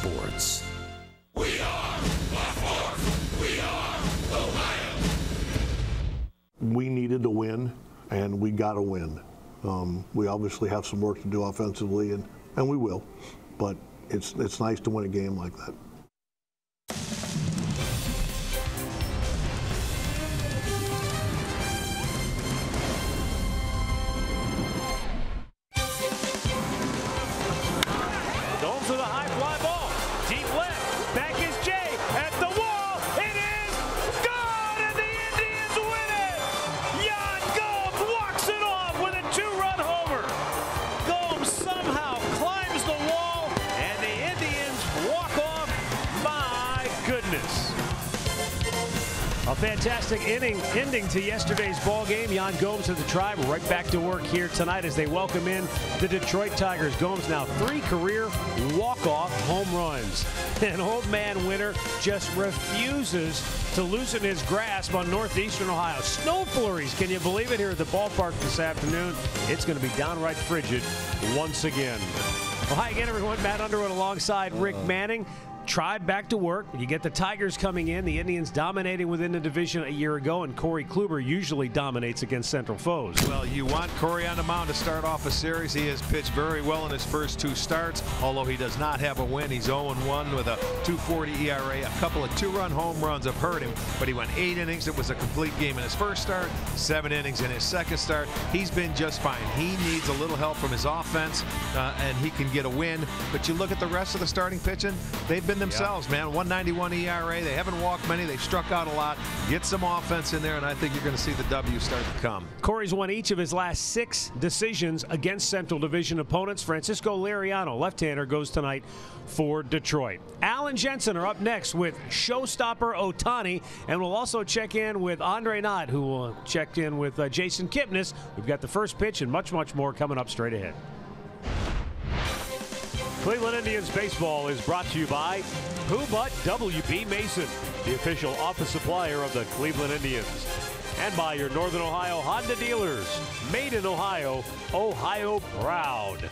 sports. We are Blackmore. We are Ohio. We needed to win, and we got to win. We obviously have some work to do offensively, and we will. But it's nice to win a game like that. Gomes with a high fly ball. Deep left. Back is Jay at the wall. It is gone, and the Indians win it. Jan Gomes walks it off with a 2-run homer. Gomes somehow climbs the wall, and the Indians walk off. My goodness. A fantastic ending to yesterday's ball game. Jan Gomes and the Tribe right back to work here tonight as they welcome in the Detroit Tigers. Gomes now 3 career walk-off home runs. And old man Winter just refuses to loosen his grasp on northeastern Ohio. Snow flurries, can you believe it, here at the ballpark this afternoon? It's going to be downright frigid once again. Well, hi again, everyone. Matt Underwood alongside Rick Manning. Tribe back to work. You get the Tigers coming in, the Indians dominating within the division a year ago, and Corey Kluber usually dominates against Central foes. Well, you want Corey on the mound to start off a series. He has pitched very well in his first 2 starts, although he does not have a win. He's 0-1 with a 2.40 ERA. A couple of 2-run home runs have hurt him, but he went 8 innings. It was a complete game in his first start, 7 innings in his second start. He's been just fine. He needs a little help from his offense, and he can get a win. But you look at the rest of the starting pitching, they've been themselves, man. 1.91 ERA. They haven't walked many. They've struck out a lot. Get some offense in there, and I think you're going to see the W start to come. Corey's won each of his last 6 decisions against Central Division opponents. Francisco Liriano, left-hander, goes tonight for Detroit. Alan Jensen are up next with showstopper Ohtani, and we'll also check in with Andre Knott, who will check in with Jason Kipnis. We've got the first pitch and much, much more coming up straight ahead. Cleveland Indians baseball is brought to you by Who But W.B. Mason, the official office supplier of the Cleveland Indians, and by your Northern Ohio Honda dealers. Made in Ohio, Ohio proud.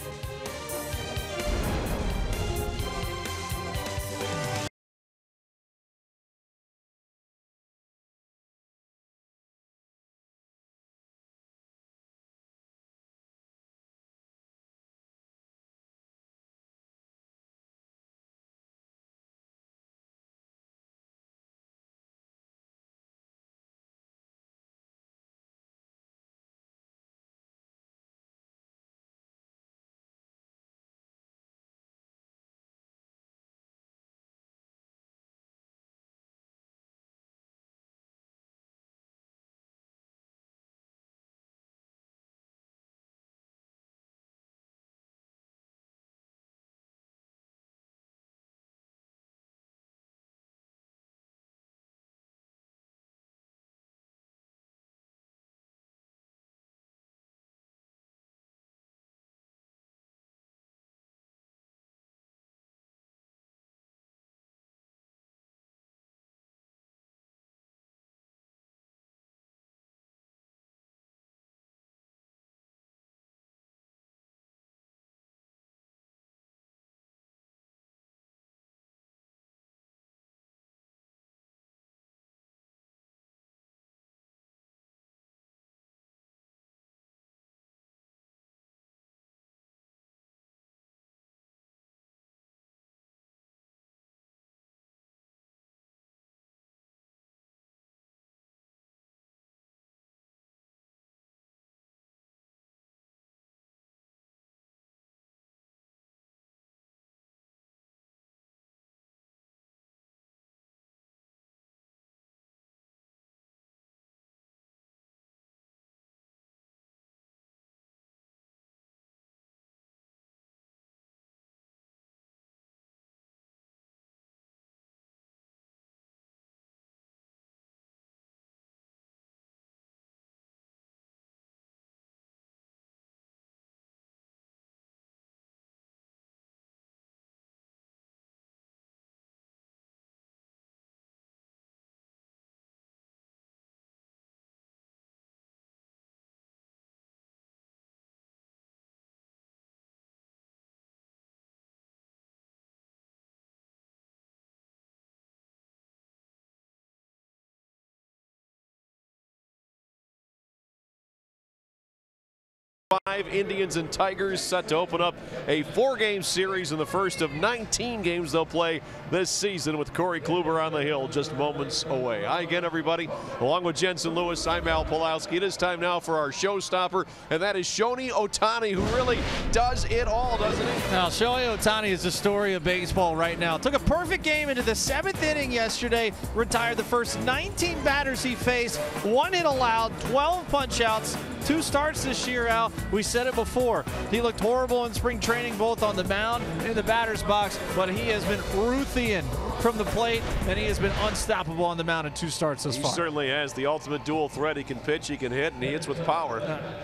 5 Indians and Tigers set to open up a 4-game series in the first of 19 games they'll play this season, with Corey Kluber on the hill just moments away. Hi again, everybody. Along with Jensen Lewis, I'm Al Pulowski. It is time now for our showstopper, and that is Shohei Ohtani, who really does it all, doesn't he? Now, Shohei Ohtani is the story of baseball right now. Took a perfect game into the 7th inning yesterday, retired the first 19 batters he faced, 1 hit allowed, 12 punch-outs, 2 starts this year, Al. We said it before. He looked horrible in spring training, both on the mound and in the batter's box, but he has been Ruthian from the plate, and he has been unstoppable on the mound in 2 starts thus far. He certainly has the ultimate dual threat. He can pitch, he can hit, and he hits with power.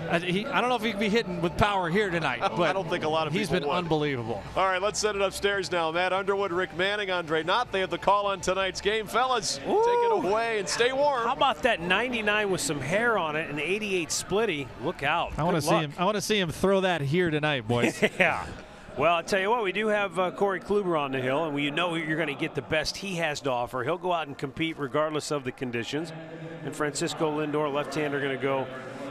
I don't know if he can be hitting with power here tonight, but I don't think a lot of people he's been would. Unbelievable. All right, let's send it upstairs now. Matt Underwood, Rick Manning, Andre Knott. They have the call on tonight's game. Fellas, take it away and stay warm. How about that 99 with some hair on it and 88 splitty? Look out. I want to see him. I want to see him throw that here tonight, boys. Yeah. Well, I'll tell you what, we do have Corey Kluber on the hill, and you know you're going to get the best he has to offer. He'll go out and compete regardless of the conditions. And Francisco Lindor, left-hander, going to go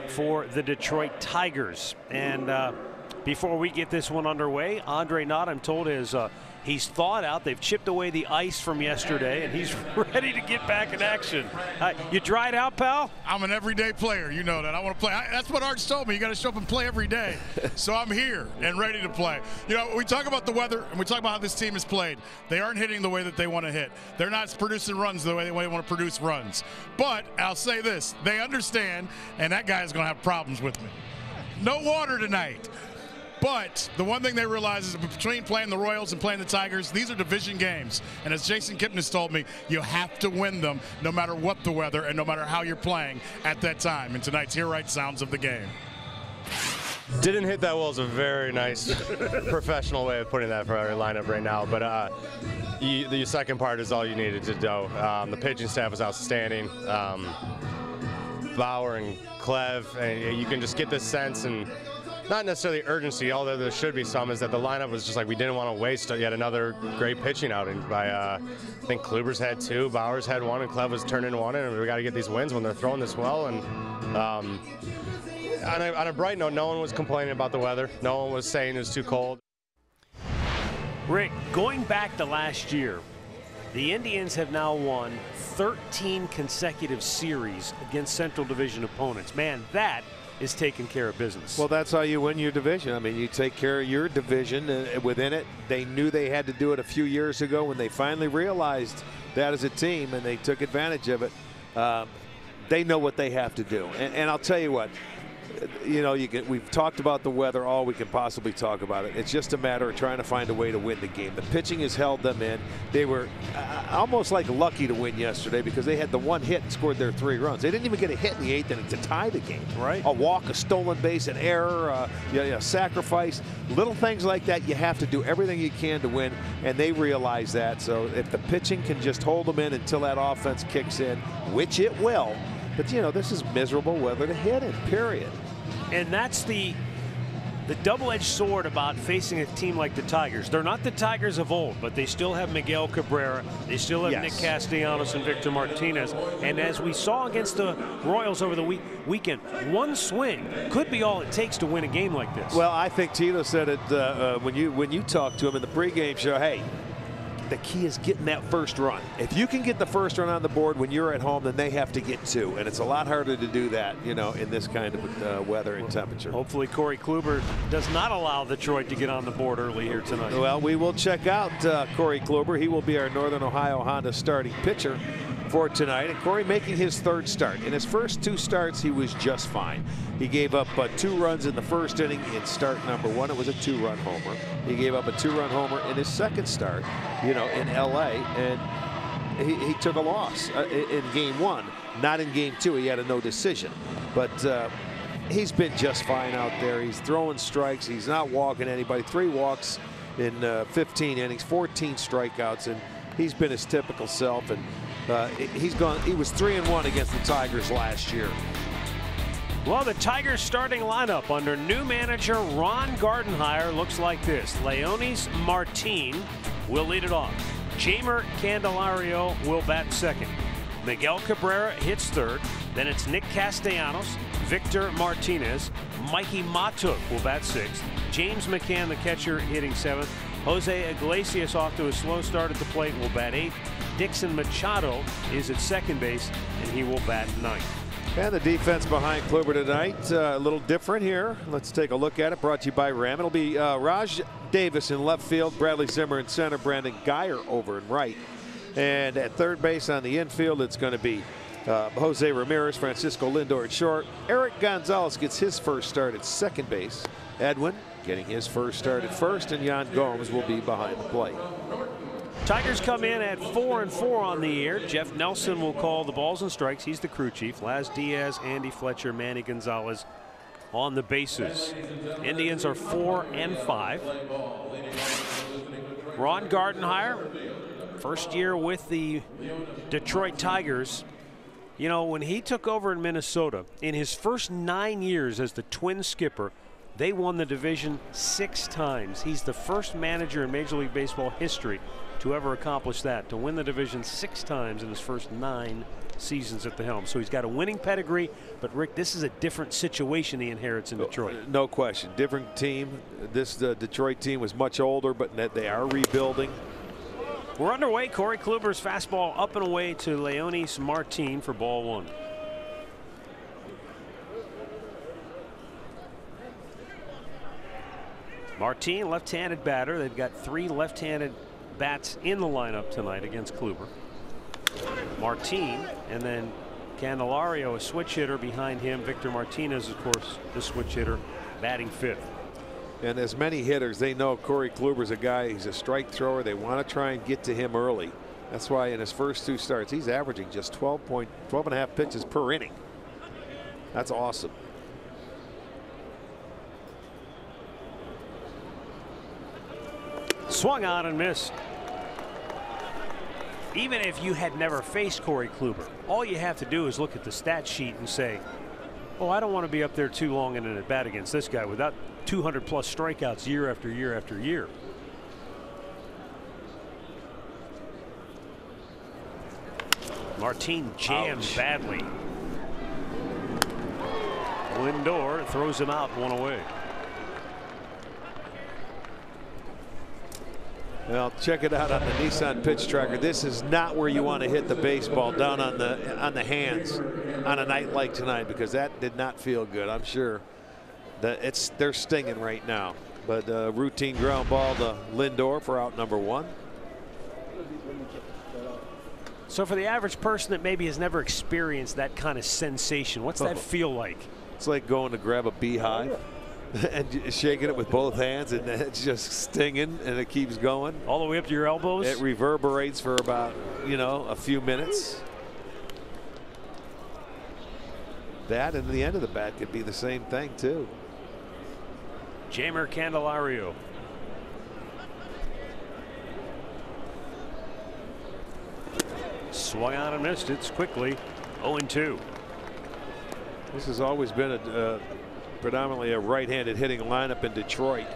for the Detroit Tigers. And before we get this one underway, Andre Knott, I'm told, he's thawed out. They've chipped away the ice from yesterday, and he's ready to get back in action. You dried out, pal? I'm an everyday player. You know that. I want to play. That's what Arch told me. You got to show up and play every day. So I'm here and ready to play. You know, we talk about the weather, and we talk about how this team has played. They aren't hitting the way that they want to hit. They're not producing runs the way they want to produce runs. But I'll say this. They understand, and that guy is going to have problems with me. No water tonight. But the one thing they realize is between playing the Royals and playing the Tigers, these are division games. And as Jason Kipnis told me, you have to win them no matter what the weather and no matter how you're playing at that time. And tonight's Hear Right sounds of the game. Didn't hit that well is a very nice professional way of putting that for our lineup right now. But the second part is all you needed to do. The pitching staff was outstanding. Bauer and Clev, and you can just get this sense, and not necessarily urgency, although there should be some, is that the lineup was just like we didn't want to waste yet another great pitching outing by, I think Kluber's had 2, Bauer's had 1, and Clev was turning 1, and we got to get these wins when they're throwing this well. And on a bright note, no one was complaining about the weather. No one was saying it was too cold. Rick, going back to last year, the Indians have now won 13 consecutive series against Central Division opponents. Man, that is taking care of business. Well, that's how you win your division. I mean, you take care of your division within it. They knew they had to do it a few years ago when they finally realized that as a team, and they took advantage of it. They know what they have to do. And I'll tell you what, you know, we've talked about the weather all we can possibly talk about it. It's just a matter of trying to find a way to win the game. The pitching has held them in. They were almost like lucky to win yesterday because they had the 1 hit and scored their 3 runs. They didn't even get a hit in the 8th inning to tie the game. Right. A walk, a stolen base, an error, sacrifice, little things like that. You have to do everything you can to win, and they realize that. So if the pitching can just hold them in until that offense kicks in, which it will, but you know, this is miserable weather to hit in, period. And that's the double-edged sword about facing a team like the Tigers. They're not the Tigers of old, but they still have Miguel Cabrera. They still have Nick Castellanos and Victor Martinez. And as we saw against the Royals over the weekend, 1 swing could be all it takes to win a game like this. Well, I think Tito said it when you talked to him in the pregame show. Hey, the key is getting that first run. If you can get the first run on the board when you're at home, then they have to get 2, and it's a lot harder to do that, you know, in this kind of weather and temperature. Hopefully Corey Kluber does not allow Detroit to get on the board early here tonight. Well, we will check out Corey Kluber. He will be our Northern Ohio Honda starting pitcher for tonight. And Corey making his 3rd start. In his first 2 starts, he was just fine. He gave up 2 runs in the 1st inning in start number 1. It was a 2-run homer. He gave up a 2-run homer in his 2nd start, you know, in LA, and he took a loss in game 1. Not in game 2. He had a no decision. But he's been just fine out there. He's throwing strikes. He's not walking anybody. 3 walks in 15 innings, 14 strikeouts, and he's been his typical self. And he was 3-1 against the Tigers last year. Well, the Tigers starting lineup under new manager Ron Gardenhire looks like this. Leonis Martin will lead it off. Jamer Candelario will bat second. Miguel Cabrera hits third. Then it's Nick Castellanos, Victor Martinez, Mikey Matuk will bat sixth. James McCann, the catcher, hitting seventh. Jose Iglesias off to a slow start at the plate, will bat eighth. Dixon Machado is at second base, and he will bat ninth. And the defense behind Kluber tonight, a little different here. Let's take a look at it. Brought to you by Ram. It'll be Raj Davis in left field, Bradley Zimmer in center, Brandon Geyer over in right. And at third base on the infield, it's going to be Jose Ramirez, Francisco Lindor at short. Eric Gonzalez gets his first start at second base. Edwin getting his first start at first, and Yan Gomes will be behind the plate. Tigers come in at 4-4 on the year. Jeff Nelson will call the balls and strikes. He's the crew chief. Laz Diaz, Andy Fletcher, Manny Gonzalez on the bases. Indians are 4-5. Ron Gardenhire, first year with the Detroit Tigers. You know, when he took over in Minnesota, in his first 9 years as the Twins skipper, they won the division 6 times. He's the first manager in Major League Baseball history to ever accomplish that, to win the division 6 times in his first 9 seasons at the helm. So he's got a winning pedigree, but Rick, this is a different situation he inherits in Detroit. No question. Different team. This Detroit team was much older, but they are rebuilding. We're underway. Corey Kluber's fastball up and away to Leonis Martin for ball 1. Martin, left-handed batter. They've got 3 left-handed bats in the lineup tonight against Kluber. Martin, and then Candelario, a switch hitter behind him. Victor Martinez, of course, the switch hitter, batting 5th. And as many hitters, they know Corey Kluber's a guy, he's a strike thrower. They want to try and get to him early. That's why in his first 2 12 he's averaging just 12.5 pitches per inning. That's awesome. Swung on and missed. Even if you had never faced Corey Kluber, all you have to do is look at the stat sheet and say, oh, I don't want to be up there too long in an at bat against this guy without 200+ strikeouts year after year after year. Martin jammed badly. Lindor throws him out, 1 away. Well, check it out on the Nissan pitch tracker. This is not where you want to hit the baseball, down on the hands on a night like tonight, because that did not feel good. I'm sure that they're stinging right now. But routine ground ball to Lindor for out number 1. So for the average person that maybe has never experienced that kind of sensation, what's that feel like? It's like going to grab a beehive and shaking it with both hands, and it's just stinging, and it keeps going all the way up to your elbows. It reverberates for about, a few minutes. That and the end of the bat could be the same thing too. Jeimer Candelario. Swung on and missed. It's quickly 0-2. This has always been predominantly a right-handed hitting lineup in Detroit,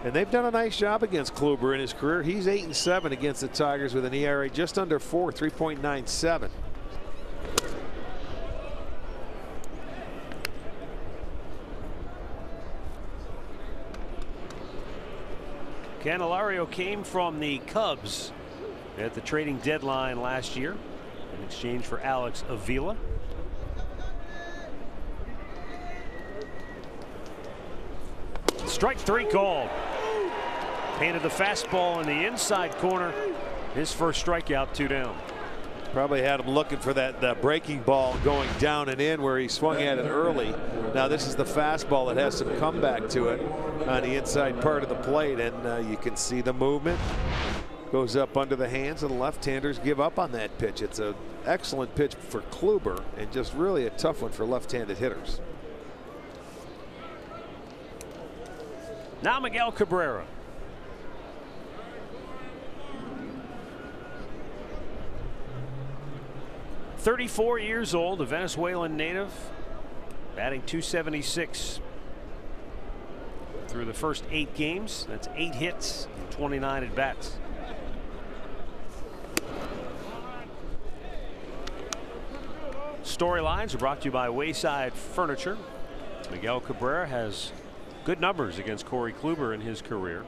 and they've done a nice job against Kluber in his career. He's 8-7 against the Tigers with an ERA just under 4, 3.97. Candelario came from the Cubs at the trading deadline last year in exchange for Alex Avila. Strike 3 called. Painted the fastball in the inside corner. His first strikeout, 2 down. Probably had him looking for that breaking ball going down and in where he swung at it early. Now this is the fastball that has some comeback to it on the inside part of the plate, and you can see the movement. Goes up under the hands, and the left-handers give up on that pitch. It's an excellent pitch for Kluber, and just really a tough one for left-handed hitters. Now Miguel Cabrera. .34 years old, a Venezuelan native, batting .276 through the first 8 games. That's 8 hits, 29 at bats. Storylines are brought to you by Wayside Furniture. Miguel Cabrera has good numbers against Corey Kluber in his career.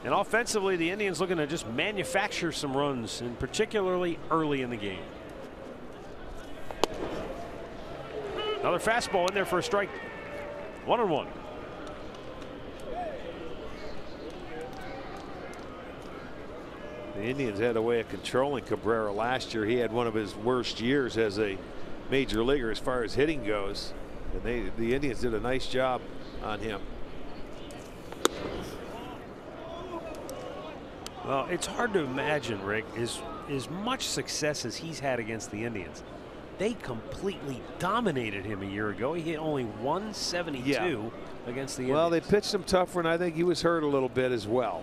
And offensively, the Indians looking to just manufacture some runs, and particularly early in the game. Another fastball in there for a strike. 1-1. The Indians had a way of controlling Cabrera last year. He had one of his worst years as a major leaguer as far as hitting goes. And the Indians did a nice job on him. Well, it's hard to imagine, Rick, as much success as he's had against the Indians. They completely dominated him a year ago. He hit only 172 against the Indians. Well, they pitched him tougher, and I think he was hurt a little bit as well.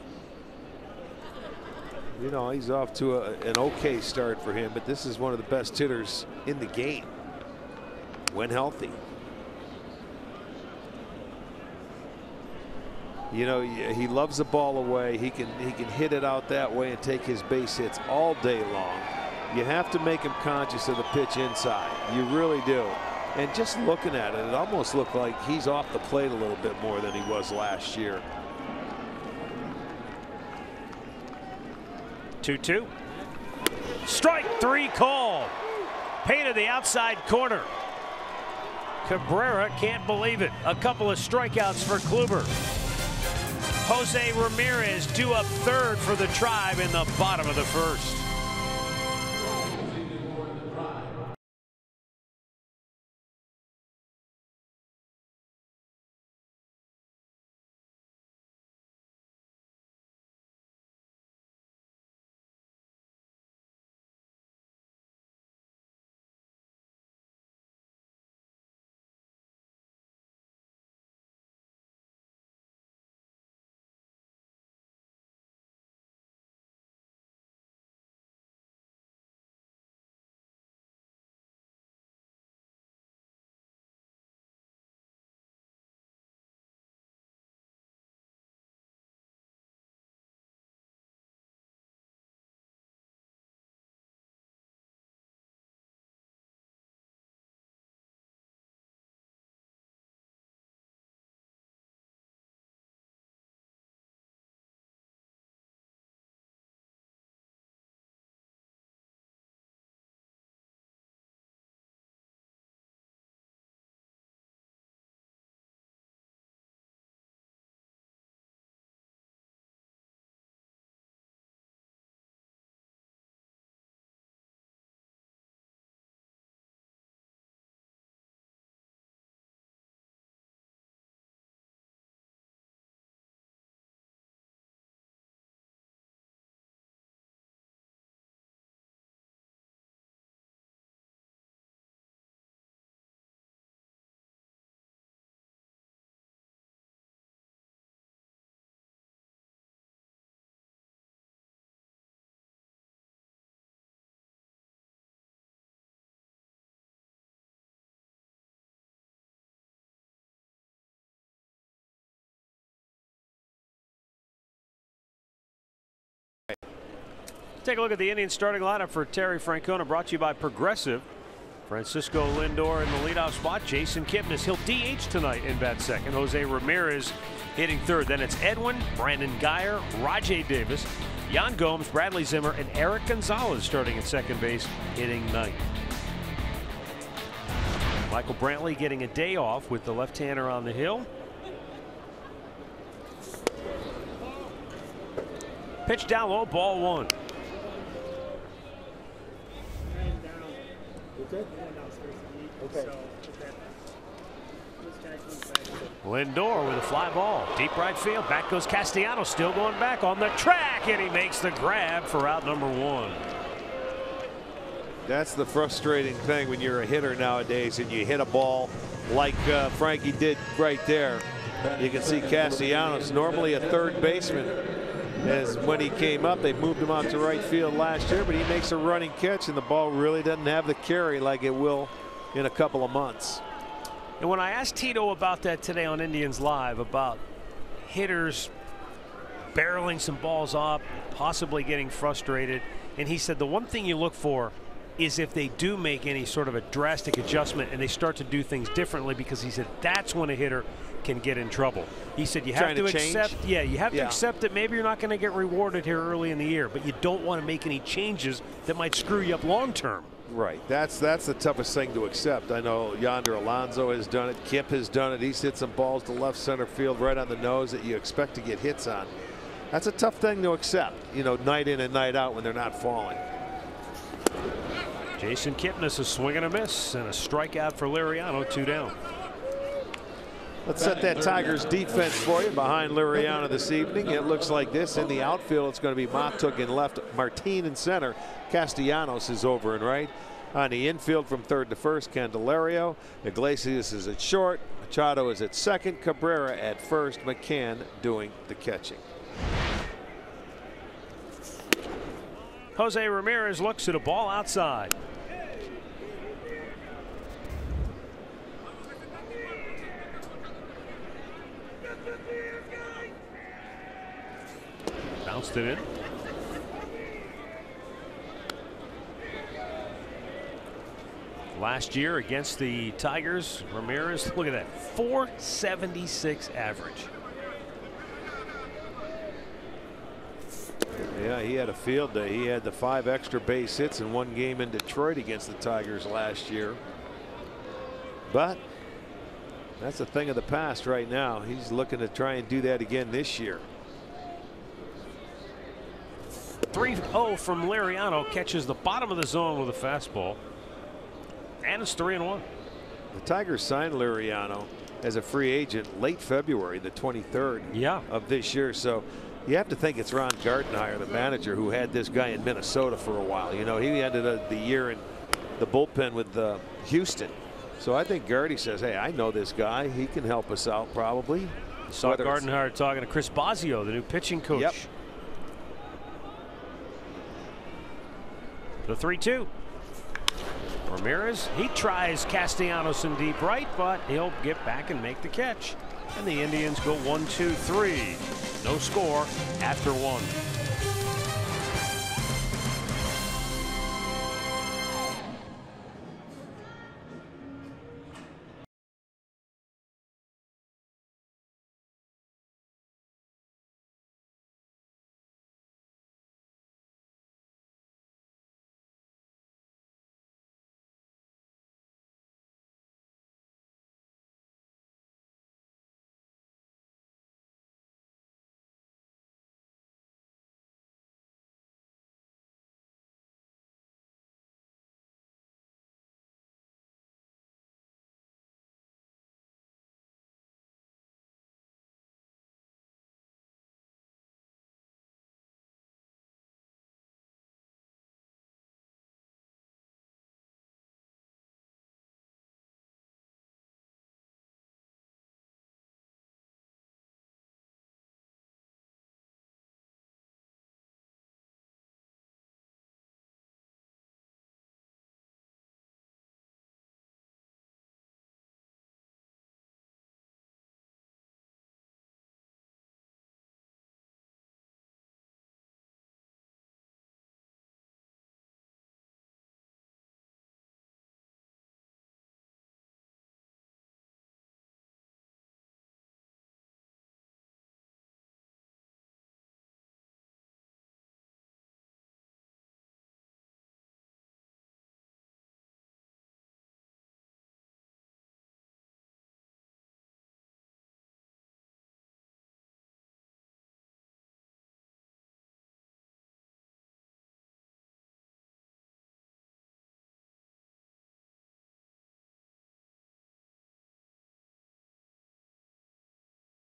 You know, he's off to an okay start for him, but this is one of the best hitters in the game when healthy. You know, he loves the ball away. He can hit it out that way and take his base hits all day long. You have to make him conscious of the pitch inside. You really do. And just looking at it, it almost looked like he's off the plate a little bit more than he was last year. 2-2. Strike three call. Painted the outside corner. Cabrera can't believe it. A couple of strikeouts for Kluber. Jose Ramirez due up third for the Tribe in the bottom of the first. Take a look at the Indians starting lineup for Terry Francona, brought to you by Progressive. Francisco Lindor in the leadoff spot. Jason Kipnis, he'll DH tonight in bat second. Jose Ramirez hitting third. Then it's Edwin, Brandon Guyer, Rajay Davis, Yan Gomes, Bradley Zimmer, and Eric Gonzalez starting at second base, hitting ninth. Michael Brantley getting a day off with the left-hander on the hill. Pitch down low, ball one. Okay. Lindor with a fly ball. Deep right field. Back goes Castellanos. Still going back on the track. And he makes the grab for out number one. That's the frustrating thing when you're a hitter nowadays and you hit a ball like Frankie did right there. You can see Castellanos, normally a third baseman, as when he came up, they moved him out to right field last year, but he makes a running catch and the ball really doesn't have the carry like it will in a couple of months. And when I asked Tito about that today on Indians Live, about hitters barreling some balls up, possibly getting frustrated, and he said the one thing you look for is if they do make any sort of a drastic adjustment and they start to do things differently, because he said that's when a hitter can get in trouble. He said you have to accept, you have to accept that maybe you're not going to get rewarded here early in the year, but you don't want to make any changes that might screw you up long term. Right. That's the toughest thing to accept. I know Yonder Alonso has done it. Kip has done it. He's hit some balls to left center field right on the nose that you expect to get hits on. That's a tough thing to accept, you know, night in and night out when they're not falling. Jason Kipnis, a swing and a miss and a strikeout for Liriano, 2 down. Let's set that Tigers defense for you behind Liriano this evening. It looks like this. In the outfield, it's going to be Matuk in left, Martin in center. Castellanos is over and right. On the infield from third to first, Candelario. Iglesias is at short. Machado is at second. Cabrera at first. McCann doing the catching. Jose Ramirez looks at a ball outside. Bounced it in. Last year against the Tigers, Ramirez, look at that, 476 average. Yeah, he had a field day. He had the 5 extra base hits in one game in Detroit against the Tigers last year. But that's a thing of the past right now. He's looking to try and do that again this year. 3-0 from Liriano, catches the bottom of the zone with a fastball. And it's 3-1. The Tigers signed Liriano as a free agent late February, the 23rd of this year. So you have to think it's Ron Gardenhire, the manager, who had this guy in Minnesota for a while. You know, he ended the year in the bullpen with Houston. So I think Gardy says, hey, I know this guy. He can help us out probably. Saw Gardenhire talking to Chris Bosio, the new pitching coach. Yep. The 3-2. Ramirez, he tries Castellanos in deep right, but he'll get back and make the catch. And the Indians go 1-2-3. No score after 1.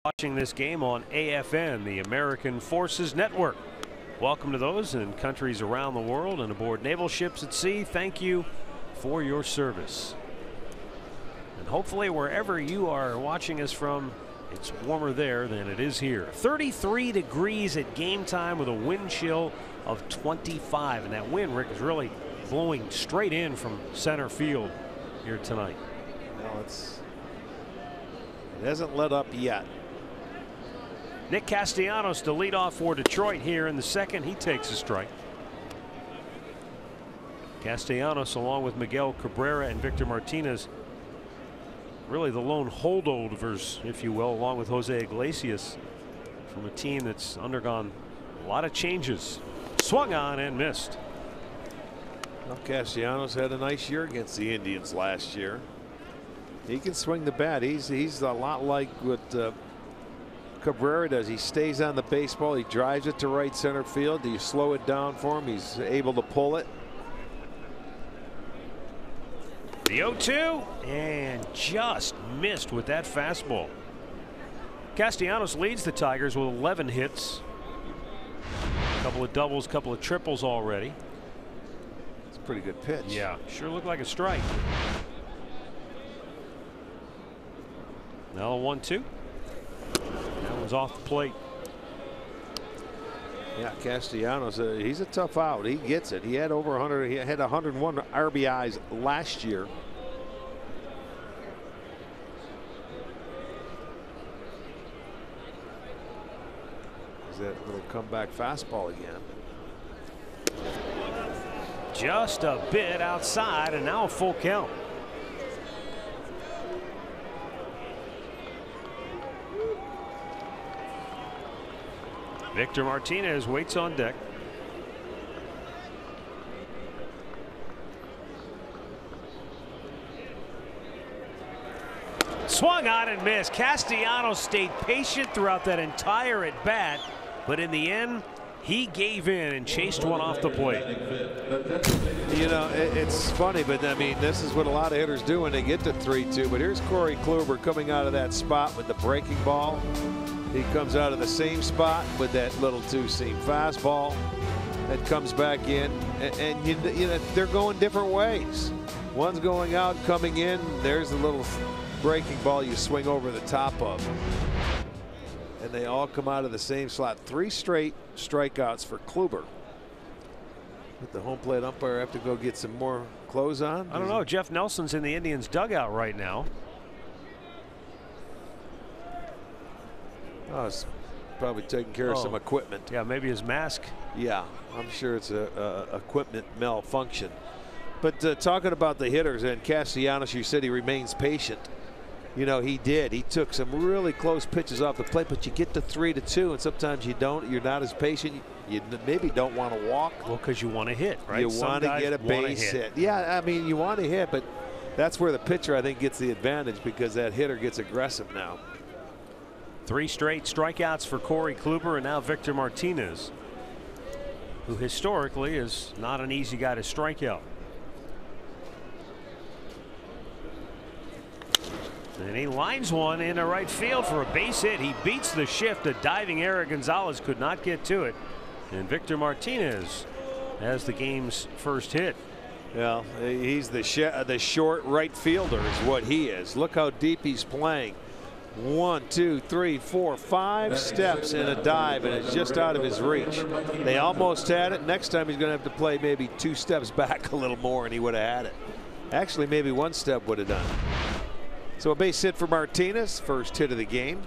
Watching this game on AFN, the American Forces Network. Welcome to those in countries around the world and aboard naval ships at sea. Thank you for your service. And hopefully wherever you are watching us from, it's warmer there than it is here. 33 degrees at game time with a wind chill of 25. And that wind, Rick, is really blowing straight in from center field here tonight. No, it hasn't let up yet. Nick Castellanos to lead off for Detroit here in the second. He takes a strike. Castellanos, along with Miguel Cabrera and Victor Martinez, really the lone holdovers, if you will, along with Jose Iglesias, from a team that's undergone a lot of changes. Swung on and missed. Well, Castellanos had a nice year against the Indians last year. He can swing the bat. He's a lot like what Cabrera does. He stays on the baseball. He drives it to right center field. Do you slow it down for him? He's able to pull it. The 0-2 and just missed with that fastball. Castellanos leads the Tigers with 11 hits. A couple of doubles, couple of triples already. It's a pretty good pitch. Yeah, sure looked like a strike. Now a 1-2. That one's off the plate. Yeah, Castellanos, he's a tough out. He gets it. He had over 100. He had 101 RBIs last year. Is that little comeback fastball again? Just a bit outside, and now a full count. Victor Martinez waits on deck. Swung on and missed. Castellanos stayed patient throughout that entire at bat, but in the end, he gave in and chased one off the plate. You know, it's funny, but I mean, this is what a lot of hitters do when they get to 3-2. But here's Corey Kluber coming out of that spot with the breaking ball. He comes out of the same spot with that little two-seam fastball that comes back in, and you know they're going different ways. One's going out, coming in. There's the little breaking ball you swing over the top of, and they all come out of the same slot. 3 straight strikeouts for Kluber. But the home plate umpire have to go get some more clothes on. I don't know. Jeff Nelson's in the Indians dugout right now. Oh, it's probably taking care of some equipment. Yeah, maybe his mask. Yeah, I'm sure it's a equipment malfunction. But talking about the hitters, and Castellanos, you said he remains patient. You know, he did. He took some really close pitches off the plate, but you get to 3-2, and sometimes you don't. You're not as patient. You maybe don't want to walk. Well, because you want to hit, right? You want to get a base hit. Yeah, I mean, you want to hit, but that's where the pitcher, I think, gets the advantage, because that hitter gets aggressive now. 3 straight strikeouts for Corey Kluber, and now Victor Martinez, who historically is not an easy guy to strike out. And he lines one into right field for a base hit. He beats the shift. A diving Eric Gonzalez could not get to it. And Victor Martinez has the game's first hit. Well, he's the short right fielder is what he is. Look how deep he's playing. 1, 2, 3, 4, 5 steps in a dive, and it's just out of his reach. They almost had it. Next time he's going to have to play maybe 2 steps back a little more, and he would have had it. Actually, maybe 1 step would have done it. So a base hit for Martinez, first hit of the game.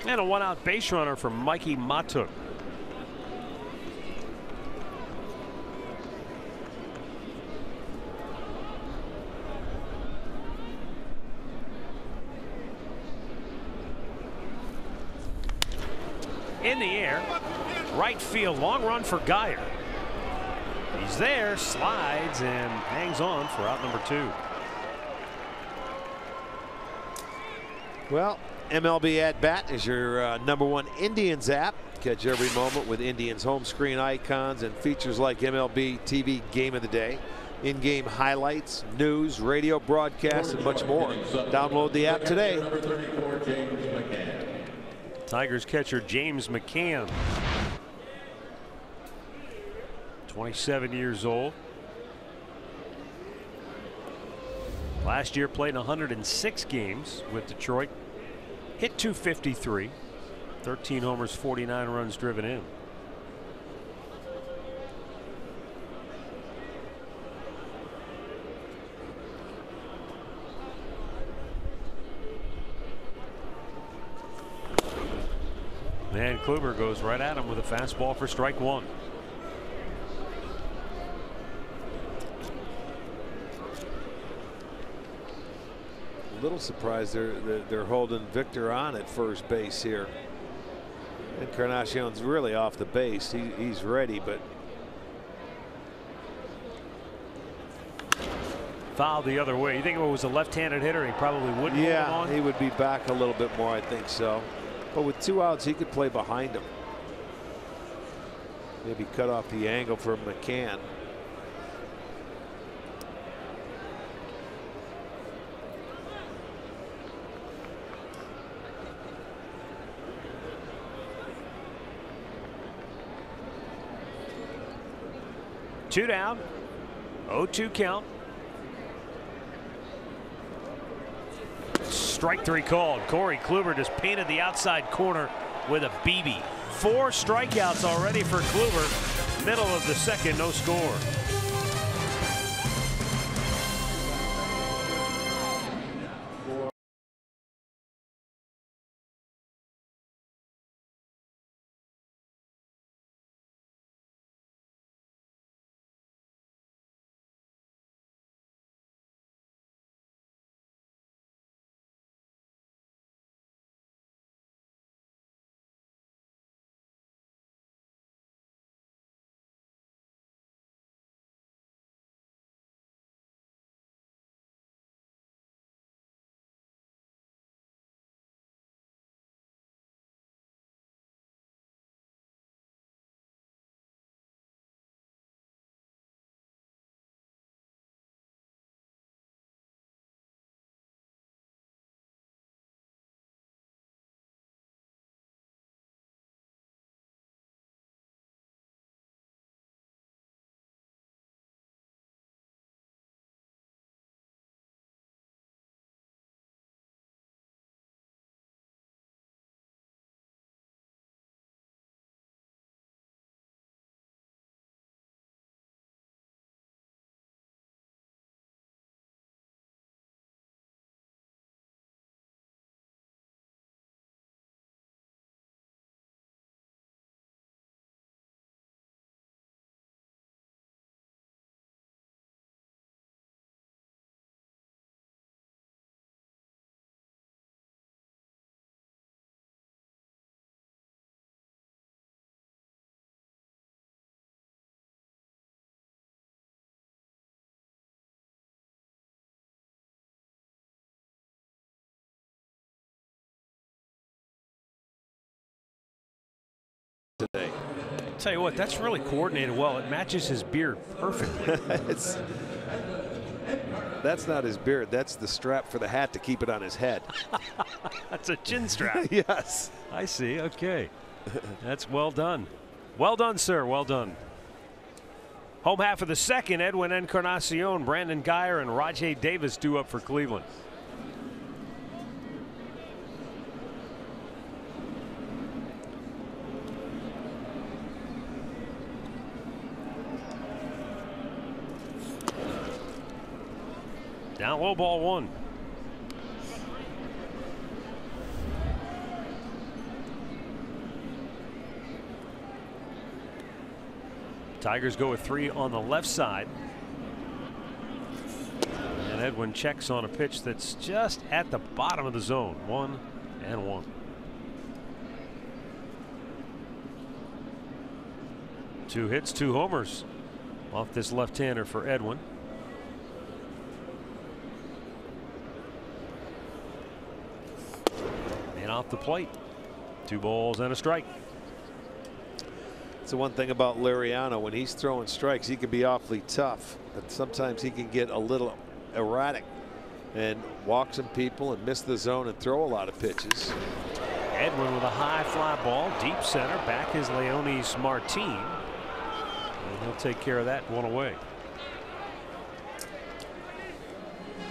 And a 1-out base runner for Mikey Matuk. In the air, right field, long run for Geyer. He's there, slides, and hangs on for out number 2. Well, MLB At Bat is your #1 Indians app. Catch every moment with Indians home screen icons and features like MLB TV Game of the Day, in-game highlights, news, radio broadcasts, and much more. Download the app today. Tigers catcher James McCann, 27 years old. Last year played in 106 games with Detroit. Hit .253, 13 homers, 49 runs driven in. And Kluber goes right at him with a fastball for strike 1. a little surprised they're holding Victor on at first base here. Encarnacion's really off the base. He's ready, but foul the other way. You think if it was a left-handed hitter, he probably wouldn't hold on? He would be back a little bit more, I think so. But with 2 outs, he could play behind him. Maybe cut off the angle for McCann. Two down, 0-2 count. Strike 3 called. Corey Kluber just painted the outside corner with a BB. 4 strikeouts already for Kluber. Middle of the second, no score. Today. Tell you what, that's really coordinated well. It matches his beard perfectly. That's not his beard. That's the strap for the hat to keep it on his head. That's a chin strap. Yes. I see. Okay. That's well done. Well done, sir. Well done. Home half of the second, Edwin Encarnacion, Brandon Geyer, and Rajay Davis due up for Cleveland. Down low, ball 1. Tigers go with 3 on the left side. And Edwin checks on a pitch that's just at the bottom of the zone. 1-1. Two hits, 2 homers off this left-hander for Edwin. And off the plate. 2 balls and a strike. It's the one thing about Liriano. When he's throwing strikes, he can be awfully tough, but sometimes he can get a little erratic and walk some people and miss the zone and throw a lot of pitches. Edwin with a high fly ball, deep center. Back is Leonis Martin. And he'll take care of that one away.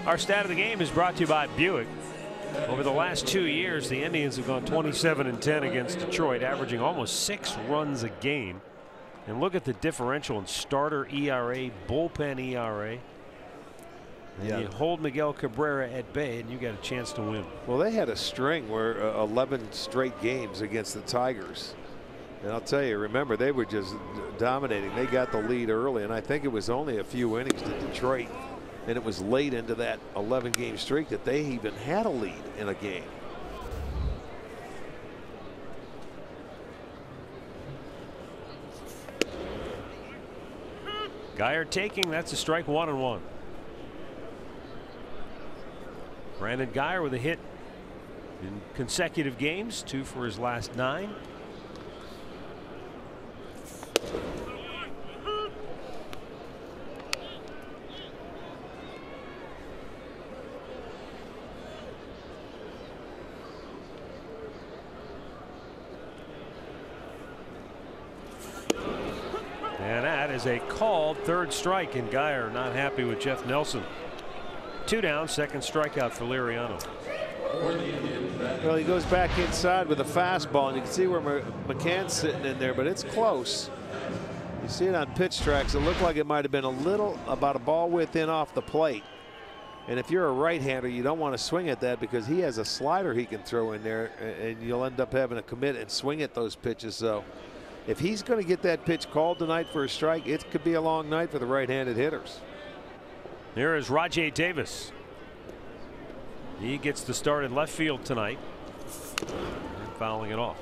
Our stat of the game is brought to you by Buick. Over the last 2 years, the Indians have gone 27-10 against Detroit, averaging almost 6 runs a game. And look at the differential in starter ERA, bullpen ERA. And you hold Miguel Cabrera at bay, and you got a chance to win. Well, they had a string where 11 straight games against the Tigers. And I'll tell you, remember, they were just dominating. They got the lead early, and I think it was only a few innings to Detroit. And it was late into that 11-game streak that they even had a lead in a game. Geyer taking, that's a strike, 1-1. Brandon Geyer with a hit in consecutive games, 2 for his last 9. And that is a called third strike, and Geyer not happy with Jeff Nelson. 2 down, second strikeout for Liriano. Well, he goes back inside with a fastball, and you can see where McCann's sitting in there, but it's close. You see it on pitch tracks. It looked like it might have been a little about a ball width in off the plate. And if you're a right-hander, you don't want to swing at that because he has a slider he can throw in there, and you'll end up having to commit and swing at those pitches. So if he's going to get that pitch called tonight for a strike, it could be a long night for the right-handed hitters. Here is Rajay Davis. He gets the start in left field tonight. And fouling it off.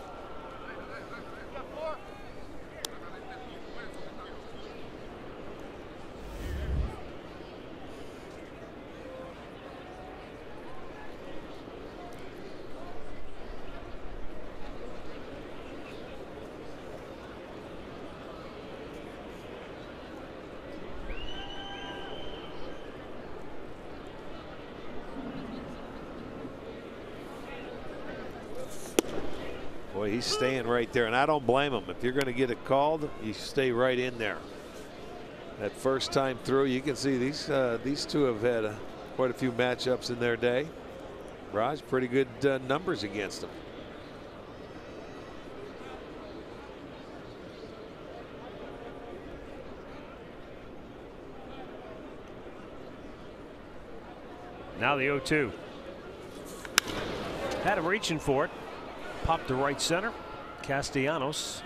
Boy, he's staying right there, and I don't blame him. If you're going to get it called, you stay right in there. That first time through, you can see these two have had quite a few matchups in their day. Raj, pretty good numbers against them. Now the 0-2. Had him reaching for it. Popped to right center. Castellanos.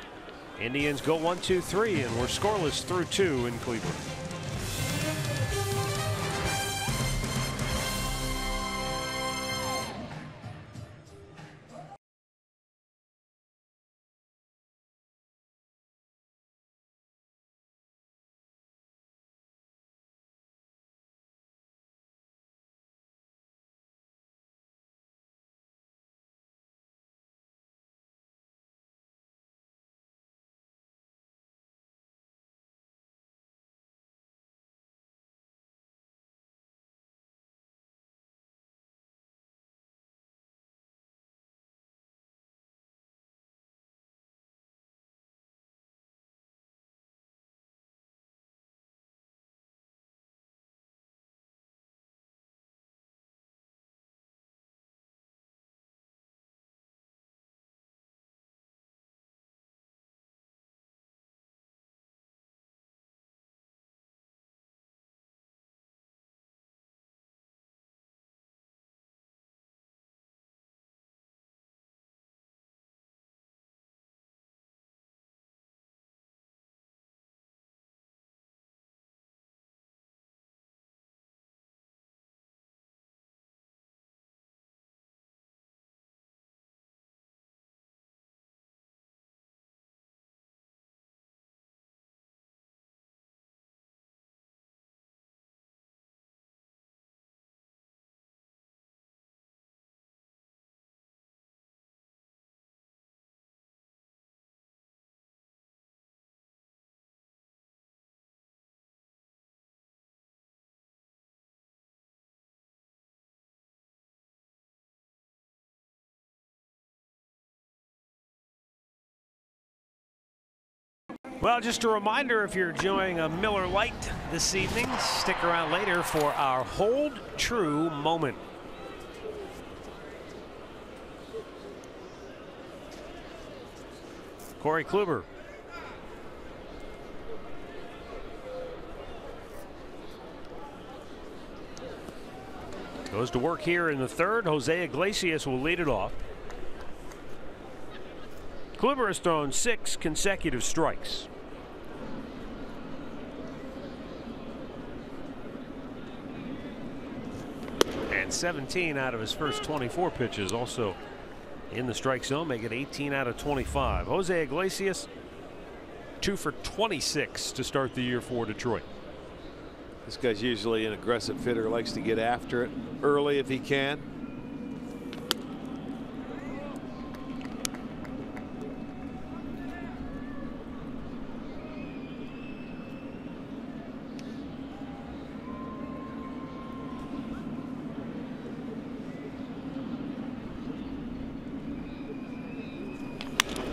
Indians go 1-2-3, and we're scoreless through 2 in Cleveland. Well, just a reminder, if you're enjoying a Miller Lite this evening, stick around later for our Hold True moment. Corey Kluber. Goes to work here in the third. Jose Iglesias will lead it off. Kluber has thrown 6 consecutive strikes. had 17 out of his first 24 pitches. Also in the strike zone, make it 18 out of 25. Jose Iglesias, 2 for 26 to start the year for Detroit. This guy's usually an aggressive hitter, likes to get after it early if he can.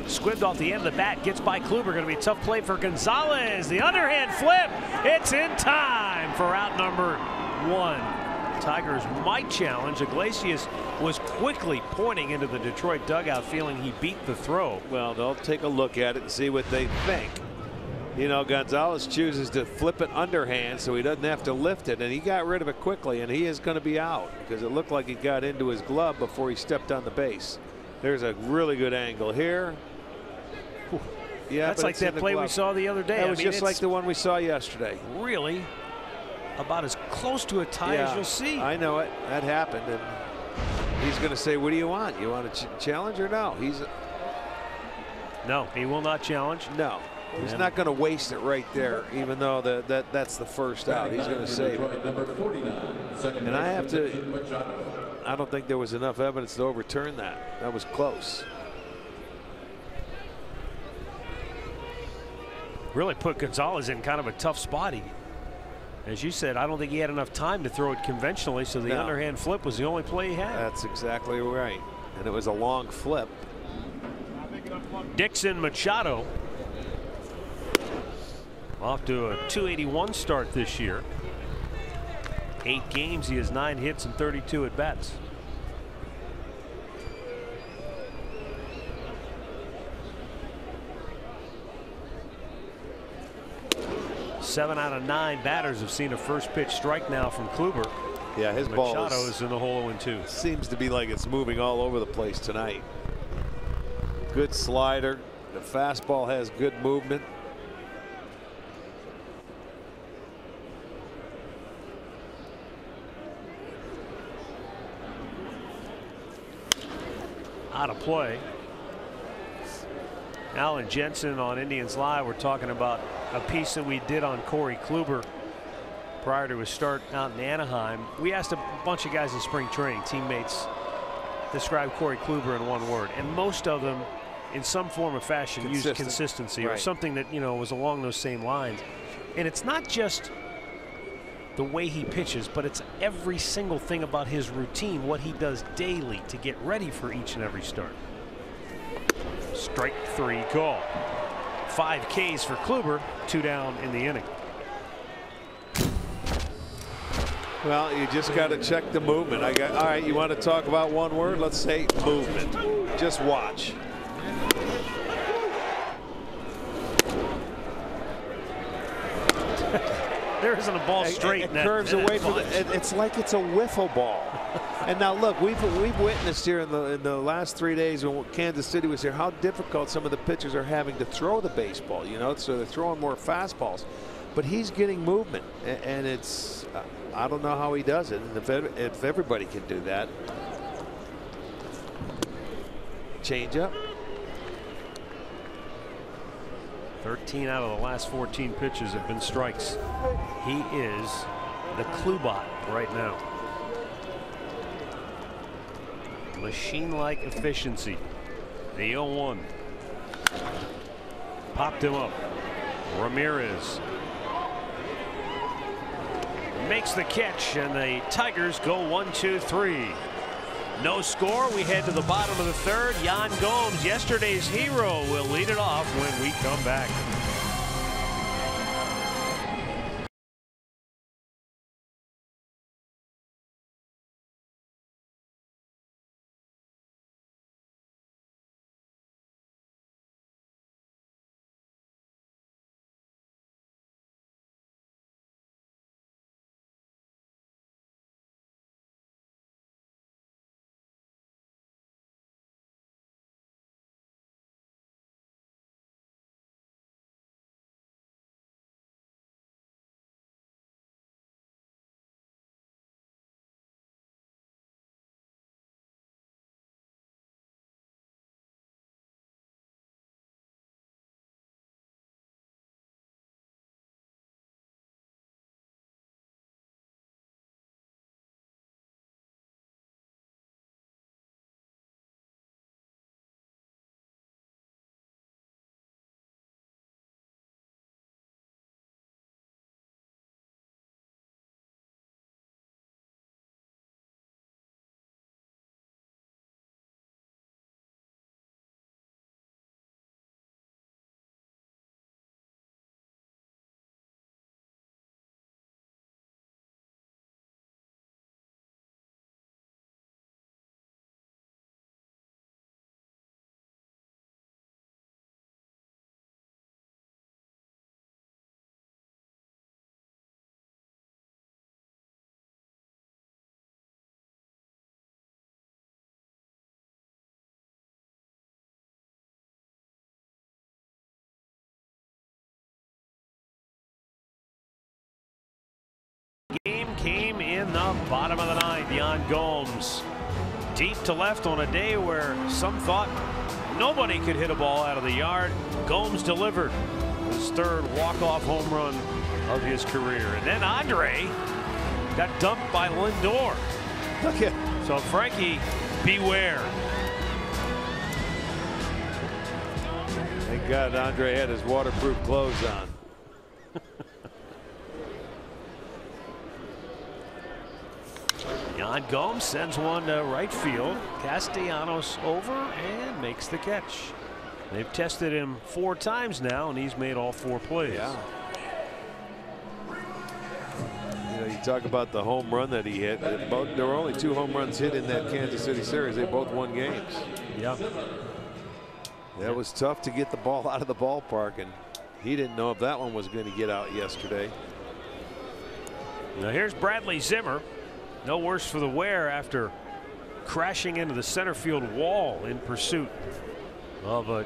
Squibbed off the end of the bat, gets by Kluber. Going to be a tough play for Gonzalez. The underhand flip. It's in time for out number 1. Tigers might challenge. Iglesias was quickly pointing into the Detroit dugout, feeling he beat the throw. Well, they'll take a look at it and see what they think. You know, Gonzalez chooses to flip it underhand so he doesn't have to lift it, and he got rid of it quickly, and he is going to be out because it looked like it got into his glove before he stepped on the base. There's a really good angle here. Yeah, that's like that play we saw the other day. That was just like the one we saw yesterday. Really about as close to a tie as you'll see. I know it. That happened, and he's going to say, what do you want? You want to challenge or no? No, he will not challenge. No. He's not going to waste it right there, even though that's the first out. He's going to save it. And I don't think there was enough evidence to overturn that. That was close. Really put Gonzalez in kind of a tough spot. As you said, I don't think he had enough time to throw it conventionally, so the underhand flip was the only play he had. That's exactly right. And it was a long flip. Dixon Machado off to a .281 start this year. 8 games, he has 9 hits and 32 at bats. Seven out of 9 batters have seen a first pitch strike now from Kluber. Yeah, his ball is in the hole 0-2. Seems to be like it's moving all over the place tonight. Good slider. The fastball has good movement. Out of play. Alan Jensen on Indians Live. We're talking about a piece that we did on Corey Kluber prior to his start out in Anaheim. We asked a bunch of guys in spring training, teammates, describe Corey Kluber in one word, and most of them in some form or fashion used consistency or something that, you know, was along those same lines. And it's not just the way he pitches, but it's every single thing about his routine, what he does daily to get ready for each and every start. Strike 3 call. 5 Ks for Kluber, 2 down in the inning. Well, you just got to check the movement. All right, you want to talk about one word? Let's say movement. Just watch. There isn't a ball straight. It curves away from it. It's like it's a wiffle ball. And now look, we've witnessed here in the last 3 days when Kansas City was here how difficult some of the pitchers are having to throw the baseball. You know, so they're throwing more fastballs, but he's getting movement, and it's I don't know how he does it. And if everybody can do that, change up. 13 out of the last 14 pitches have been strikes. He is the Klubot right now. Machine-like efficiency. The 0-1. Popped him up. Ramirez makes the catch, and the Tigers go 1-2-3. No score. We head to the bottom of the third. Yan Gomes, yesterday's hero, will lead it off when we come back. came in the bottom of the ninth. Jan Gomes deep to left on a day where some thought nobody could hit a ball out of the yard. Gomes delivered his third walk-off home run of his career. And then Andre got dumped by Lindor. Look at. So Frankie, beware. Thank God Andre had his waterproof clothes on. Jan Gomes sends one to right field. Castellanos over and makes the catch. They've tested him 4 times now, and he's made all 4 plays. Yeah. You know, you talk about the home run that he hit. There were only 2 home runs hit in that Kansas City series. They both won games. Yeah. That was tough to get the ball out of the ballpark, and he didn't know if that one was going to get out yesterday. Now here's Bradley Zimmer. No worse for the wear after crashing into the center field wall in pursuit of a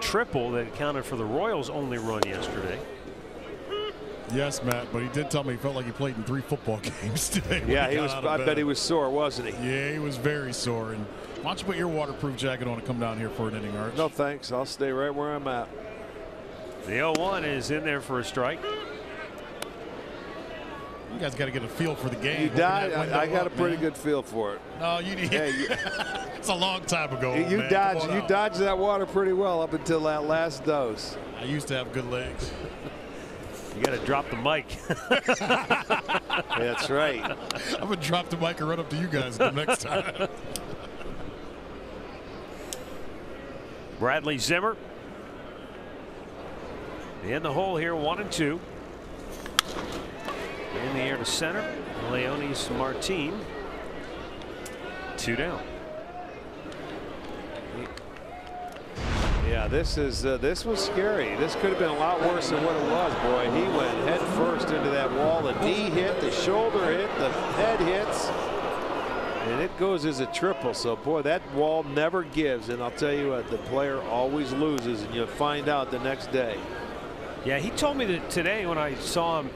triple that accounted for the Royals' only run yesterday. Yes, Matt, but he did tell me he felt like he played in 3 football games today. Yeah, he was. I bet he was sore, wasn't he? Yeah, he was very sore. And why don't you put your waterproof jacket on and come down here for an inning, Arch? No, thanks. I'll stay right where I'm at. The 0-1 is in there for a strike. You guys got to get a feel for the game. You died. I got a pretty good feel for it. No, you did. Yeah, it's a long time ago. You dodged that water pretty well up until that last dose. I used to have good legs. You got to drop the mic. That's right. I'm gonna drop the mic and run up to you guys the next time. Bradley Zimmer in the hole here, 1-2. In the air to center, Leonis Martin. 2 down. Yeah, this was scary. This could have been a lot worse than what it was. Boy, he went head first into that wall. The knee hit, the shoulder hit, the head hits, and it goes as a triple. So boy, that wall never gives. And I'll tell you what, the player always loses, and you'll find out the next day. Yeah, he told me that today when I saw him.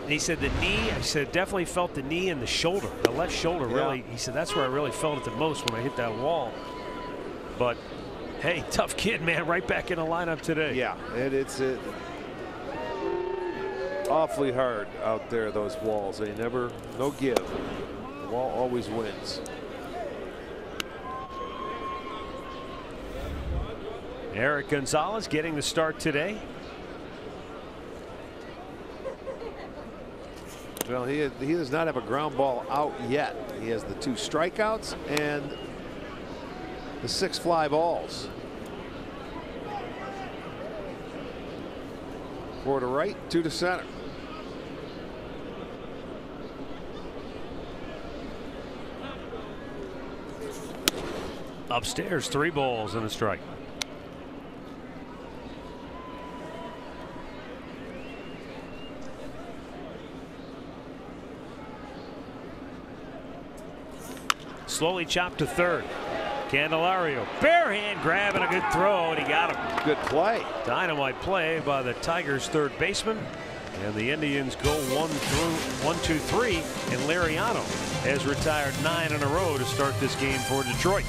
He said the knee, I said definitely felt the knee and the shoulder, the left shoulder really. He said that's where I really felt it the most when I hit that wall. But hey, tough kid, man, right back in the lineup today. Yeah, it's awfully hard out there, those walls. They never, no give. The wall always wins. Eric Gonzalez getting the start today. Well, he does not have a ground ball out yet. He has the 2 strikeouts and the 6 fly balls. 4 to right, 2 to center. Upstairs, 3 balls and a strike. Slowly chopped to third. Candelario, bare hand grab and a good throw, and he got him. Good play. Dynamite play by the Tigers' third baseman. And the Indians go 1-2-3, and Liriano has retired 9 in a row to start this game for Detroit.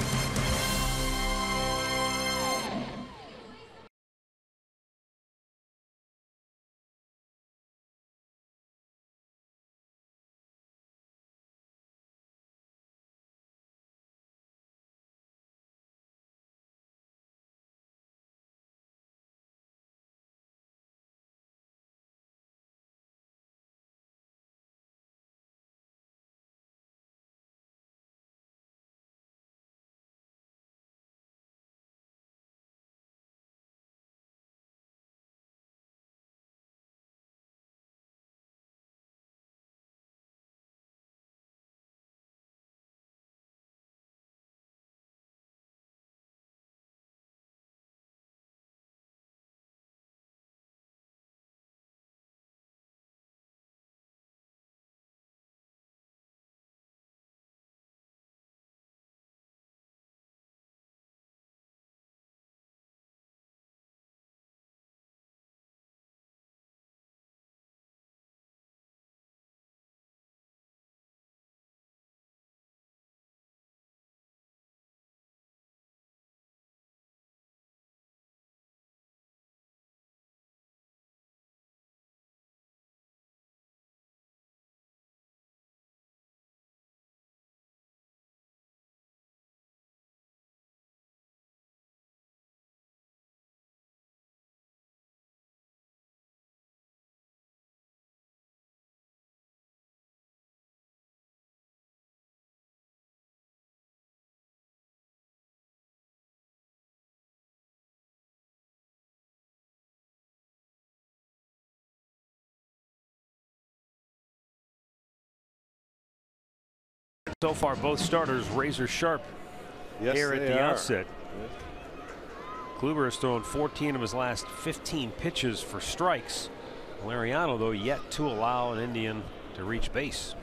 So far, both starters razor sharp here at the outset. Kluber has thrown 14 of his last 15 pitches for strikes. Lariano, though, yet to allow an Indian to reach base.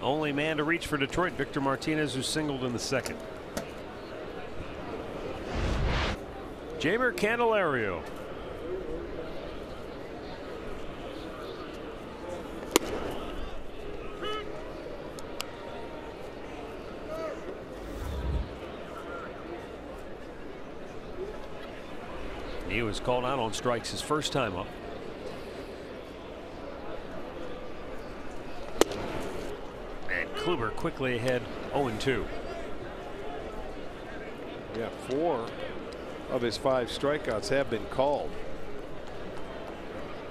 Only man to reach for Detroit, Victor Martinez, who singled in the second. Jeimer Candelario. He was called out on strikes his first time up. And Kluber quickly ahead, 0-2. Yeah, 4 of his 5 strikeouts have been called.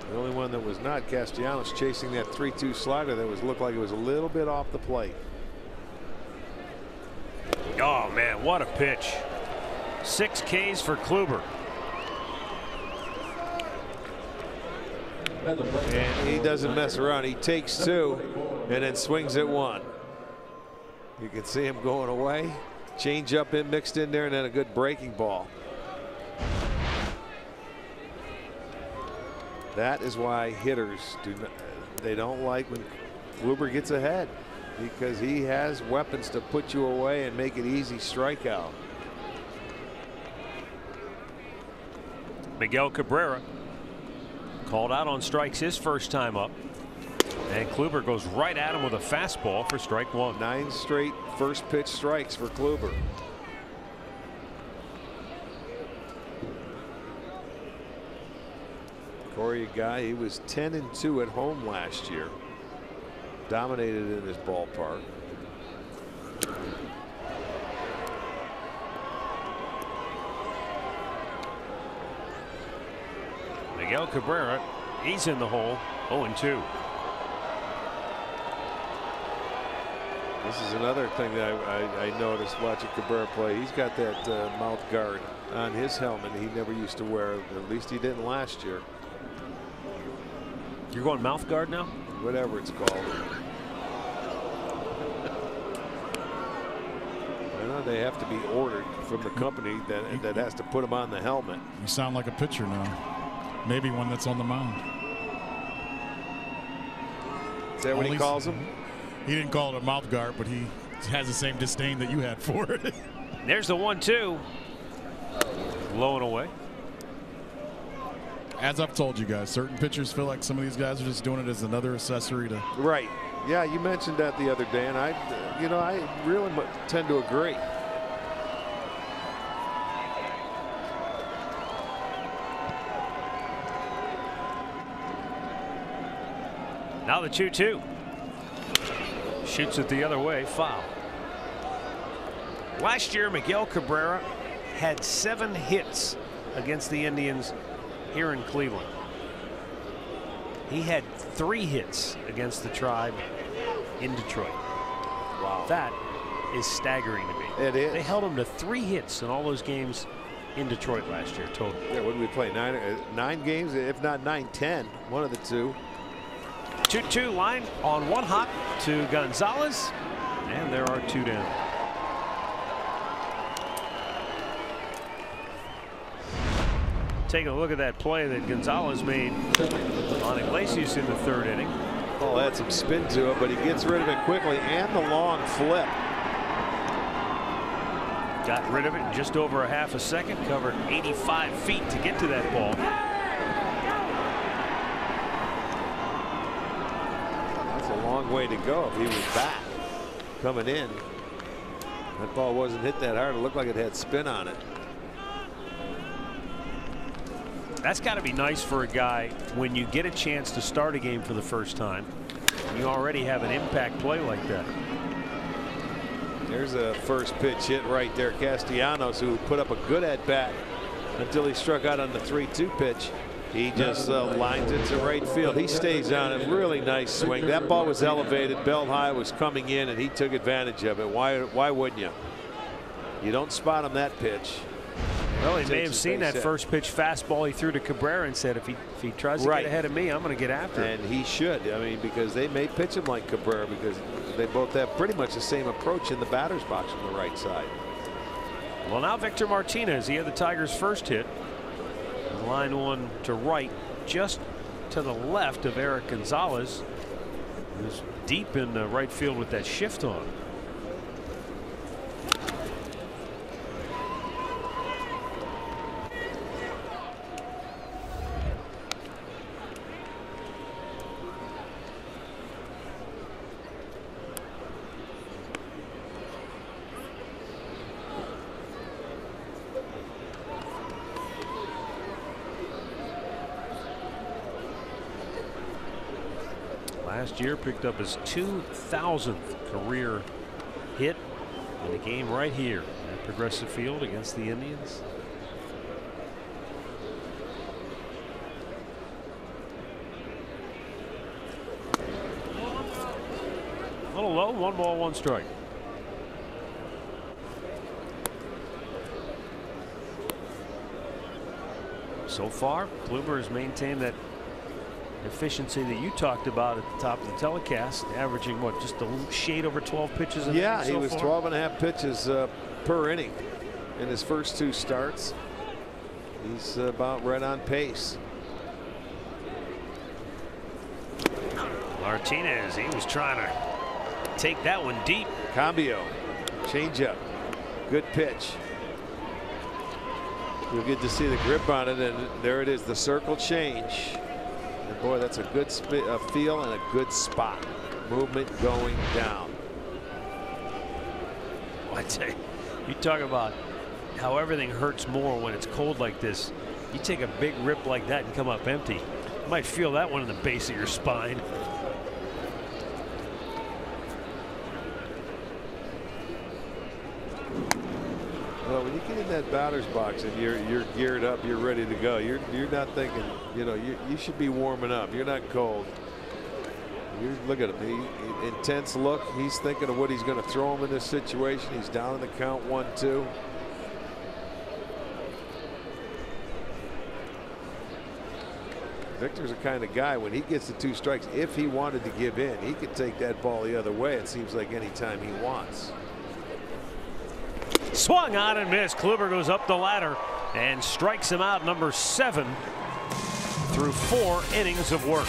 The only one that was not, Castellanos, chasing that 3-2 slider that looked like it was a little bit off the plate. Oh man, what a pitch. 6 Ks for Kluber. And he doesn't mess around. He takes 2 and then swings at 1. You can see him going away. Change up in mixed in there, and then a good breaking ball. That is why hitters don't like when Kluber gets ahead, because he has weapons to put you away and make it easy strikeout. Miguel Cabrera called out on strikes his first time up, and Kluber goes right at him with a fastball for strike 1. 9 straight first pitch strikes for Kluber. Corey, a guy, he was 10-2 at home last year. Dominated in his ballpark. Miguel Cabrera, he's in the hole, 0-2. This is another thing that I noticed watching Cabrera play. He's got that mouth guard on his helmet he never used to wear. At least he didn't last year. You're going mouth guard now? Whatever it's called. I know they have to be ordered from the company that has to put them on the helmet. You sound like a pitcher now. Maybe one that's on the mound. Is that what he calls them? He didn't call it a mouth guard, but he has the same disdain that you had for it. There's the 1-2. Low and away. As I've told you guys, certain pitchers feel like some of these guys are just doing it as another accessory to. Right. Yeah, you mentioned that the other day, and I really tend to agree. Now the 2-2. Shoots it the other way, foul. Last year, Miguel Cabrera had 7 hits against the Indians here in Cleveland. He had 3 hits against the Tribe in Detroit. Wow. That is staggering to me. It is. They held him to 3 hits in all those games in Detroit last year total. Yeah, what did we play? 9 games, if not 9, 10. One of the two. 2-2 line on 1 hop to Gonzalez, and there are 2 down. Taking a look at that play that Gonzalez made on Iglesias in the 3rd inning. Ball had some spin to it, but he gets rid of it quickly, and the long flip. Got rid of it in just over a half a second, covered 85 feet to get to that ball. That's a long way to go if he was back coming in. That ball wasn't hit that hard. It looked like it had spin on it. That's got to be nice for a guy when you get a chance to start a game for the first time. You already have an impact play like that. There's a first pitch hit right there. Castellanos, who put up a good at bat until he struck out on the 3-2 pitch. He just lines it to right field. He stays on it. Really nice swing. That ball was elevated. Belt high was coming in, and he took advantage of it. Why wouldn't you? You don't spot him that pitch. Well, he may have seen that first pitch fastball he threw to Cabrera and said, if he tries to get ahead of me, I'm going to get after him. And he should. I mean, because they may pitch him like Cabrera because they both have pretty much the same approach in the batter's box on the right side. Well, now Victor Martinez. He had the Tigers' first hit. Line one to right, just to the left of Eric Gonzalez, who's deep in right field with that shift on. Last year picked up his 2,000th career hit in a game right here at Progressive Field against the Indians. A little low, 1 ball, 1 strike. So far, Kluber has maintained that efficiency that you talked about at the top of the telecast, averaging what, just a shade over 12 pitches an inning so he was far? 12.5 pitches per inning in his first 2 starts. He's about right on pace. Martinez, he was trying to take that one deep. Cambio, changeup, good pitch. You'll get to see the grip on it, and there it is, the circle change. And boy, that's a good feel and a good spot. Movement going down. Well, I tell you, you talk about how everything hurts more when it's cold like this. You take a big rip like that and come up empty. You might feel that one in the base of your spine. Well, when you get in that batter's box and you're geared up, you're ready to go. You're not thinking, you know, you should be warming up. You're not cold. Look at him. Intense look. He's thinking of what he's going to throw him in this situation. He's down in the count 1-2. Victor's the kind of guy, when he gets the 2 strikes, if he wanted to give in, he could take that ball the other way. It seems like any time he wants. Swung on and missed. Kluber goes up the ladder and strikes him out, number 7, through 4 innings of work.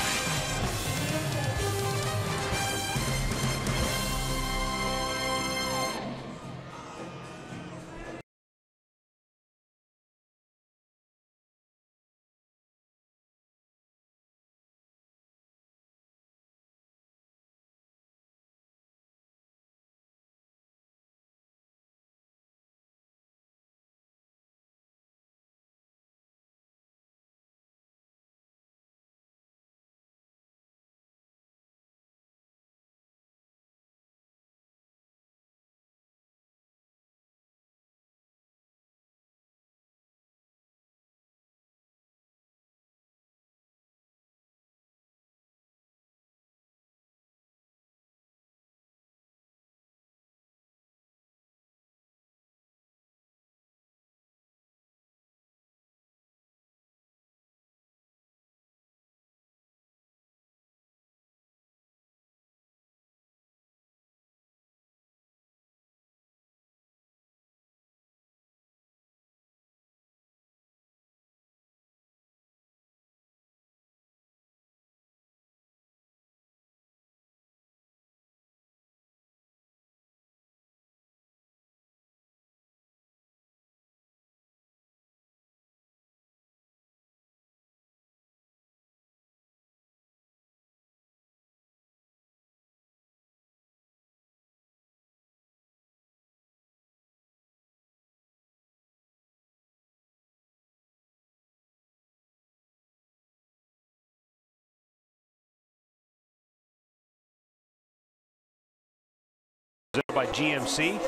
By GMC.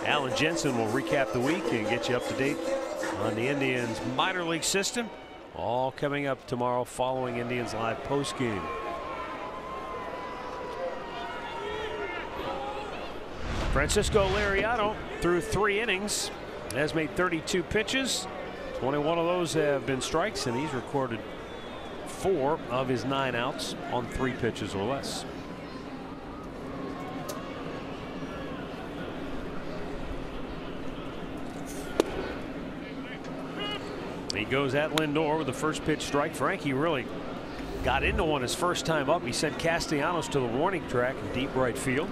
Alan Jensen will recap the week and get you up to date on the Indians minor league system. All coming up tomorrow following Indians Live post game. Francisco Liriano threw 3 innings, has made 32 pitches, 21 of those have been strikes, and he's recorded 4 of his 9 outs on 3 pitches or less. He goes at Lindor with the first pitch strike. Frankie really got into one his first time up. He sent Castellanos to the warning track in deep right field.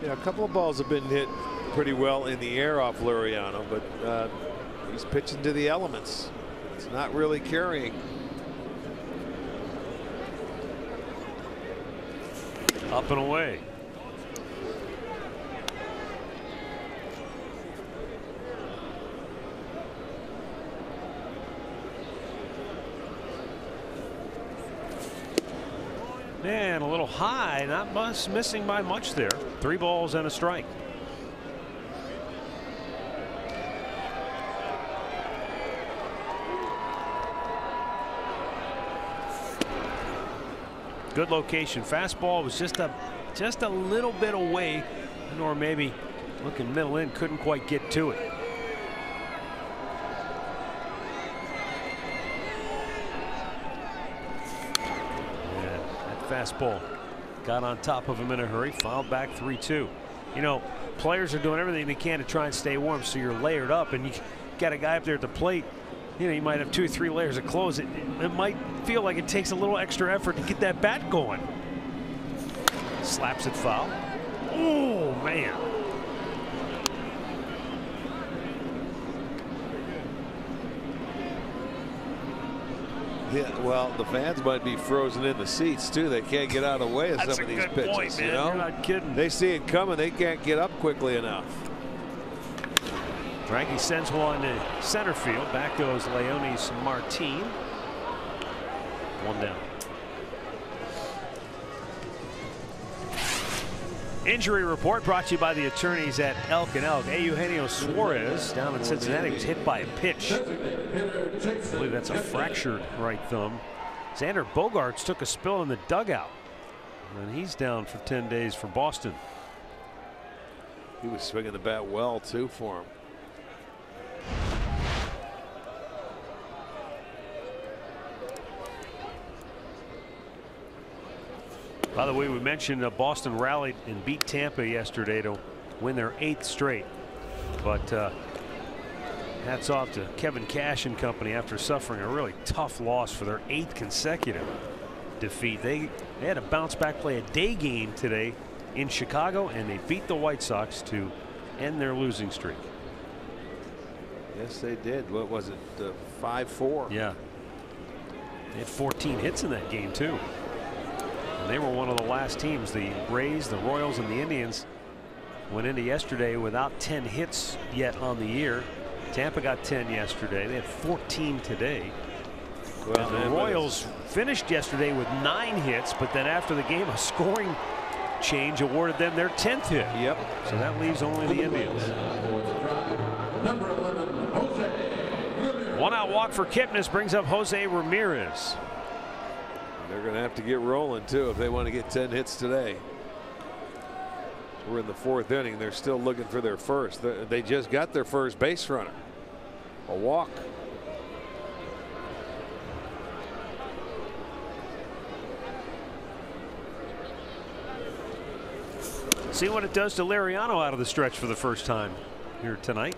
Yeah, a couple of balls have been hit pretty well in the air off Laureano, but he's pitching to the elements. It's not really carrying. Up and away. And a little high, not much, missing by much there. 3 balls and a strike. Good location. Fastball was just a little bit away, or maybe looking middle in, couldn't quite get to it. Fastball got on top of him in a hurry, fouled back 3-2. You know, players are doing everything they can to try and stay warm, so you're layered up, and you got a guy up there at the plate. You know, you might have 2 or 3 layers of clothes. It might feel like it takes a little extra effort to get that bat going. Slaps it foul. Oh man. Yeah, well, the fans might be frozen in the seats too. They can't get out of the way of some of these pitches. Point, man. You know? You're not kidding. They see it coming. They can't get up quickly enough. Frankie sends one to center field. Back goes Leonis Martin. 1 down. Injury report brought to you by the attorneys at Elk & Elk. Eugenio Suarez down in Cincinnati was hit by a pitch. I believe that's a fractured right thumb. Xander Bogaerts took a spill in the dugout, and he's down for 10 days for Boston. He was swinging the bat well too for him. By the way, we mentioned Boston rallied and beat Tampa yesterday to win their 8th straight. But hats off to Kevin Cash and company after suffering a really tough loss for their 8th consecutive defeat. They had a bounce back play a day game today in Chicago, and they beat the White Sox to end their losing streak. Yes, they did. What was it? 5-4. Yeah. They had 14 hits in that game too. And they were one of the last teams. The Rays, the Royals, and the Indians went into yesterday without 10 hits yet on the year. Tampa got 10 yesterday. They had 14 today. Well, and the Royals finished yesterday with 9 hits, but then after the game, a scoring change awarded them their 10th hit. Yep. So that leaves only the Indians. Number 11, Jose. 1 out walk for Kipnis brings up Jose Ramirez. They're going to have to get rolling too if they want to get 10 hits today. We're in the 4th inning. They're still looking for their first. They just got their first base runner. A walk. See what it does to Laureano out of the stretch for the first time here tonight.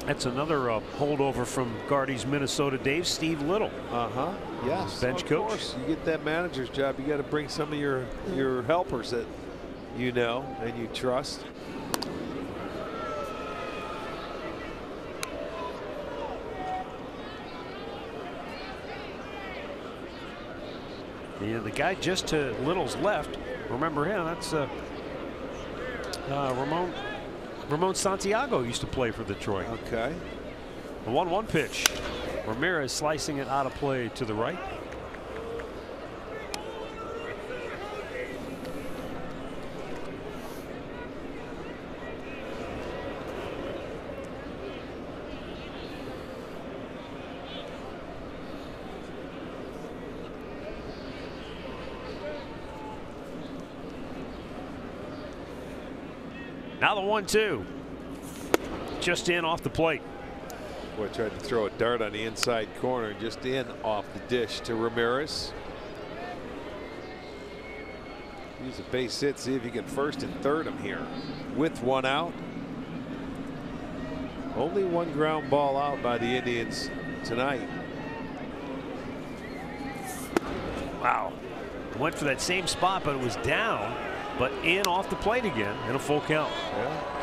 That's another holdover from Guardy's Minnesota Dave, Steve Little. Yes. Bench of coach. Course. You get that manager's job, you got to bring some of your helpers that you know and you trust. Yeah, the guy just to Little's left. Remember him? That's Ramon Ramon Santiago used to play for Detroit. Okay. The 1-1 pitch. Ramirez slicing it out of play to the right. Now the 1-2. Just in off the plate. Boy, tried to throw a dart on the inside corner, just in off the dish to Ramirez. Use a base hit, see if he can first and third him here with one out. Only one ground ball out by the Indians tonight. Wow. Went for that same spot, but it was down, but in off the plate again in a full count. Yeah.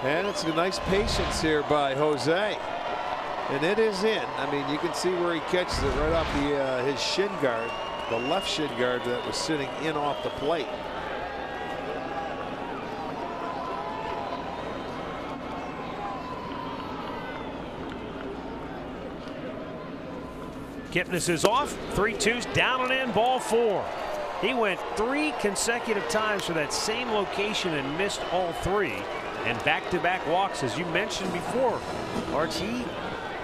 And it's a nice patience here by Jose. And it is in. I mean, you can see where he catches it right off the his shin guard, the left shin guard that was sitting in off the plate. Kipnis is off. 3-2's down and in, ball 4. He went 3 consecutive times for that same location and missed all 3. And back-to-back walks, as you mentioned before. Archie,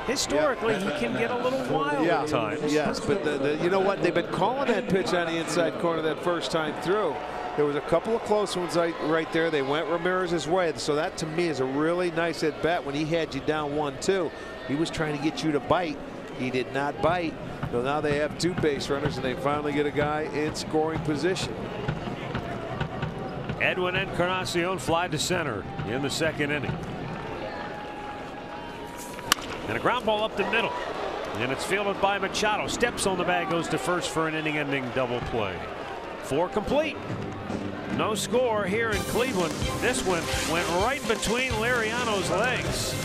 historically, he can get a little wild at times. Yes, but you know what? They've been calling that pitch on the inside corner that first time through. There was a couple of close ones right there. They went Ramirez's way. So that, to me, is a really nice at-bat when he had you down 1-2. He was trying to get you to bite. He did not bite. So now they have 2 base runners, and they finally get a guy in scoring position. Edwin Encarnacion fly to center in the 2nd inning. And a ground ball up the middle. And it's fielded by Machado. Steps on the bag, goes to first for an inning-ending double play. 4 complete. No score here in Cleveland. This one went right between Liriano's legs.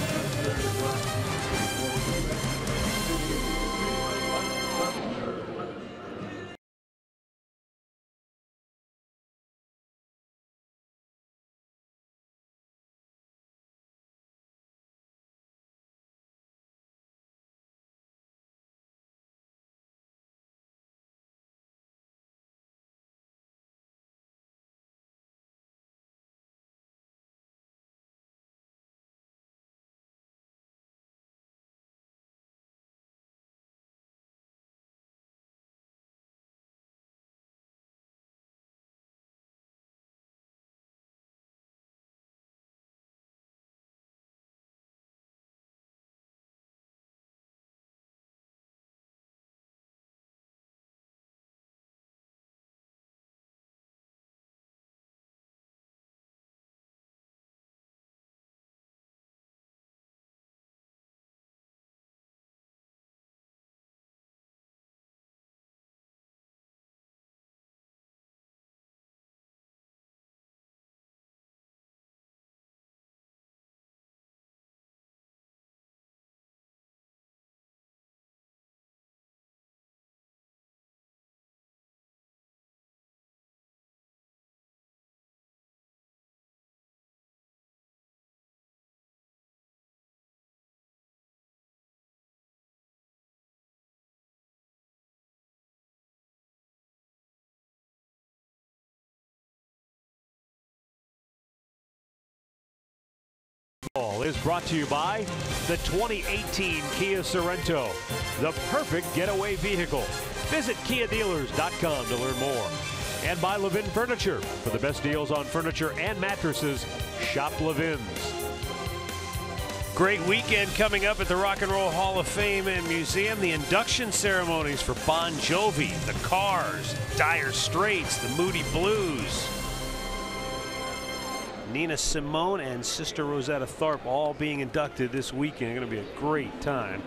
Is brought to you by the 2018 Kia Sorento, the perfect getaway vehicle. Visit KiaDealers.com to learn more. And by Levin Furniture. For the best deals on furniture and mattresses, shop Levin's. Great weekend coming up at the Rock and Roll Hall of Fame and Museum. The induction ceremonies for Bon Jovi, the Cars, Dire Straits, the Moody Blues, Nina Simone and Sister Rosetta Tharpe all being inducted this weekend. Going to be a great time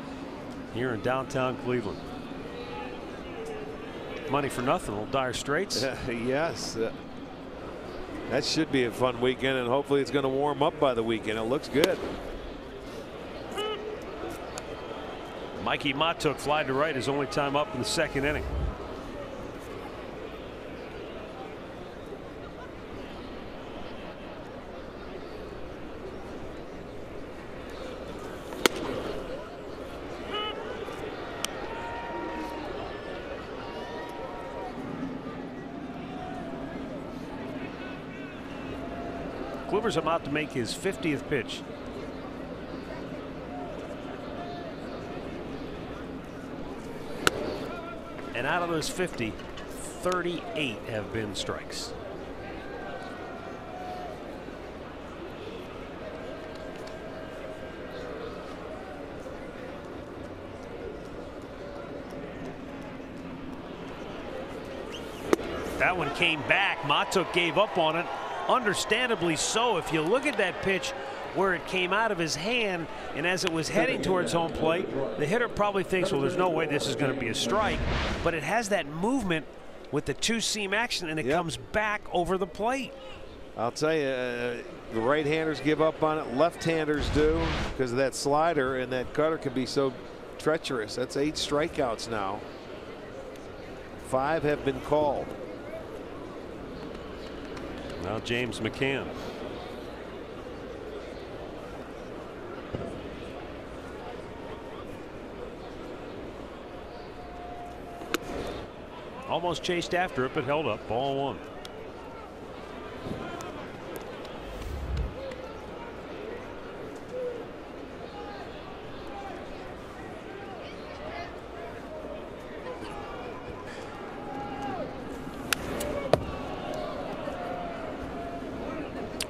here in downtown Cleveland. Money for nothing, little Dire Straits. Yes. That should be a fun weekend, and hopefully it's going to warm up by the weekend. It looks good. Mikey Matuk fly to right, his only time up in the 2nd inning. Kluber's about to make his 50th pitch. And out of those 50, 38 have been strikes. That one came back. Matuk gave up on it. Understandably so. If you look at that pitch where it came out of his hand and as it was heading towards home plate, the hitter probably thinks, well, there's no way this is going to be a strike. But it has that movement with the two-seam action, and it comes back over the plate. I'll tell you, the right-handers give up on it. Left-handers do because of that slider, and that cutter can be so treacherous. That's 8 strikeouts now. 5 have been called. Now James McCann. Almost chased after it, but held up. Ball 1.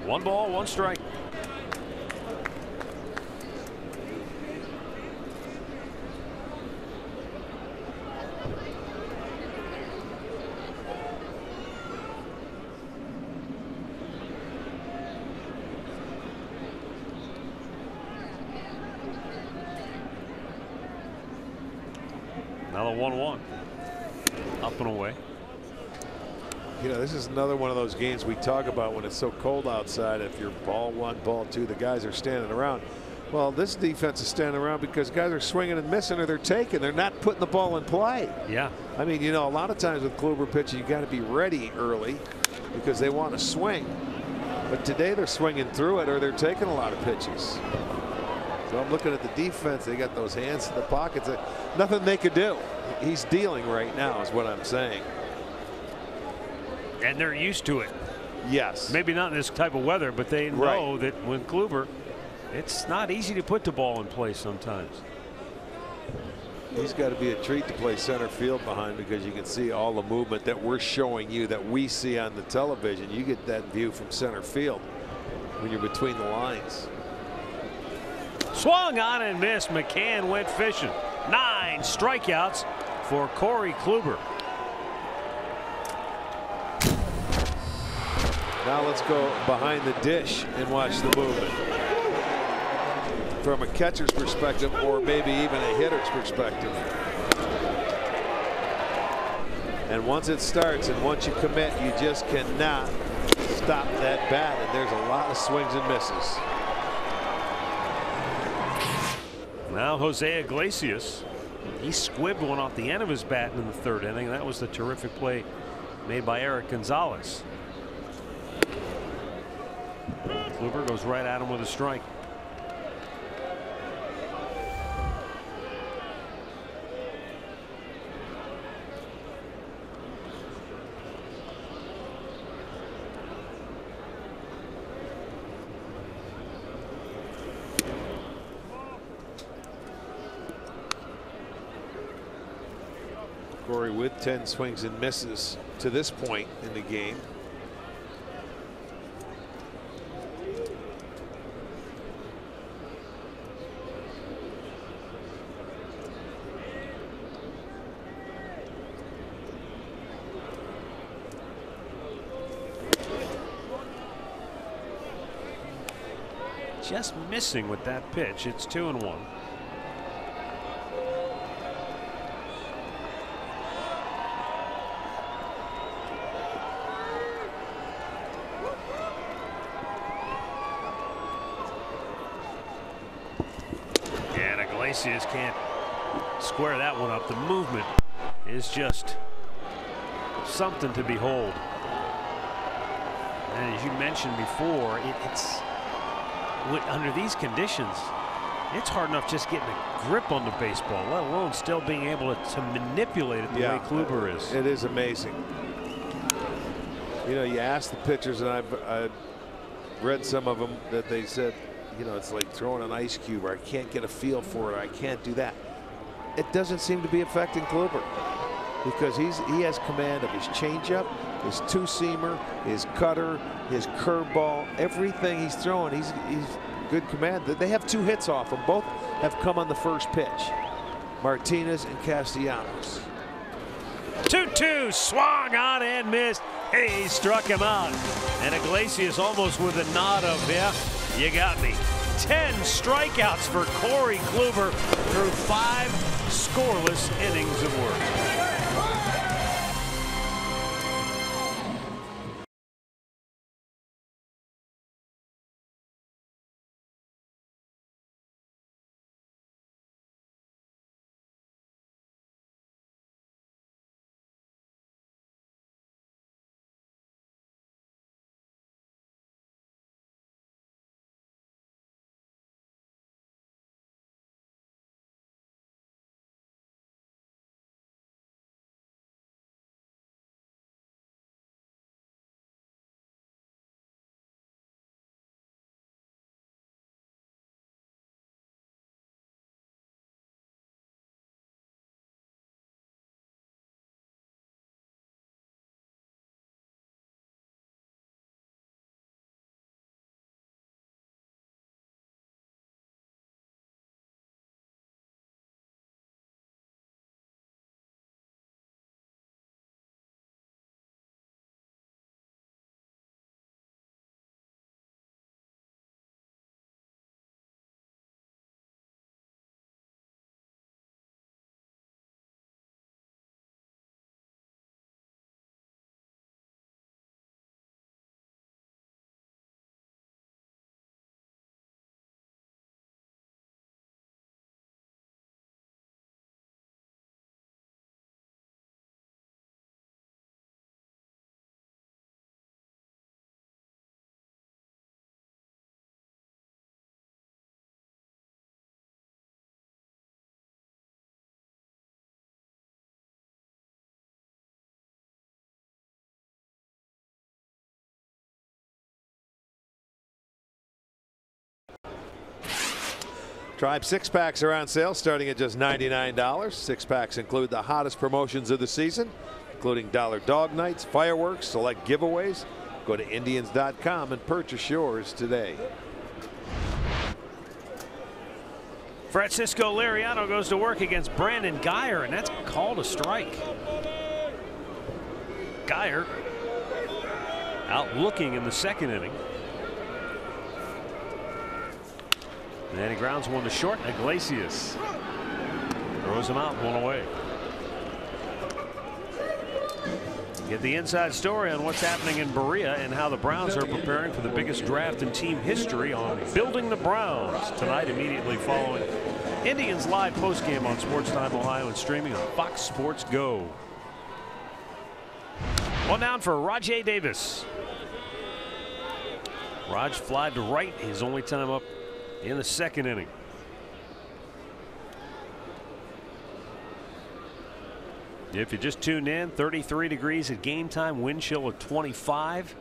One ball, one strike. Now the 1-1. Up and away. You know, this is another one of those games we talk about when it's so cold outside. If you're ball 1, ball 2, the guys are standing around. Well, this defense is standing around because guys are swinging and missing, or they're taking. They're not putting the ball in play. Yeah. I mean, you know, a lot of times with Kluber pitching, you got to be ready early because they want to swing. But today they're swinging through it, or they're taking a lot of pitches. So I'm looking at the defense. They got those hands in the pockets. Nothing they could do. He's dealing right now, is what I'm saying. And they're used to it. Yes. Maybe not in this type of weather, but they know that when Kluber, it's not easy to put the ball in place sometimes. He's got to be a treat to play center field behind, because you can see all the movement that we're showing you, that we see on the television. You get that view from center field when you're between the lines. Swung on and missed. McCann went fishing. 9 strikeouts for Corey Kluber. Now let's go behind the dish and watch the movement from a catcher's perspective, or maybe even a hitter's perspective. And once it starts and once you commit, you just cannot stop that bat, and there's a lot of swings and misses. Now Jose Iglesias, he squibbed one off the end of his bat in the 3rd inning. That was the terrific play made by Eric Gonzalez. Kluber goes right at him with a strike. Corey with 10 swings and misses to this point in the game. Just missing with that pitch. It's 2-1. And Iglesias can't square that one up. The movement is just something to behold. And as you mentioned before, it's under these conditions, it's hard enough just getting a grip on the baseball, let alone still being able to manipulate it the way Kluber is. It is amazing. You know, you ask the pitchers, and read some of them that they said, you know, it's like throwing an ice cube, or I can't get a feel for it, or I can't do that. It doesn't seem to be affecting Kluber, because he has command of his changeup, his two-seamer, his cutter, his curveball, everything he's throwing. He's good command. They have 2 hits off him. Both have come on the first pitch. Martinez and Castellanos. 2-2, swung on and missed. He struck him out. And Iglesias almost with a nod of, yeah, you got me. 10 strikeouts for Corey Kluber through 5 scoreless innings of work. Tribe 6-packs are on sale starting at just $99. 6-packs include the hottest promotions of the season, including dollar dog nights, fireworks, select giveaways. Go to Indians.com and purchase yours today. Francisco Liriano goes to work against Brandon Geyer, and that's called a strike. Geyer out looking in the second inning. And he grounds one to short. Iglesias throws him out, 1 away. Get the inside story on what's happening in Berea and how the Browns are preparing for the biggest draft in team history on Building the Browns tonight, immediately following Indians live postgame on Sportstime Ohio and streaming on Fox Sports Go. One down for Rajai Davis. Raj flied to right, his only time up in the second inning. If you just tuned in, 33 degrees at game time, wind chill of 25.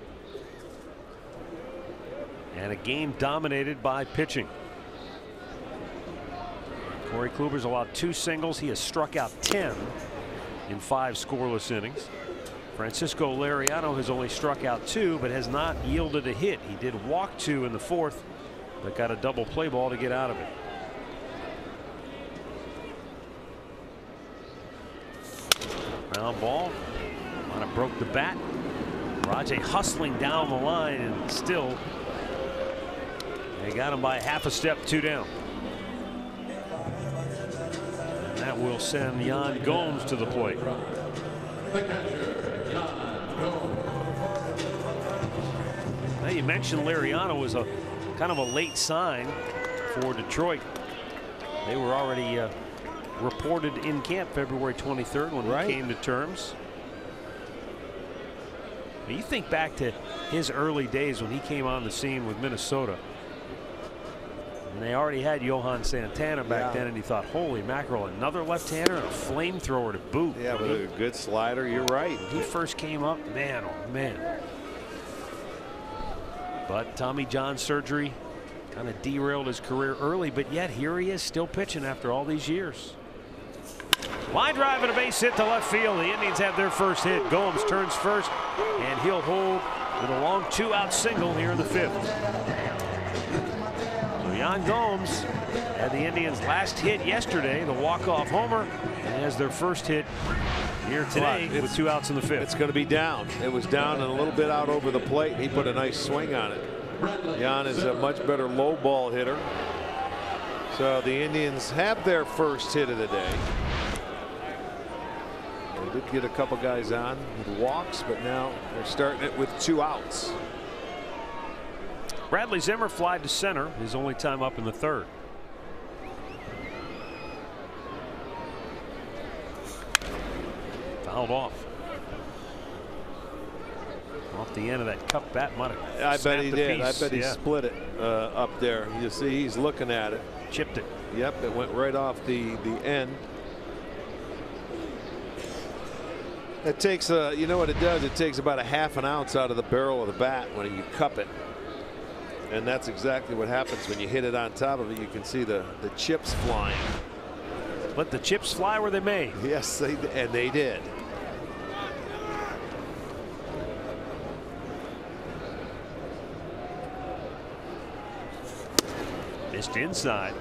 And a game dominated by pitching. Corey Kluber's allowed 2 singles. He has struck out 10 in 5 scoreless innings. Francisco Liriano has only struck out 2 but has not yielded a hit. He did walk 2 in the 4th, but got a double play ball to get out of it. Ground ball. Might have broke the bat. Rajai hustling down the line, and still they got him by half a step, 2 down. And that will send Yan Gomes to the plate. Now, you mentioned Liriano was a kind of a late sign for Detroit. They were already reported in camp February 23rd when he came to terms. But you think back to his early days when he came on the scene with Minnesota. And they already had Johan Santana back then, and he thought, holy mackerel, another left-hander and a flamethrower to boot. Yeah, with a good slider, you're right. When he first came up, man, oh man. But Tommy John surgery kind of derailed his career early, but yet here he is still pitching after all these years. Line drive and a base hit to left field. The Indians have their first hit. Gomes turns first, and he'll hold with a long 2-out single here in the 5th. So Yan Gomes had the Indians' last hit yesterday, the walk-off homer, and has their first hit here today with 2 outs in the 5th. It's going to be down. It was down and a little bit out over the plate. He put a nice swing on it. Yan is a much better low ball hitter. So the Indians have their first hit of the day. They did get a couple guys on with walks, but now they're starting it with 2 outs. Bradley Zimmer flied to center, his only time up in the 3rd. Fouled off the end of that cup bat. I bet he did. I bet he split it up there. You see, he's looking at it. Chipped it. Yep, it went right off the end. It takes you know what it does? It takes about a ½ an ounce out of the barrel of the bat when you cup it. And that's exactly what happens when you hit it on top of it. You can see the chips flying. Let the chips fly where they may. Yes, they did. Missed inside.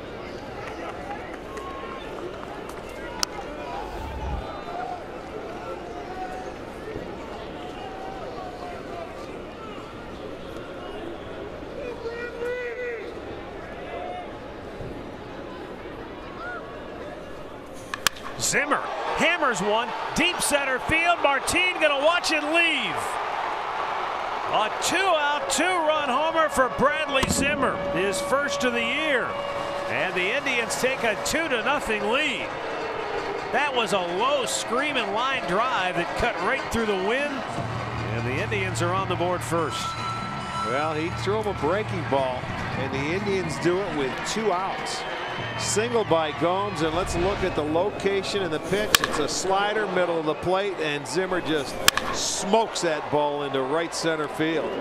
Zimmer hammers one deep center field. Martin gonna watch it leave. A 2-out, 2-run homer for Bradley Zimmer, his first of the year, and the Indians take a 2-0 lead. That was a low screaming line drive that cut right through the wind, and the Indians are on the board first. Well, he threw him a breaking ball, and the Indians do it with 2 outs. Single by Gomes, and let's look at the location and the pitch. It's a slider, middle of the plate, and Zimmer just smokes that ball into right center field.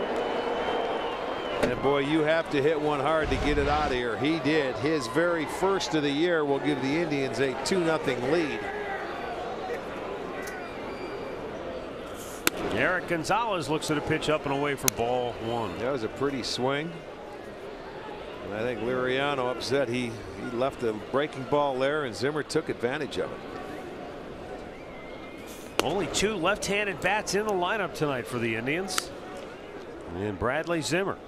And boy, you have to hit one hard to get it out of here. He did. His very first of the year will give the Indians a 2-0 lead. Eric Gonzalez looks at a pitch up and away for ball 1. That was a pretty swing. And I think Liriano upset he left the breaking ball there, and Zimmer took advantage of it. Only 2 left-handed bats in the lineup tonight for the Indians. And Bradley Zimmer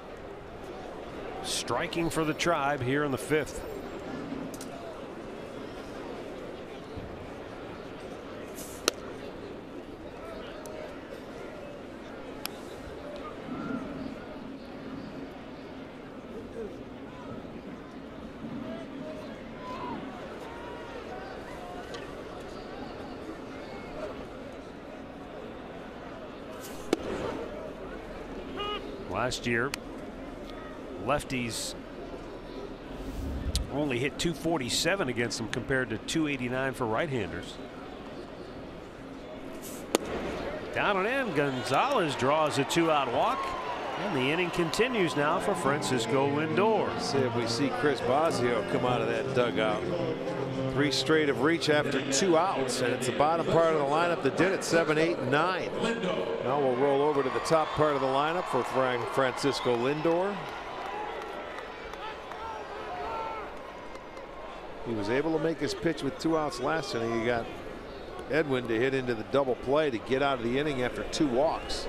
striking for the Tribe here in the 5th. Last year, lefties only hit .247 against them compared to .289 for right-handers. Down and in, Gonzalez draws a 2-out walk, and the inning continues now for Francisco Lindor. Let's see if we see Chris Bosio come out of that dugout. 3 straight of reach after 2 outs, and it's the bottom part of the lineup that did it. 7, 8, 9. Now we'll roll over to the top part of the lineup for Francisco Lindor. He was able to make his pitch with 2 outs last inning. He got Edwin to hit into the double play to get out of the inning after 2 walks.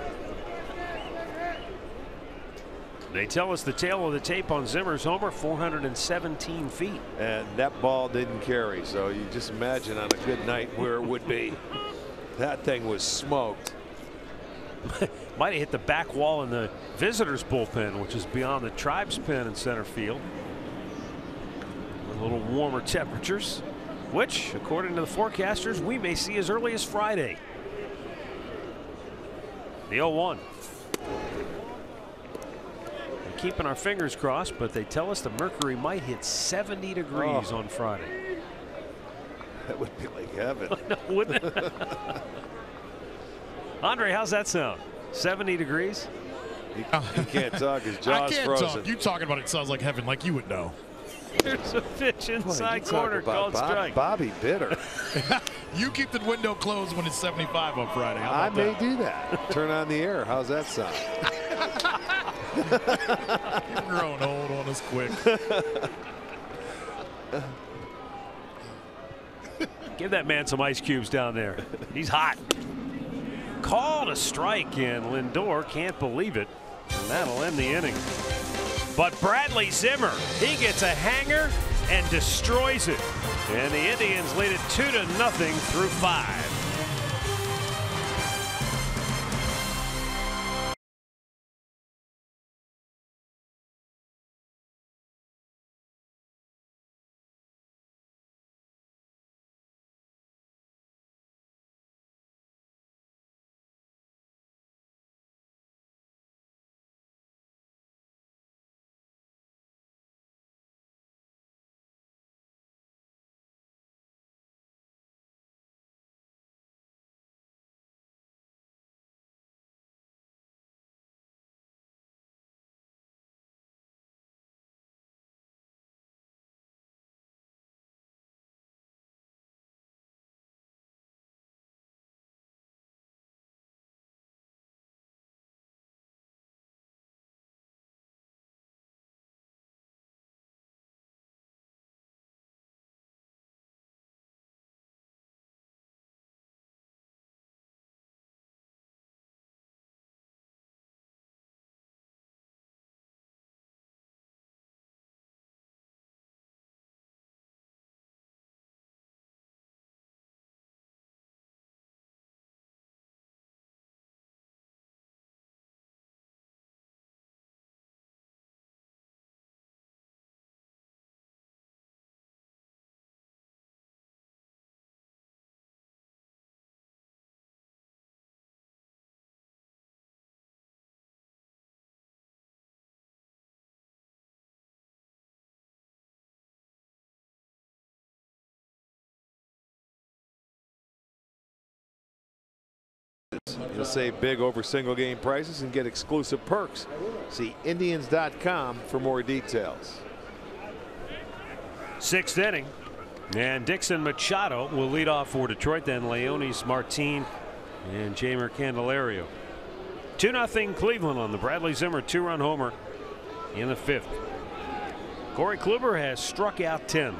They tell us the tail of the tape on Zimmer's homer, 417 feet. And that ball didn't carry, so you just imagine on a good night where it would be. That thing was smoked. Might have hit the back wall in the visitors bullpen, which is beyond the Tribe's pen in center field. A little warmer temperatures, which according to the forecasters we may see as early as Friday. The 0-1. Keeping our fingers crossed, but they tell us the mercury might hit 70 degrees on Friday. That would be like heaven. No, wouldn't it? Andre, how's that sound? 70 degrees? He can't talk. His I jaw's can't frozen. talk. You talking about it sounds like heaven, like you would know. There's a pitch inside Boy, corner called strike. Bobby Bitter. You keep the window closed when it's 75 on Friday. How I about may that? do that. Turn on the air. How's that sound? You're growing old on us quick. Give that man some ice cubes down there. He's hot. Called a strike, and Lindor can't believe it. And that'll end the inning. But Bradley Zimmer, he gets a hanger and destroys it. And the Indians lead it 2-0 through 5. You'll save big over single game prices and get exclusive perks. See Indians.com for more details. 6th inning. And Dixon Machado will lead off for Detroit. Then Leonis Martin and Jamer Candelario. 2-0 Cleveland on the Bradley Zimmer 2-run homer in the 5th. Corey Kluber has struck out 10.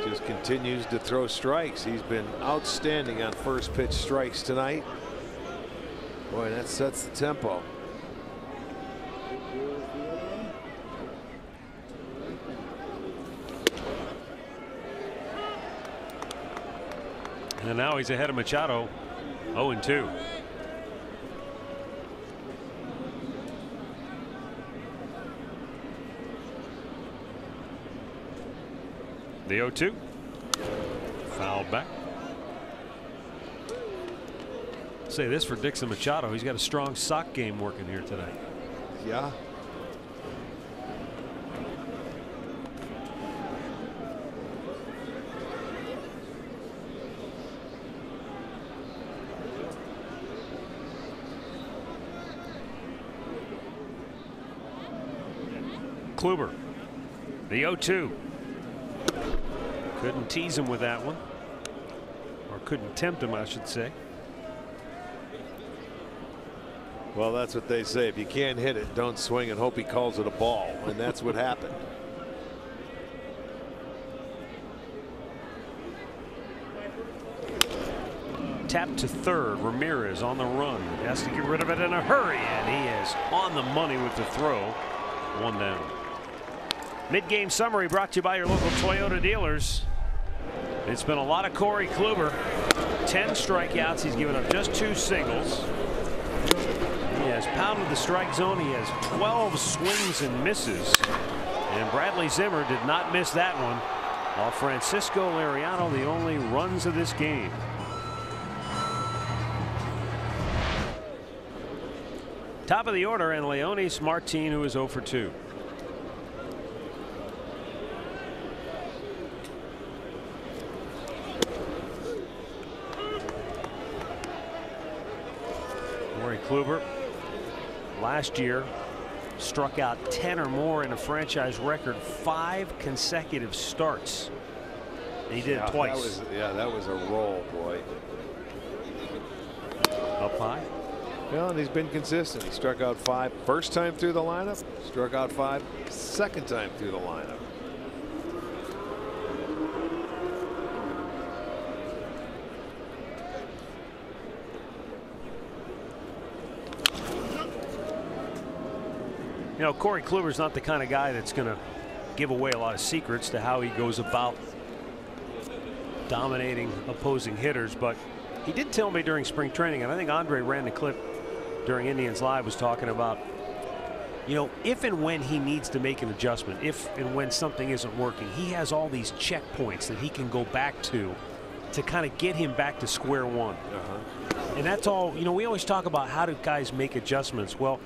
Just continues to throw strikes. He's been outstanding on first pitch strikes tonight. Boy, that sets the tempo. And now he's ahead of Machado, 0-2. The 0-2. Fouled back. Say this for Dixon Machado. He's got a strong sock game working here tonight. Yeah. Kluber, the 0-2. Couldn't tease him with that one, or couldn't tempt him, I should say. Well, that's what they say. If you can't hit it, don't swing and hope he calls it a ball. And that's what happened. Tap to third. Ramirez on the run. Has to get rid of it in a hurry, and he is on the money with the throw. 1 down. Mid-game summary brought to you by your local Toyota dealers. It's been a lot of Corey Kluber. 10 strikeouts. He's given up just 2 singles. He has pounded the strike zone. He has 12 swings and misses. And Bradley Zimmer did not miss that one. While Francisco Liriano the only runs of this game. Top of the order, and Leonis Martin, who is 0 for 2. Corey Kluber last year struck out 10 or more in a franchise record 5 consecutive starts. And he did it twice. That was a roll, boy. Up high. Well, and he's been consistent. He struck out 5 first time through the lineup, struck out 5 second time through the lineup. You know, Corey Kluber's not the kind of guy that's going to give away a lot of secrets to how he goes about dominating opposing hitters, but he did tell me during spring training, and I think Andre ran the clip during Indians Live, was talking about, you know, if and when he needs to make an adjustment, if and when something isn't working, he has all these checkpoints that he can go back to kind of get him back to square one. And that's all, you know, we always talk about how do guys make adjustments. Well,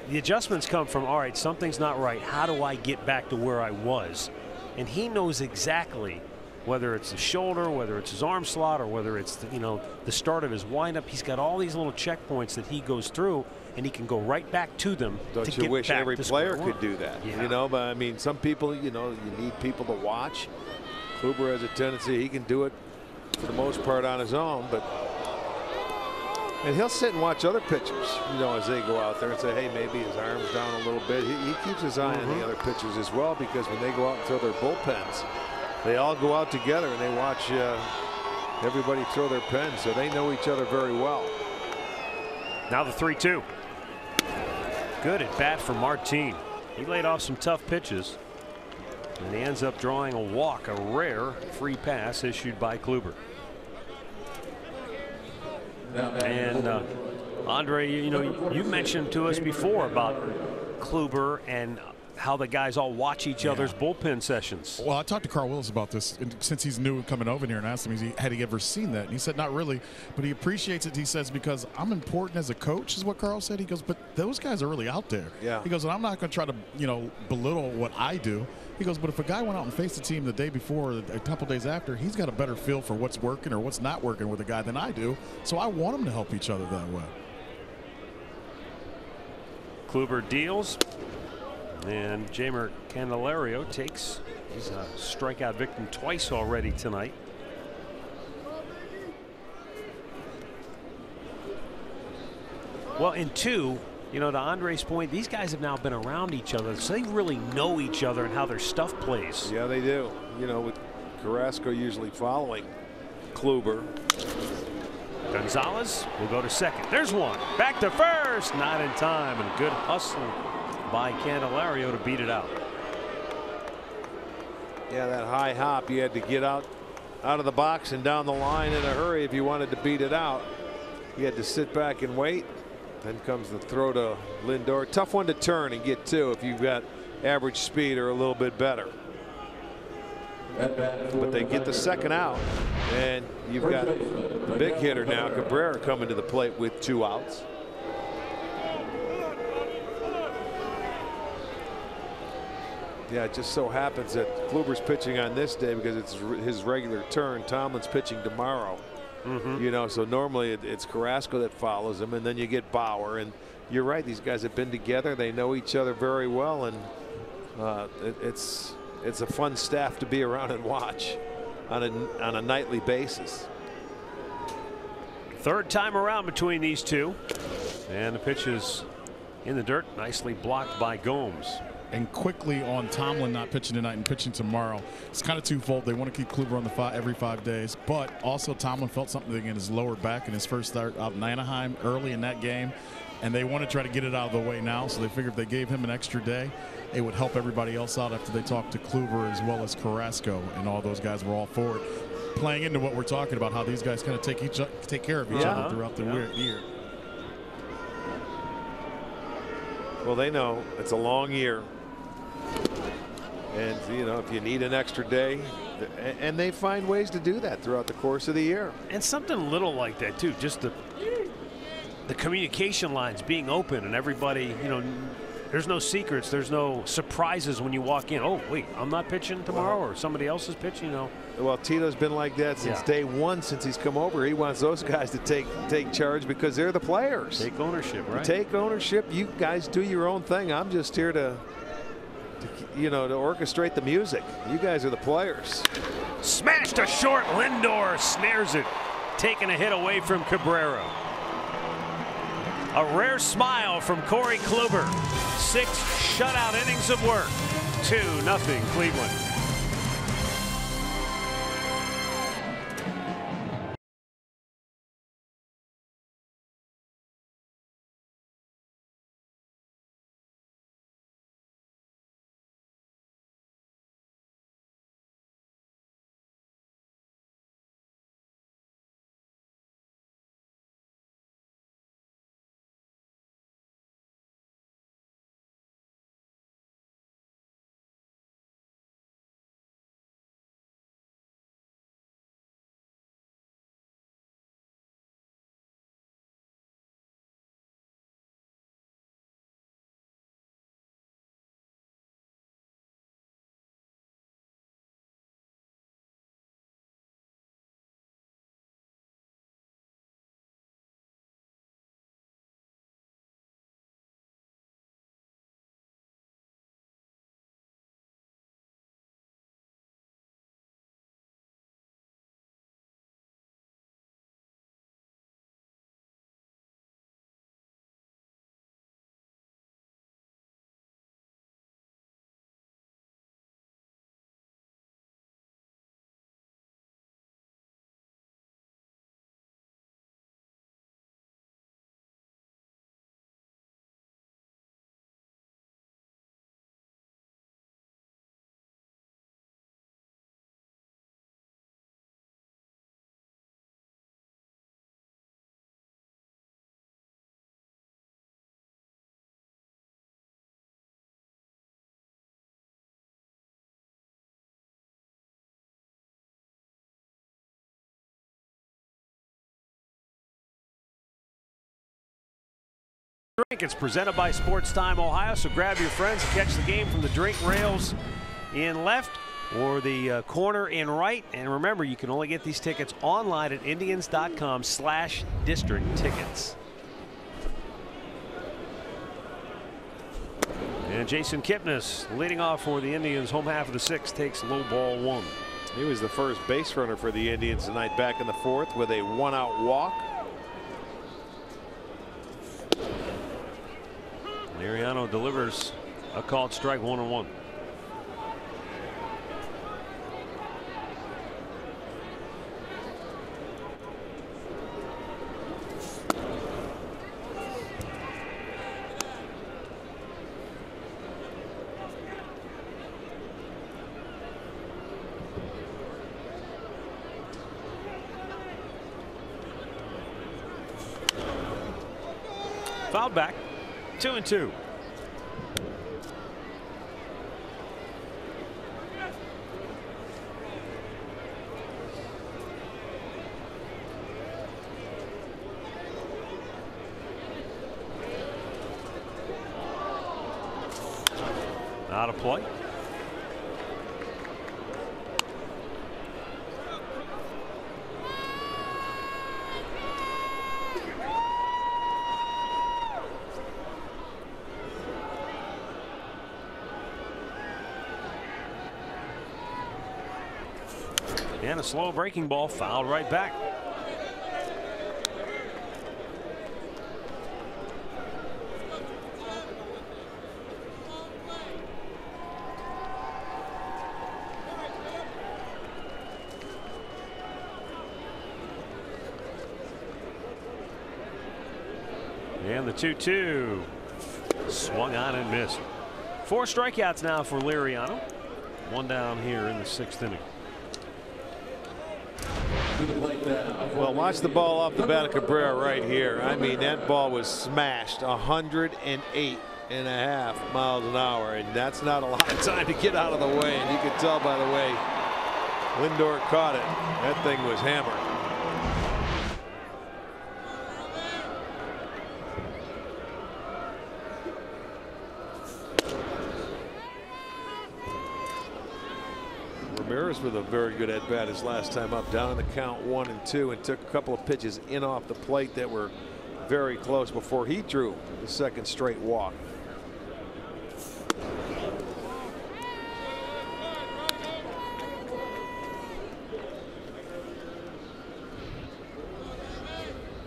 the adjustments come from, all right, something's not right. How do I get back to where I was? And he knows exactly whether it's the shoulder, whether it's his arm slot, or whether it's the, you know, the start of his windup. He's got all these little checkpoints that he goes through, and he can go right back to them. Don't you wish every player could do that? You know, but I mean, some people, you know, you need people to watch. Kluber has a tendency, he can do it for the most part on his own, but and he'll sit and watch other pitchers, you know, as they go out there and say, hey, maybe his arm's down a little bit. He keeps his eye on the other pitchers as well, because when they go out and throw their bullpens, they all go out together and they watch everybody throw their pens, so they know each other very well. Now the 3-2. Good at bat for Martin. He laid off some tough pitches, and he ends up drawing a walk, a rare free pass issued by Kluber. And Andre, you know, you mentioned to us before about Kluber and how the guys all watch each other's bullpen sessions. Well, I talked to Carl Willis about this, and since he's new coming over here, and asked him, had he ever seen that? And he said, not really, but he appreciates it. He says, because I'm important as a coach, is what Carl said. He goes, but those guys are really out there. Yeah. He goes, and I'm not going to try to, you know, belittle what I do. He goes, but if a guy went out and faced the team the day before, a couple days after, he's got a better feel for what's working or what's not working with a guy than I do. So I want him to help each other that way. Kluber deals, and Jeimer Candelario takes. He's a strikeout victim twice already tonight. Well, in 2, you know, to Andre's point, these guys have now been around each other, so they really know each other and how their stuff plays. Yeah, they do. You know, with Carrasco usually following Kluber. Gonzalez will go to second. There's one. Back to first. Not in time, and good hustle by Candelario to beat it out. Yeah, that high hop, you had to get out of the box and down the line in a hurry if you wanted to beat it out. You had to sit back and wait. Then comes the throw to Lindor. Tough one to turn and get to if you've got average speed or a little bit better. But they get the second out, and you've got the big hitter now, Cabrera, coming to the plate with 2 outs. Yeah, it just so happens that Kluber's pitching on this day because it's his regular turn. Tomlin's pitching tomorrow. You know, so normally it's Carrasco that follows him, and then you get Bauer. And you're right, these guys have been together. They know each other very well, and it's a fun staff to be around and watch on a nightly basis. Third time around between these two, and the pitch is in the dirt, nicely blocked by Gomes. And quickly on Tomlin not pitching tonight and pitching tomorrow, it's kind of twofold. They want to keep Kluber on the every 5 days, but also Tomlin felt something in his lower back in his first start out in Anaheim early in that game, and they want to try to get it out of the way now. So they figured if they gave him an extra day, it would help everybody else out after they talked to Kluber as well as Carrasco, and all those guys were all for it. Playing into what we're talking about, how these guys kind of take care of each other throughout the year. Well, they know it's a long year. And, you know, if you need an extra day, and they find ways to do that throughout the course of the year. And something little like that, too, just the communication lines being open and everybody, you know, There's no secrets. There's no surprises when you walk in. Oh, wait, I'm not pitching tomorrow, or somebody else is pitching, you know. Well, Tito's been like that since day one, since he's come over. He wants those guys to take charge because they're the players. Take ownership, right? Take ownership. You guys do your own thing. I'm just here to orchestrate the music. You guys are the players. Smashed to short. Lindor snares it, taking a hit away from Cabrera. A rare smile from Corey Kluber. 6 shutout innings of work. 2-0 Cleveland. Drink. It's presented by Pastime, Ohio. So grab your friends and catch the game from the drink rails in left or the corner in right. And remember, you can only get these tickets online at Indians.com/district tickets. And Jason Kipnis leading off for the Indians. Home half of the 6th takes low ball 1. He was the first base runner for the Indians tonight, back in the 4th with a 1-out walk. Mariano delivers a called strike, 1-1. Fouled back. 2-2. Out of play. And a slow breaking ball fouled right back. And the 2-2 swung on and missed. 4 strikeouts now for Liriano. 1 down here in the 6th inning. Well, watch the ball off the bat of Cabrera right here. I mean, that ball was smashed 108.5 miles an hour, and that's not a lot of time to get out of the way. And you can tell by the way Lindor caught it. That thing was hammered. Ramirez with a very good at bat his last time up, down in the count 1-2, and took a couple of pitches in off the plate that were very close before he drew the second straight walk.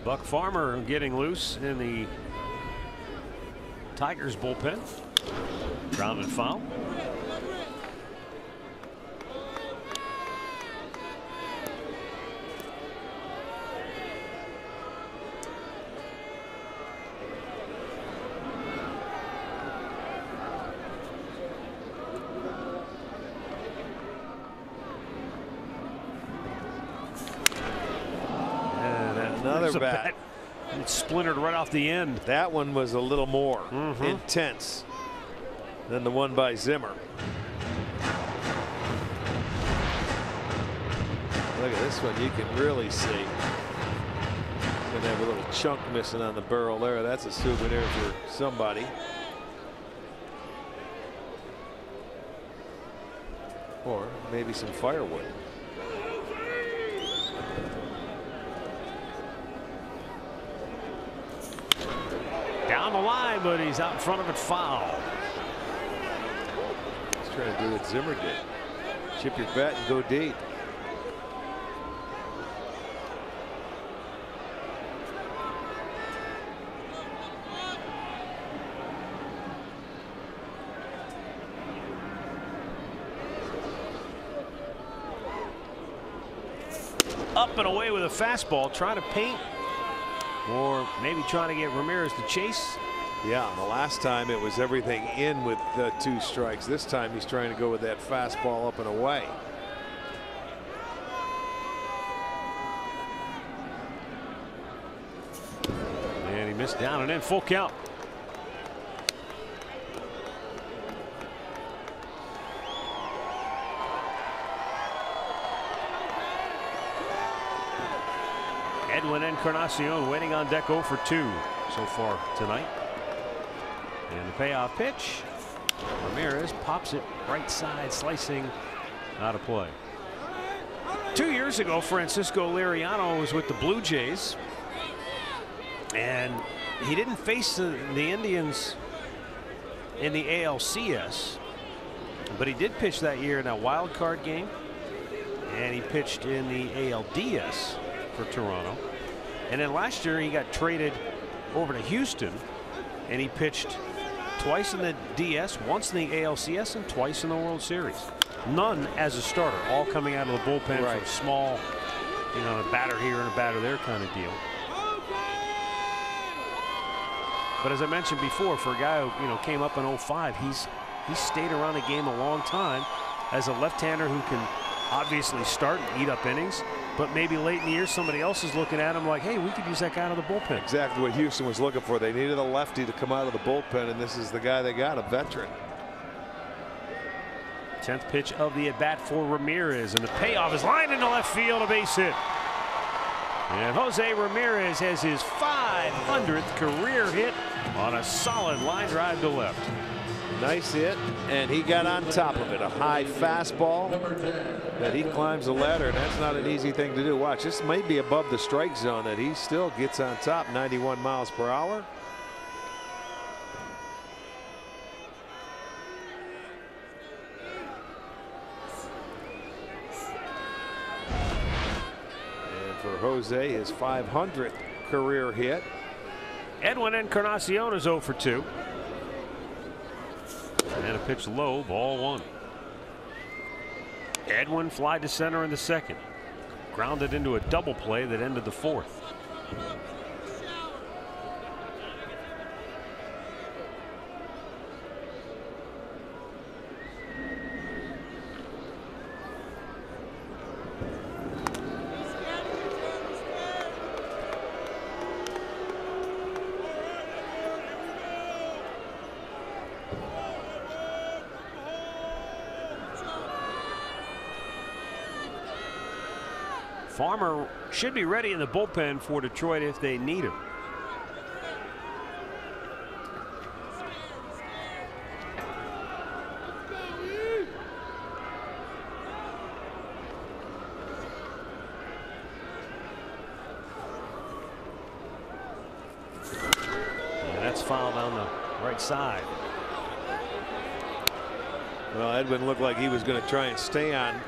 Buck Farmer getting loose in the Tigers bullpen. Grounded foul. Another bat. It splintered right off the end. That one was a little more intense than the one by Zimmer. Look at this one. You can really see. Gonna have a little chunk missing on the barrel there. That's a souvenir for somebody. Or maybe some firewood. Down the line, but he's out in front of it, foul. He's trying to do what Zimmer did. Chip your bat and go deep. Up and away with a fastball, trying to paint. Or maybe trying to get Ramirez to chase. Yeah, the last time it was everything in with 2 strikes. This time he's trying to go with that fastball up and away. And he missed down and in, full count. Edwin Encarnacion waiting on deck 0 for 2 so far tonight. And the payoff pitch. Ramirez pops it right side, slicing out of play. 2 years ago, Francisco Liriano was with the Blue Jays. And he didn't face the Indians in the ALCS. But he did pitch that year in that wild card game. And he pitched in the ALDS for Toronto. And then last year he got traded over to Houston and he pitched twice in the DS, once in the ALCS, and twice in the World Series. None as a starter, all coming out of the bullpen from small, you know, a batter here and a batter there kind of deal. But as I mentioned before, for a guy who, you know, came up in 05, he's stayed around the game a long time as a left-hander who can obviously start and eat up innings. But maybe late in the year, somebody else is looking at him like, hey, we could use that guy out of the bullpen. Exactly what Houston was looking for. They needed a lefty to come out of the bullpen, and this is the guy they got, a veteran. 10th pitch of the at-bat for Ramirez, and the payoff is lined into left field, a base hit. And Jose Ramirez has his 500th career hit on a solid line drive to left. Nice hit, and he got on top of it. A high fastball that he climbs the ladder, and that's not an easy thing to do. Watch, this may be above the strike zone that he still gets on top, 91 miles per hour. And for Jose, his 500th career hit. Edwin Encarnacion is 0 for 2. And a pitch low, ball 1. Edwin fly to center in the second. Grounded into a double play that ended the 4th. Farmer should be ready in the bullpen for Detroit if they need him. That's fouled on the right side. Well, Edwin looked like he was going to try and stay on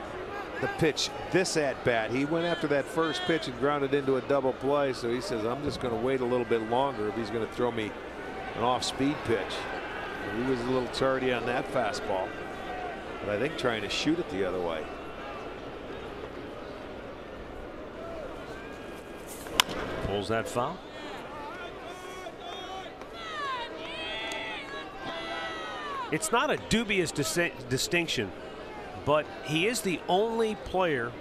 the pitch this at bat. He went after that first pitch and grounded into a double play. So he says, I'm just going to wait a little bit longer if he's going to throw me an off-speed pitch. And he was a little tardy on that fastball, but I think trying to shoot it the other way. Pulls that foul. It's not a dubious distinction, but he is the only player,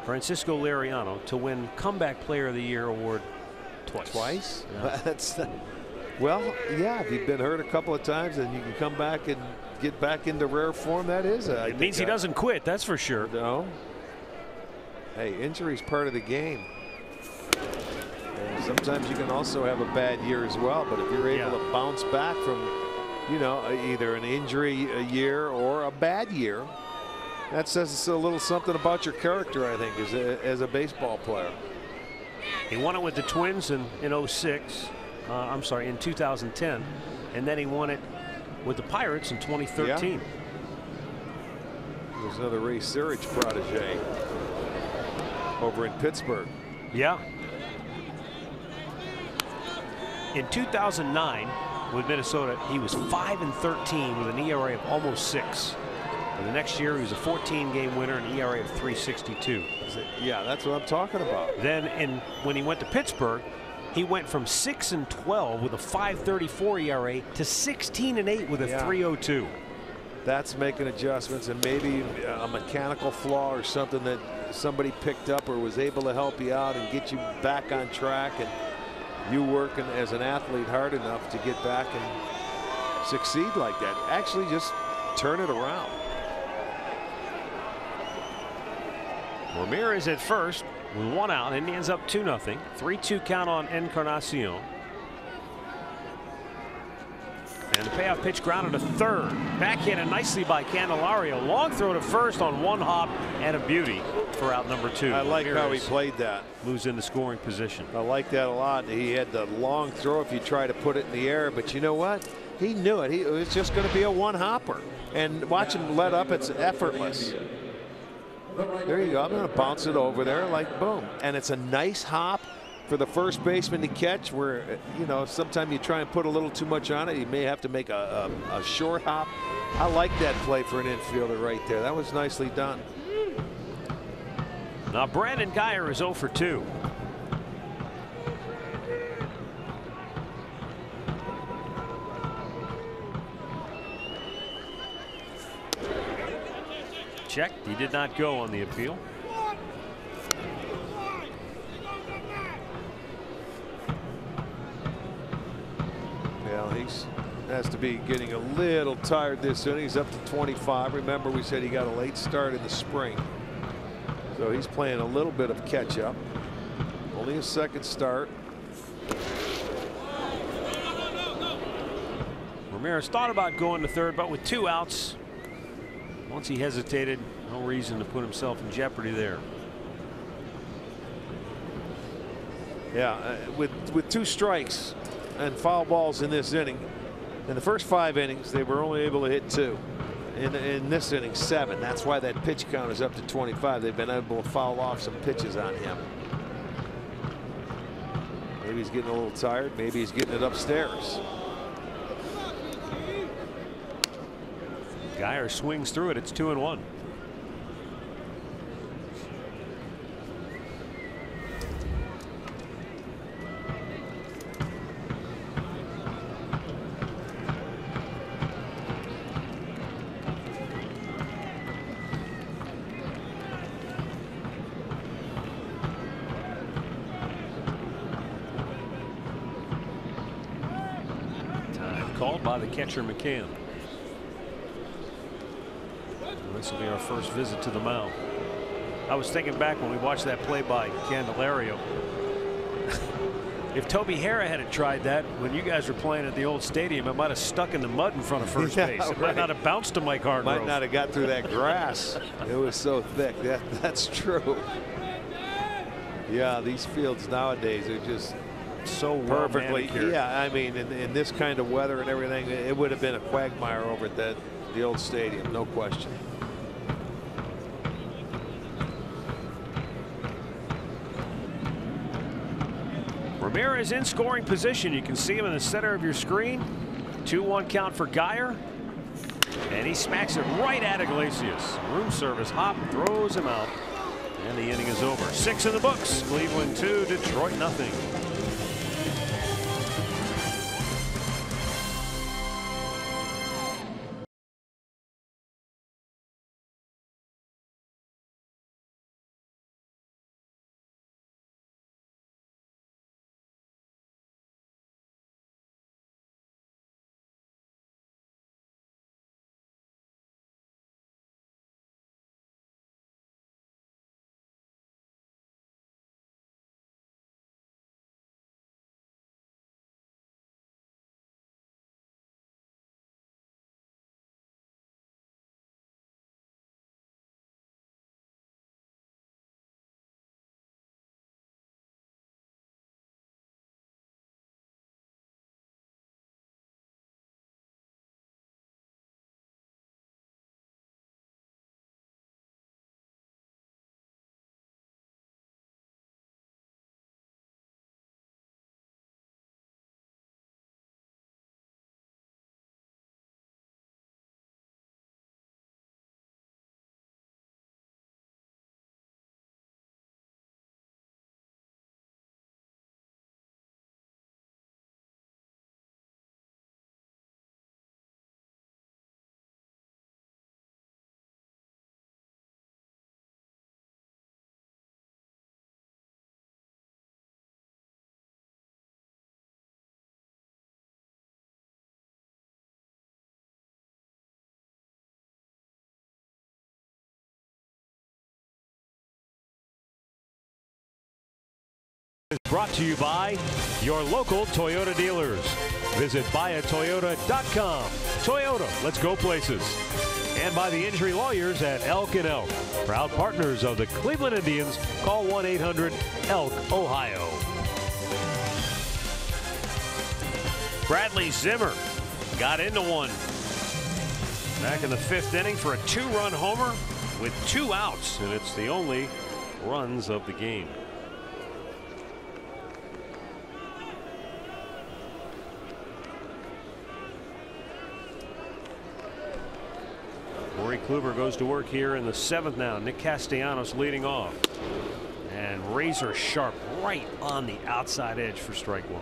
Francisco Liriano, to win Comeback Player of the Year award twice. Twice? Yeah. That's well, yeah. If you've been hurt a couple of times and you can come back and get back into rare form, that is. It means he doesn't quit. That's for sure. No. Hey, injury's part of the game. And sometimes you can also have a bad year as well. But if you're able to bounce back from, you know, either an injury a year or a bad year, that says a little something about your character, I think, as a baseball player. He won it with the Twins in 06. I'm sorry, in 2010, and then he won it with the Pirates in 2013. Yeah. There's another Ray Searage protege over in Pittsburgh. Yeah. In 2009 with Minnesota, he was 5-13 with an ERA of almost 6. And the next year, he was a 14-game winner, an ERA of 3.62. Yeah, that's what I'm talking about. Then when he went to Pittsburgh, he went from 6-12 with a 5.34 ERA to 16-8 with a 3.02. That's making adjustments, and maybe a mechanical flaw or something that somebody picked up or was able to help you out and get you back on track, and you working as an athlete hard enough to get back and succeed like that. Actually, just turn it around. Ramirez at first with 1 out. Indians up 2-0. 3-2 count on Encarnacion. And the payoff pitch grounded to third. Backhanded nicely by Candelario. Long throw to first on 1 hop and a beauty for out number 2. I like Ramirez how he played that. Moves into scoring position. I like that a lot. He had the long throw if you try to put it in the air, but you know what? He knew it. It was just going to be a 1-hopper. And watch him let up. It's effortless. There you go. I'm going to bounce it over there like boom. And it's a nice hop for the first baseman to catch, where, you know, sometimes you try and put a little too much on it. You may have to make a short hop. I like that play for an infielder right there. That was nicely done. Now Brandon Geyer is 0 for 2. Checked. He did not go on the appeal. Well, he has to be getting a little tired this inning. He's up to 25. Remember, we said he got a late start in the spring, so he's playing a little bit of catch up. Only a second start. Ramirez thought about going to third, but with 2 outs, once he hesitated, no reason to put himself in jeopardy there. Yeah, with 2 strikes and foul balls in this inning. In the first 5 innings, they were only able to hit 2. In this inning, 7. That's why that pitch count is up to 25. They've been able to foul off some pitches on him. Maybe he's getting a little tired. Maybe he's getting it upstairs. Geyer swings through it. It's 2-1. Time called by the catcher McCann. This will be our first visit to the mound. I was thinking back when we watched that play by Candelario. If Toby Hara had tried that when you guys were playing at the old stadium, it might have stuck in the mud in front of first base. It might not have bounced to Mike Hargrove. Might not have got through that grass. It was so thick. That's true. Yeah, these fields nowadays are just So well perfectly. manicured. Yeah, I mean, in this kind of weather and everything, it would have been a quagmire over at the old stadium, no question. Ramirez in scoring position. You can see him in the center of your screen. 2-1 count for Geyer. And he smacks it right at Iglesias. Room service hop, throws him out. And the inning is over. 6 in the books. Cleveland 2, Detroit nothing. Is brought to you by your local Toyota dealers. Visit buyatoyota.com. Toyota, let's go places. And by the injury lawyers at Elk & Elk. Proud partners of the Cleveland Indians. Call 1-800-ELK-OHIO. Bradley Zimmer got into one back in the 5th inning for a 2-run homer with 2 outs, and it's the only runs of the game. Corey Kluber goes to work here in the 7th now. Nick Castellanos leading off. And razor sharp right on the outside edge for strike 1.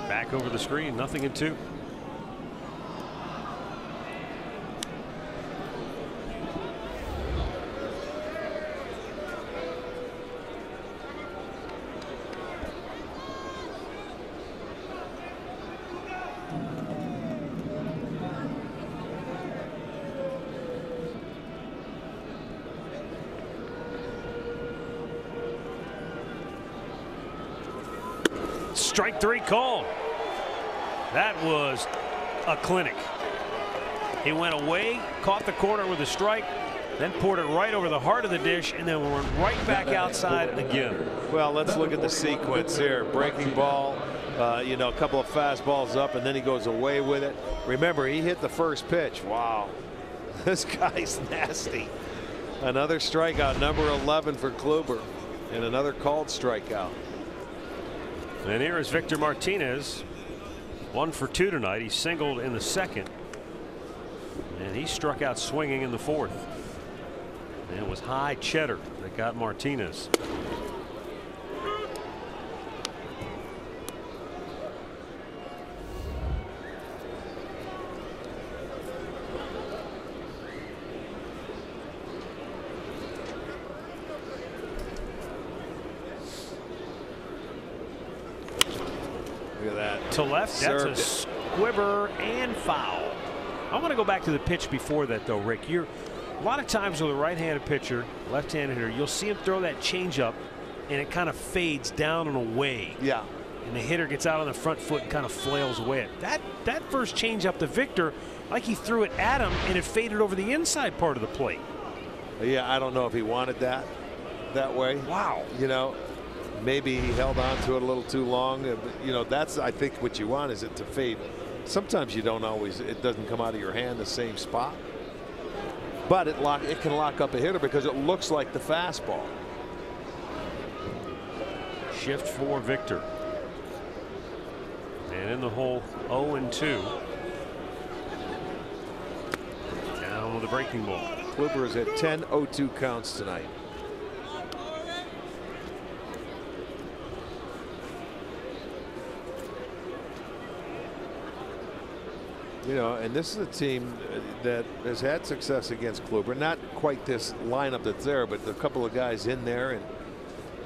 Back over the screen, 0-2. Strike 3 called. That was a clinic. He went away, caught the corner with a strike, then poured it right over the heart of the dish, and then went right back outside again. Well, let's look at the sequence here. Breaking ball, you know, a couple of fastballs up, and then he goes away with it. Remember, he hit the first pitch. Wow, this guy's nasty. Another strikeout, number 11 for Kluber, and another called strikeout. And here is Victor Martinez, 1 for 2 tonight. He singled in the 2nd, and he struck out swinging in the 4th. And it was high cheddar that got Martinez. Look at that. To left, that's a squibber and foul. I want to go back to the pitch before that, though, Rick. A lot of times with a right-handed pitcher, left-handed hitter, you'll see him throw that changeup, and it kind of fades down and away. Yeah. and the hitter gets out on the front foot and kind of flails away. That first changeup to Victor, like he threw it at him and it faded over the inside part of the plate. Yeah, I don't know if he wanted that way. Wow. You know, maybe he held on to it a little too long. You know, that's, I think, what you want is it to fade. Sometimes you don't always, it doesn't come out of your hand the same spot. But it can lock up a hitter because it looks like the fastball. Shift for Victor. And in the hole, 0-2. Down with a breaking ball. Kluber is at 10 0-2 counts tonight. You know, and this is a team that has had success against Kluber. Not quite this lineup that's there, but a couple of guys in there,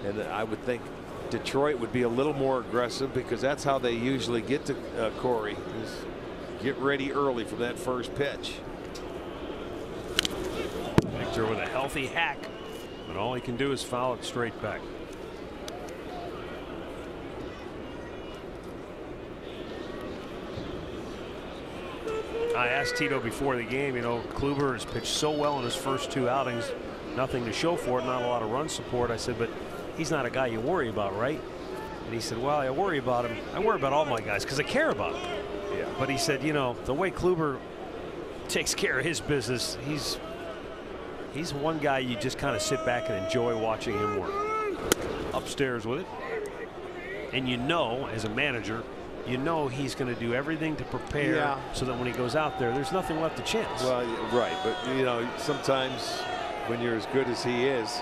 and I would think Detroit would be a little more aggressive because that's how they usually get to Corey. Is get ready early from that first pitch. Victor with a healthy hack, but all he can do is foul it straight back. I asked Tito before the game, you know, Kluber has pitched so well in his first 2 outings, nothing to show for it, not a lot of run support. I said, but he's not a guy you worry about, right? And he said, well, I worry about him. I worry about all my guys because I care about him. Yeah. But he said, you know, the way Kluber takes care of his business, he's one guy you just kind of sit back and enjoy watching him work. Upstairs with it. And you know, as a manager, you know he's going to do everything to prepare so that when he goes out there, there's nothing left to chance. Well, right, but you know, sometimes when you're as good as he is,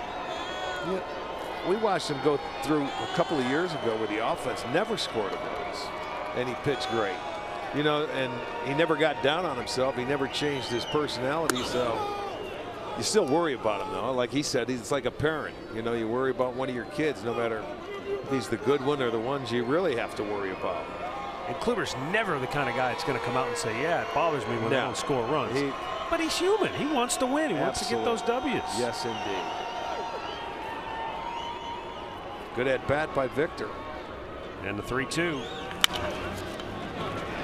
we watched him go through a couple of years ago where the offense never scored a base, and he pitched great. You know, and he never got down on himself. He never changed his personality, so you still worry about him, though. Like he said, it's like a parent. You know, you worry about one of your kids, no matter if he's the good one or the ones you really have to worry about. And Kluber's never the kind of guy that's going to come out and say, yeah, it bothers me when they don't score runs. But he's human. He wants to win. He wants to get those W's. Yes, indeed. Good at bat by Victor. And the 3-2.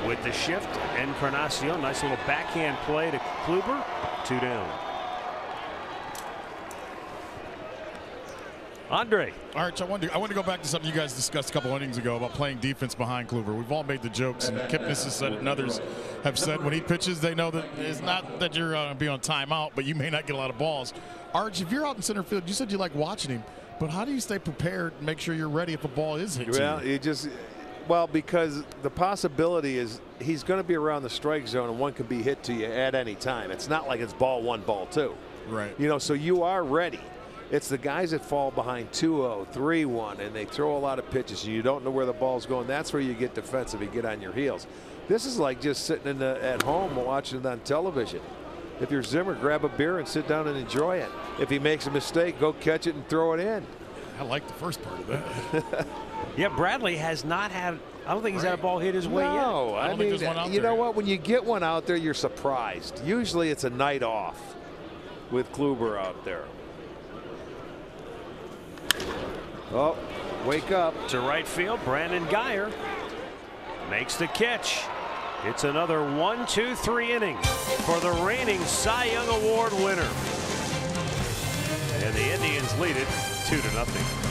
With the shift, Encarnacion. Nice little backhand play to Kluber. 2 down. Andre. Arch, I want to go back to something you guys discussed a couple innings ago about playing defense behind Kluber. We've all made the jokes, and Kipnis has said it, and others have said when he pitches, they know that it's not that you're going to be on timeout, but you may not get a lot of balls. Arch, if you're out in center field, you said you like watching him, but how do you stay prepared and make sure you're ready if a ball is hit to you? Well, because the possibility is he's going to be around the strike zone and one can be hit to you at any time. It's not like it's ball 1, ball 2. Right. You know, so you are ready. It's the guys that fall behind 2-0, 3-1, and they throw a lot of pitches. You don't know where the ball's going. That's where you get defensive. You get on your heels. This is like just sitting at home watching it on television. If you're Zimmer, grab a beer and sit down and enjoy it. If he makes a mistake, go catch it and throw it in. I like the first part of that. Yeah, Bradley has not had, I don't think he's had a ball hit his way yet. No, I mean, you know what? When you get one out there, you're surprised. Usually it's a night off with Kluber out there. Oh, wake up. To right field, Brandon Geyer makes the catch. It's another 1-2-3 inning for the reigning Cy Young Award winner. And the Indians lead it 2-0.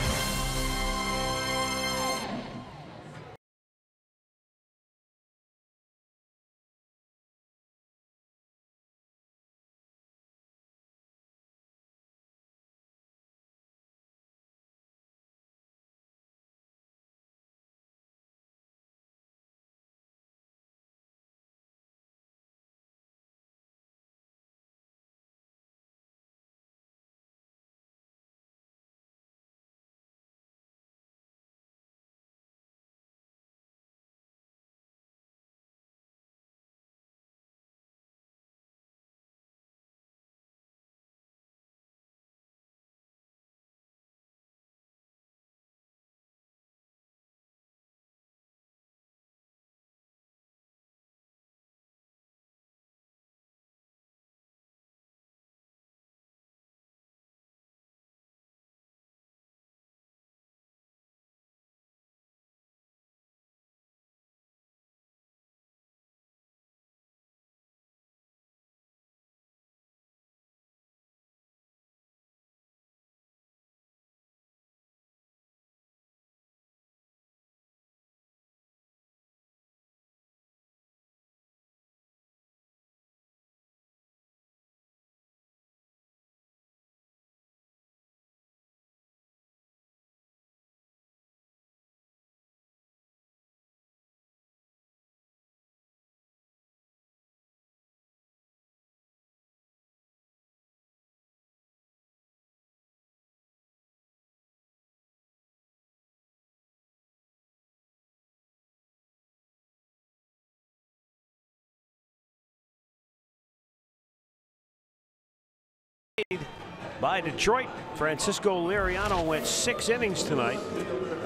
by Detroit. Francisco Liriano went 6 innings tonight,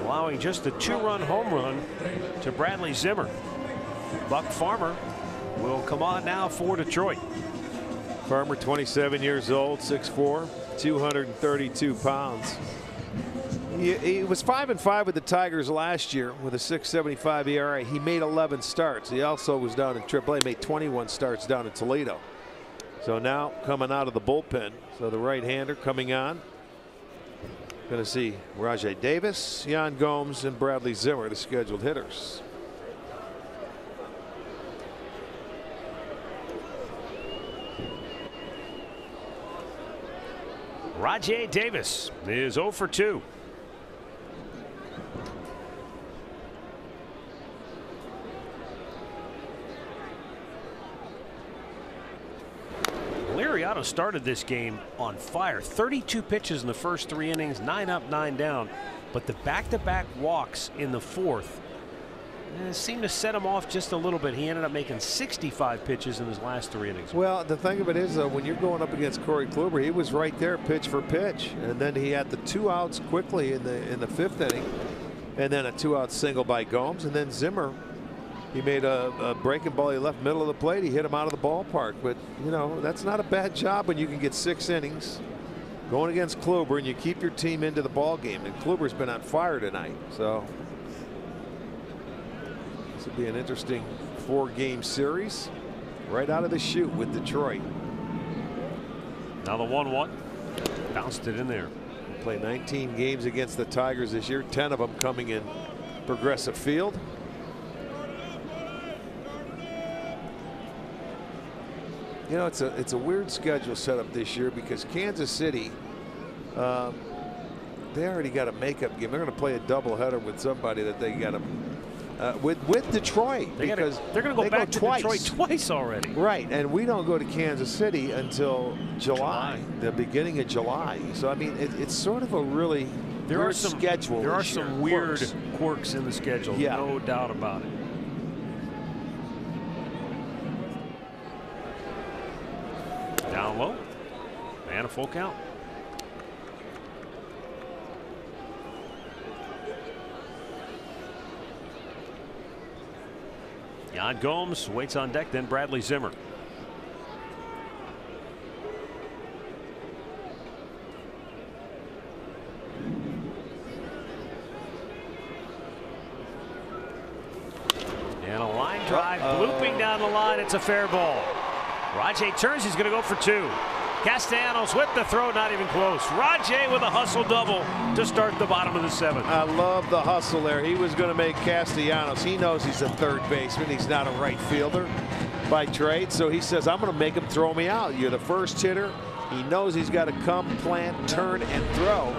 allowing just a 2-run home run to Bradley Zimmer. Buck Farmer will come on now for Detroit. Farmer, 27 years old, 6'4", 232 pounds. He was 5-5 with the Tigers last year with a 6.75 ERA. He made 11 starts. He also was down in AAA, made 21 starts down in Toledo. So now coming out of the bullpen. So the right-hander coming on. Going to see Rajai Davis, Yan Gomes, and Bradley Zimmer, the scheduled hitters. Rajai Davis is 0 for 2. Liriano started this game on fire. 32 pitches in the first 3 innings, 9 up, 9 down. But the back-to-back walks in the 4th seemed to set him off just a little bit. He ended up making 65 pitches in his last 3 innings. Well, the thing of it is, when you're going up against Corey Kluber, he was right there pitch for pitch. And then he had the 2 outs quickly in the 5th inning. And then a 2-out single by Gomes. And then Zimmer, he made a breaking ball. He left middle of the plate. He hit him out of the ballpark. But, you know, that's not a bad job when you can get 6 innings going against Kluber and you keep your team into the ball game. And Kluber's been on fire tonight. So this will be an interesting 4-game series right out of the chute with Detroit. Now the 1-1. Bounced it in there. Play 19 games against the Tigers this year, 10 of them coming in Progressive Field. You know, it's a weird schedule set up this year because Kansas City, they already got a makeup game. They're going to play a doubleheader with somebody that they got to with Detroit, because they're going to go back to Detroit twice already. Right, and we don't go to Kansas City until July, the beginning of July. So I mean, it's sort of a really weird schedule. There are some weird quirks in the schedule, no doubt about it. Down low, and a full count. Yan Gomes waits on deck, then Bradley Zimmer. And a line drive looping down the line. It's a fair ball. Rajai turns. He's going to go for 2. Castellanos with the throw, not even close. Rajai with a hustle double to start the bottom of the 7th. I love the hustle there. He was going to make Castellanos. He knows he's a third baseman. He's not a right fielder by trade. So he says, I'm going to make him throw me out. You're the first hitter. He knows he's got to come, plant, turn, and throw.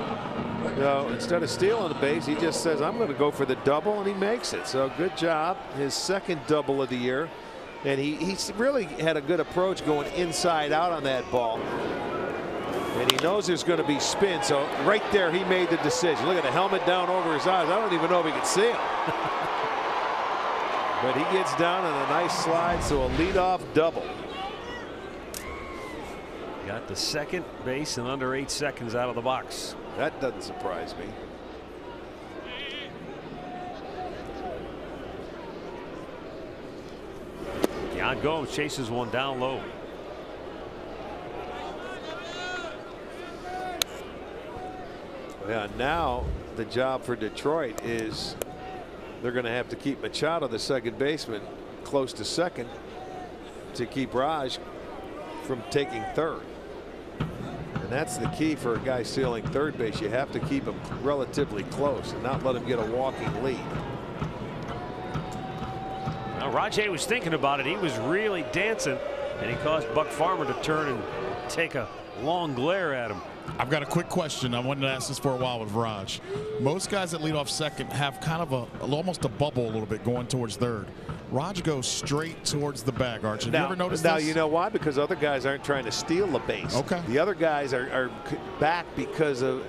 So instead of stealing the base, he just says, I'm going to go for the double, and he makes it. So good job. His 2nd double of the year. And he really had a good approach going inside out on that ball. And he knows there's going to be spin. So right there, he made the decision. Look at the helmet down over his eyes. I don't even know if he can see him. But he gets down on a nice slide. So a leadoff double. Got the 2nd base in under 8 seconds out of the box. That doesn't surprise me. Yan Gomes chases one down low. Yeah, now the job for Detroit is they're going to have to keep Machado, the 2nd baseman, close to 2nd to keep Raj from taking 3rd. And that's the key for a guy stealing 3rd base. You have to keep him relatively close and not let him get a walking lead. Now Rajai was thinking about it. He was really dancing, and he caused Buck Farmer to turn and take a long glare at him. I've got a quick question. I wanted to ask this for a while with Raj. Most guys that lead off 2nd have kind of almost a bubble a little bit going towards 3rd. Raj goes straight towards the bag, Arch. Have you ever noticed this? Now, you know why? Because other guys aren't trying to steal the base. Okay. The other guys are back because of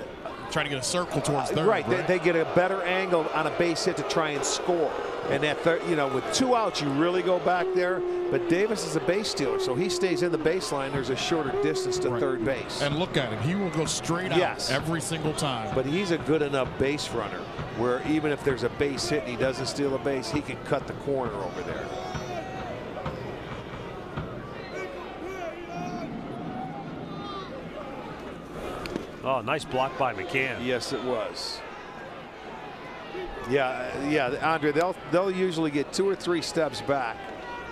trying to get a circle towards 3rd. Right. They get a better angle on a base hit to try and score. And that third, you know, with 2 outs, you really go back there. But Davis is a base stealer, so he stays in the baseline. There's a shorter distance to third base. And look at him. He will go straight out every single time. But he's a good enough base runner where even if there's a base hit and he doesn't steal a base, he can cut the corner over there. Oh, nice block by McCann. Yes, it was. Yeah, Andre, they'll usually get 2 or 3 steps back.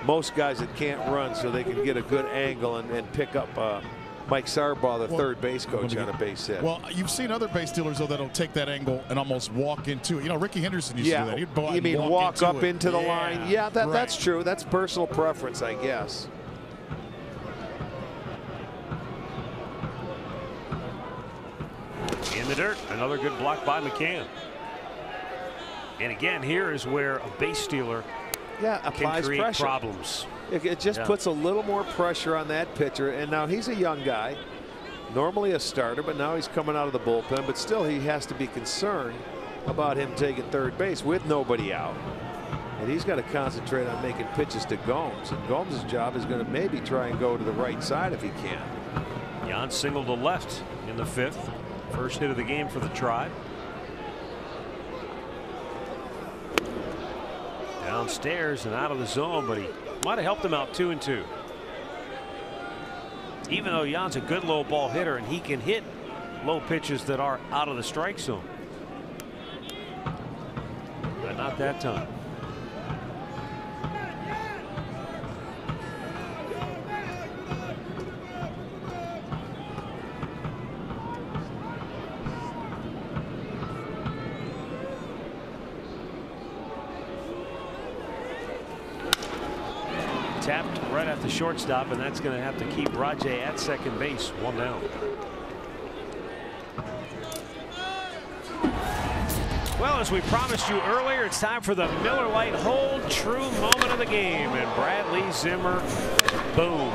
Most guys that can't run, so they can get a good angle and pick up Mike Sarbaugh, the third base coach, on a base hit. Well, you've seen other base stealers, though, that'll take that angle and almost walk into it. You know, Ricky Henderson used to do that. He'd go out you mean walk up into the line? Yeah, right. that's true. That's personal preference, I guess. In the dirt, another good block by McCann. And again, here is where a base stealer applies can create pressure. Problems. It just puts a little more pressure on that pitcher. And now he's a young guy, normally a starter, but now he's coming out of the bullpen. But still, he has to be concerned about him taking third base with nobody out. And he's got to concentrate on making pitches to Gomes. And Gomes' job is going to maybe try and go to the right side if he can. Jan singled to left in the 5th. First hit of the game for the Tribe. Downstairs and out of the zone, but he might have helped him out 2-2. Even though Jan's a good low ball hitter and he can hit low pitches that are out of the strike zone. But not that time. Tapped right at the shortstop, and that's going to have to keep Rajay at second base, 1 down. Well, as we promised you earlier, it's time for the Miller Lite Hold True moment of the game. And Bradley Zimmer, boom.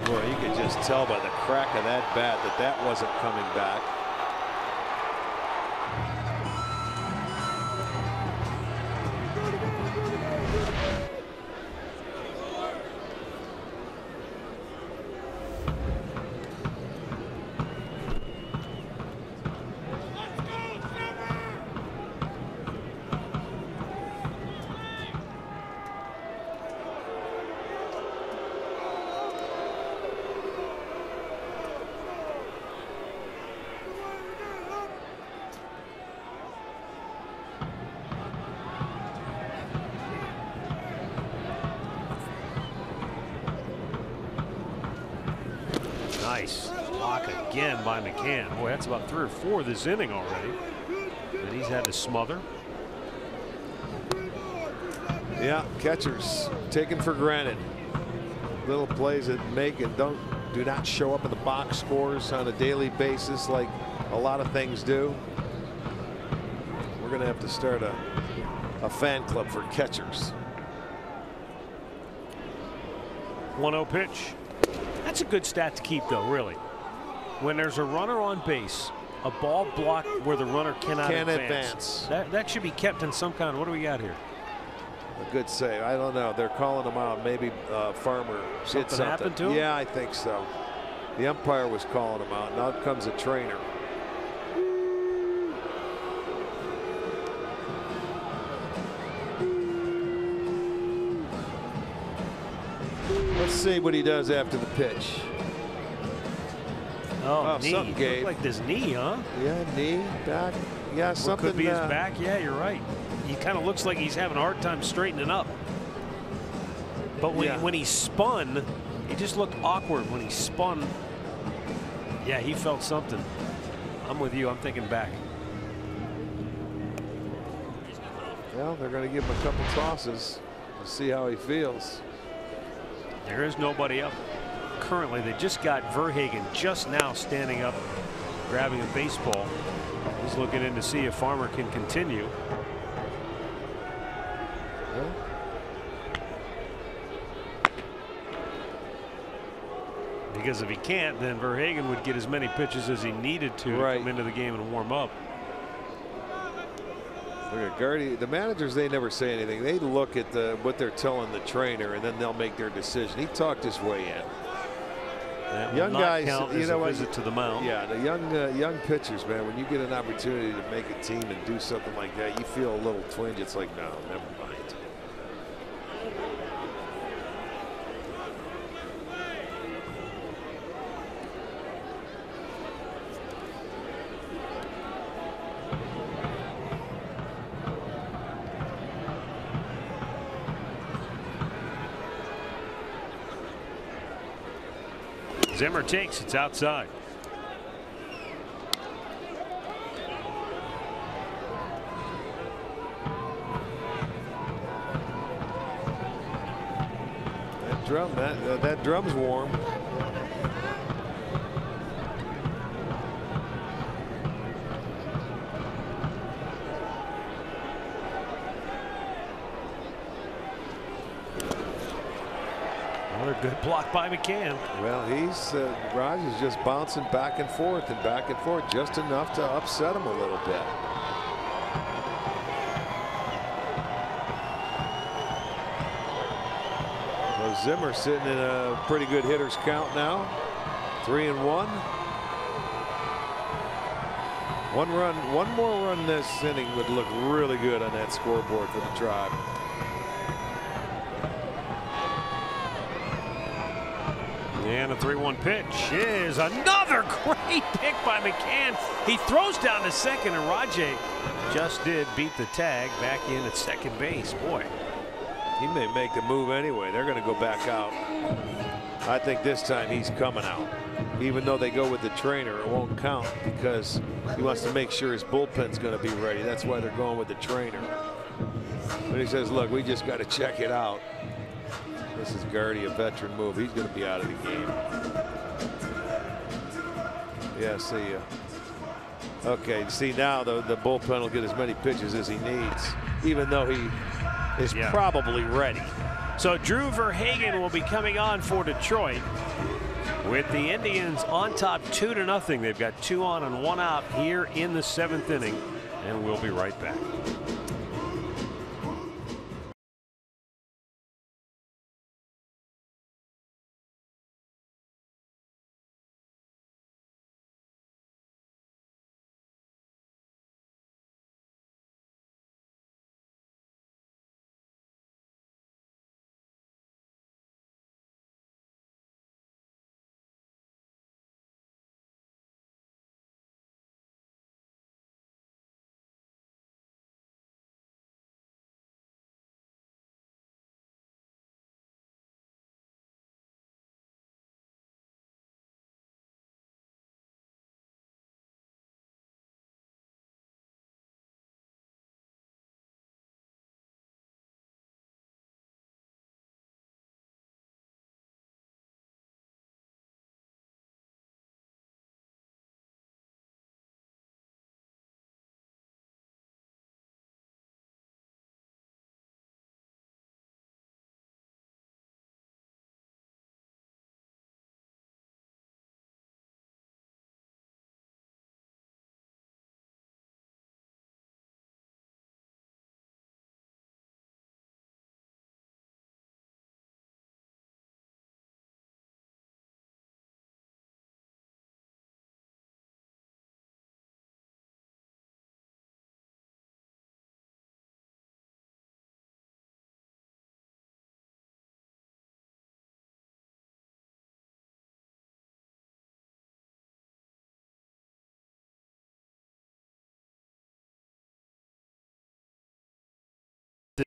Boy, you could just tell by the crack of that bat that wasn't coming back. Nice block again by McCann. Boy, that's about 3 or 4 this inning already. And he's had to smother. Yeah, catchers taken for granted. Little plays that make and do not show up in the box scores on a daily basis like a lot of things do. We're going to have to start a fan club for catchers. 1-0 pitch. That's a good stat to keep, though, really. When there's a runner on base, a ball blocked where the runner cannot advance. That should be kept in some kind of, what do we got here? A good save. I don't know. They're calling him out. Maybe Farmer did something. Happened to him? Yeah, I think so. The umpire was calling him out. Now comes a trainer. Let's see what he does after the pitch. Oh, knee. Something gave. Like this knee, huh? Yeah, knee, back. Yeah, something. Could be his back. Yeah, you're right. He kind of looks like he's having a hard time straightening up. But when he spun, he just looked awkward when he spun. Yeah, he felt something. I'm with you. I'm thinking back. Well, they're going to give him a couple tosses to see how he feels. There is nobody up currently. They just got Verhagen just now standing up, grabbing a baseball. He's looking in to see if Farmer can continue. Because if he can't, then Verhagen would get as many pitches as he needed to come into the game and warm up. Look at Gardy. The managers, they never say anything. They look at what they're telling the trainer, and then they'll make their decision. He talked his way in. That young guys, you know what? Visit to the mound. Yeah, the young pitchers, man. When you get an opportunity to make a team and do something like that, you feel a little twinge. It's like, no, never mind. Zimmer takes, it's outside. That drum's warm. Another good block by McCann. Well, Raj is just bouncing back and forth, just enough to upset him a little bit. So Zimmer sitting in a pretty good hitter's count now. 3-1. One more run this inning would look really good on that scoreboard for the Tribe. And a 3-1 pitch is another great pick by McCann. He throws down to second, and Rajay just did beat the tag back in at second base. Boy, he may make the move anyway. They're going to go back out. I think this time he's coming out. Even though they go with the trainer, it won't count because he wants to make sure his bullpen's going to be ready. That's why they're going with the trainer. But he says, look, we just got to check it out. This is Gardy, a veteran move. He's going to be out of the game. Yeah, see ya. Okay, see now the bullpen will get as many pitches as he needs, even though he is probably ready. So Drew Verhagen will be coming on for Detroit with the Indians on top 2-0. They've got 2 on and 1 out here in the 7th inning, and we'll be right back.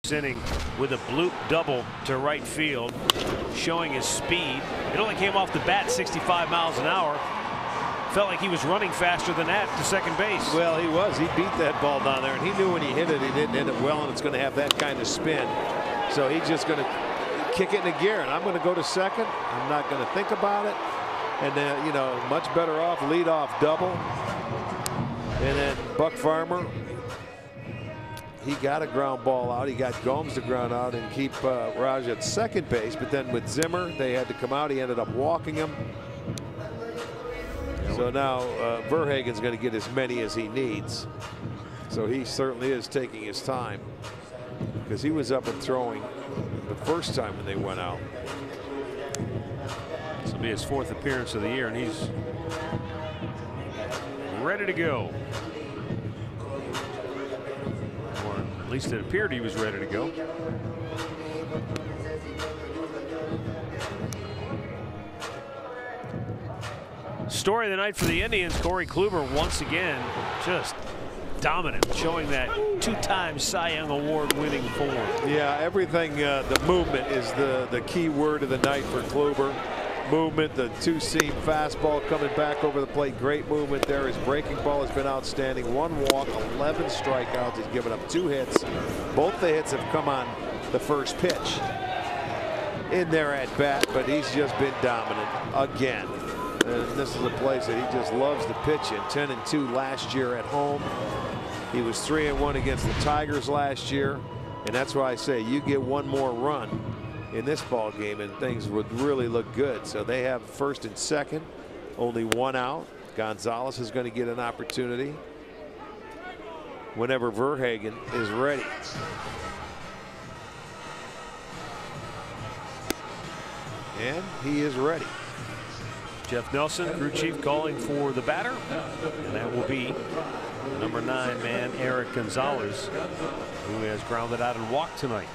This inning with a bloop double to right field, showing his speed. It only came off the bat 65 miles an hour. Felt like he was running faster than that to second base. Well, he was. He beat that ball down there, and he knew when he hit it, he didn't hit it well, and it's going to have that kind of spin. So he's just going to kick it into gear, and I'm going to go to second. I'm not going to think about it. And then, you know, much better off leadoff double. And then Buck Farmer, he got a ground ball out. He got Gomes to ground out and keep Raj at second base. But then with Zimmer, they had to come out. He ended up walking him. So now Verhagen's going to get as many as he needs. So he certainly is taking his time, because he was up and throwing the first time when they went out. This will be his 4th appearance of the year, and he's ready to go. Or at least it appeared he was ready to go. Story of the night for the Indians, Corey Kluber once again just dominant, showing that 2-time Cy Young Award winning form. Yeah, everything, the movement is the key word of the night for Kluber. Movement, the 2-seam fastball coming back over the plate, great movement there. His breaking ball has been outstanding. 1 walk, 11 strikeouts. He's given up 2 hits. Both the hits have come on the first pitch in there at bat, but he's just been dominant again. And this is a place that he just loves to pitch in. 10-2 last year at home. He was 3-1 against the Tigers last year, and that's why I say you get one more run in this ball game and things would really look good. So they have first and second, only 1 out. Gonzalez is going to get an opportunity whenever Verhagen is ready. And he is ready. Jeff Nelson, crew chief, calling for the batter, and that will be number 9 man Eric Gonzalez, who has grounded out and walked tonight.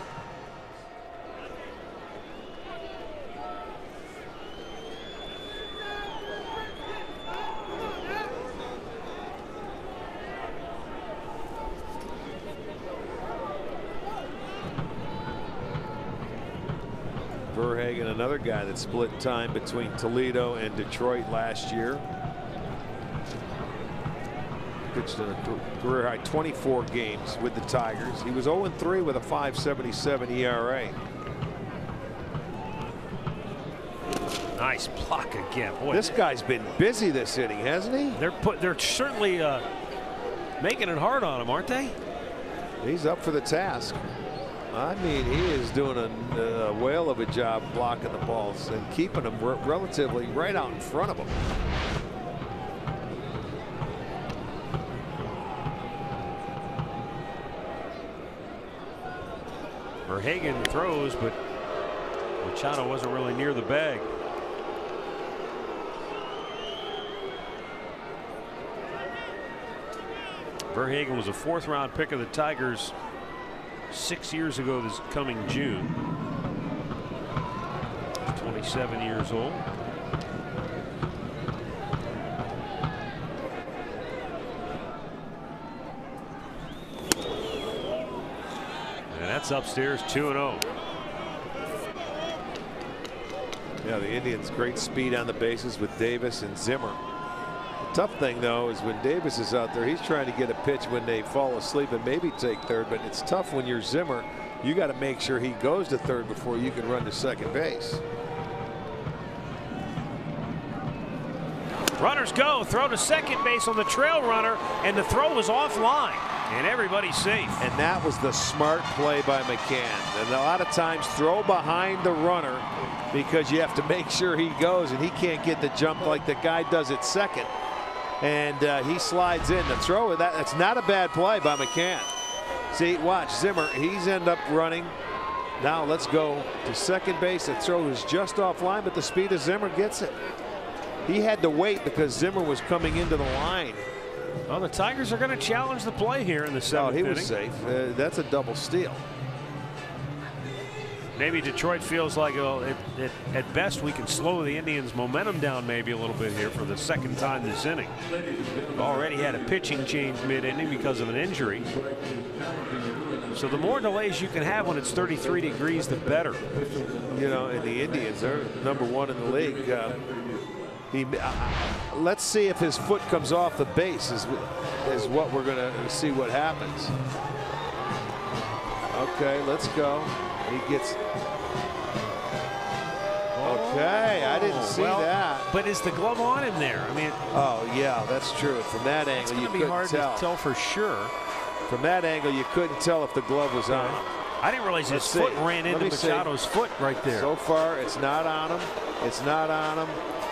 Verhagen, another guy that split time between Toledo and Detroit last year. Pitched in a career high 24 games with the Tigers. He was 0-3 with a 5.77 ERA. Nice block again. Boy, this guy's been busy this inning, hasn't he? They're certainly making it hard on him, aren't they? He's up for the task. I mean, he is doing a whale of a job blocking the balls and keeping them relatively right out in front of him. Verhagen throws, but Machado wasn't really near the bag. Verhagen was a 4th-round pick of the Tigers 6 years ago this coming June. 27 years old. And that's upstairs, 2-0. Yeah, the Indians great speed on the bases with Davis and Zimmer. The tough thing though is when Davis is out there, he's trying to get a pitch when they fall asleep and maybe take third, but it's tough when you're Zimmer. You got to make sure he goes to third before you can run to second base. Runners go, throw to second base on the trail runner, and the throw was offline, and everybody's safe. And that was the smart play by McCann. And a lot of times throw behind the runner because you have to make sure he goes, and he can't get the jump like the guy does at second. And he slides in the throw. That's not a bad play by McCann. See, watch Zimmer. He's end up running. Now let's go to second base. The throw is just offline, but the speed of Zimmer gets it. He had to wait because Zimmer was coming into the line. Well, the Tigers are going to challenge the play here in the 7th inning. Oh, he was safe. That's a double steal. Maybe Detroit feels like, oh, at best we can slow the Indians' momentum down maybe a little bit here for the 2nd time this inning. We've already had a pitching change mid-inning because of an injury. So the more delays you can have when it's 33 degrees, the better. You know, and the Indians are #1 in the league. Let's see if his foot comes off the base is what we're going to see what happens. Okay, let's go. He gets. Okay, I didn't see that. But is the glove on him there? I mean. Oh yeah, that's true. From that angle, you couldn't tell. It's going to be hard to tell for sure. From that angle, you couldn't tell if the glove was on. I didn't realize his foot ran into Machado's foot right there. So far, it's not on him. It's not on him.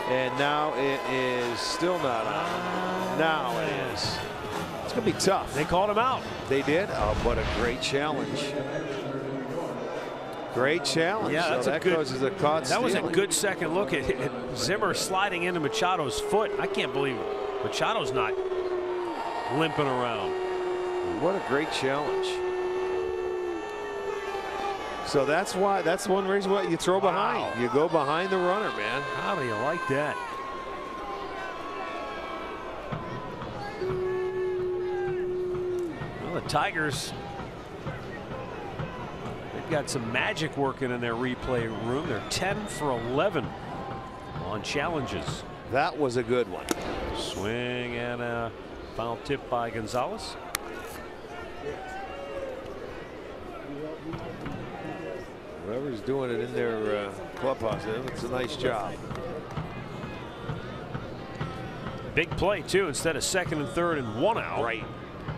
And now it is still not on him. Now it is. It's could be tough. They called him out. They did? Oh, what a great challenge. Great challenge. Yeah, that's so a good. goes as a caught that was a stealing. good second look at Zimmer sliding into Machado's foot. I can't believe Machado's not limping around. What a great challenge. So that's one reason why you throw behind. You go behind the runner, man. How do you like that? Well, the Tigers, they've got some magic working in their replay room. They're 10 for 11 on challenges. That was a good one. Swing and a foul tip by Gonzalez. Whoever's doing it in their clubhouse, it's a nice job. Big play too. Instead of second and third and 1 out. Right.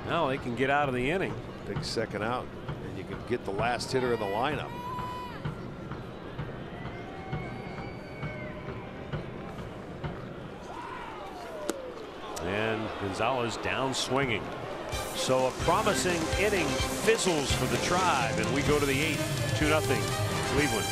Now they can get out of the inning. Big second out, and you can get the last hitter in the lineup. And Gonzalez down swinging. So a promising inning fizzles for the Tribe, and we go to the 8th. 2-0 Cleveland.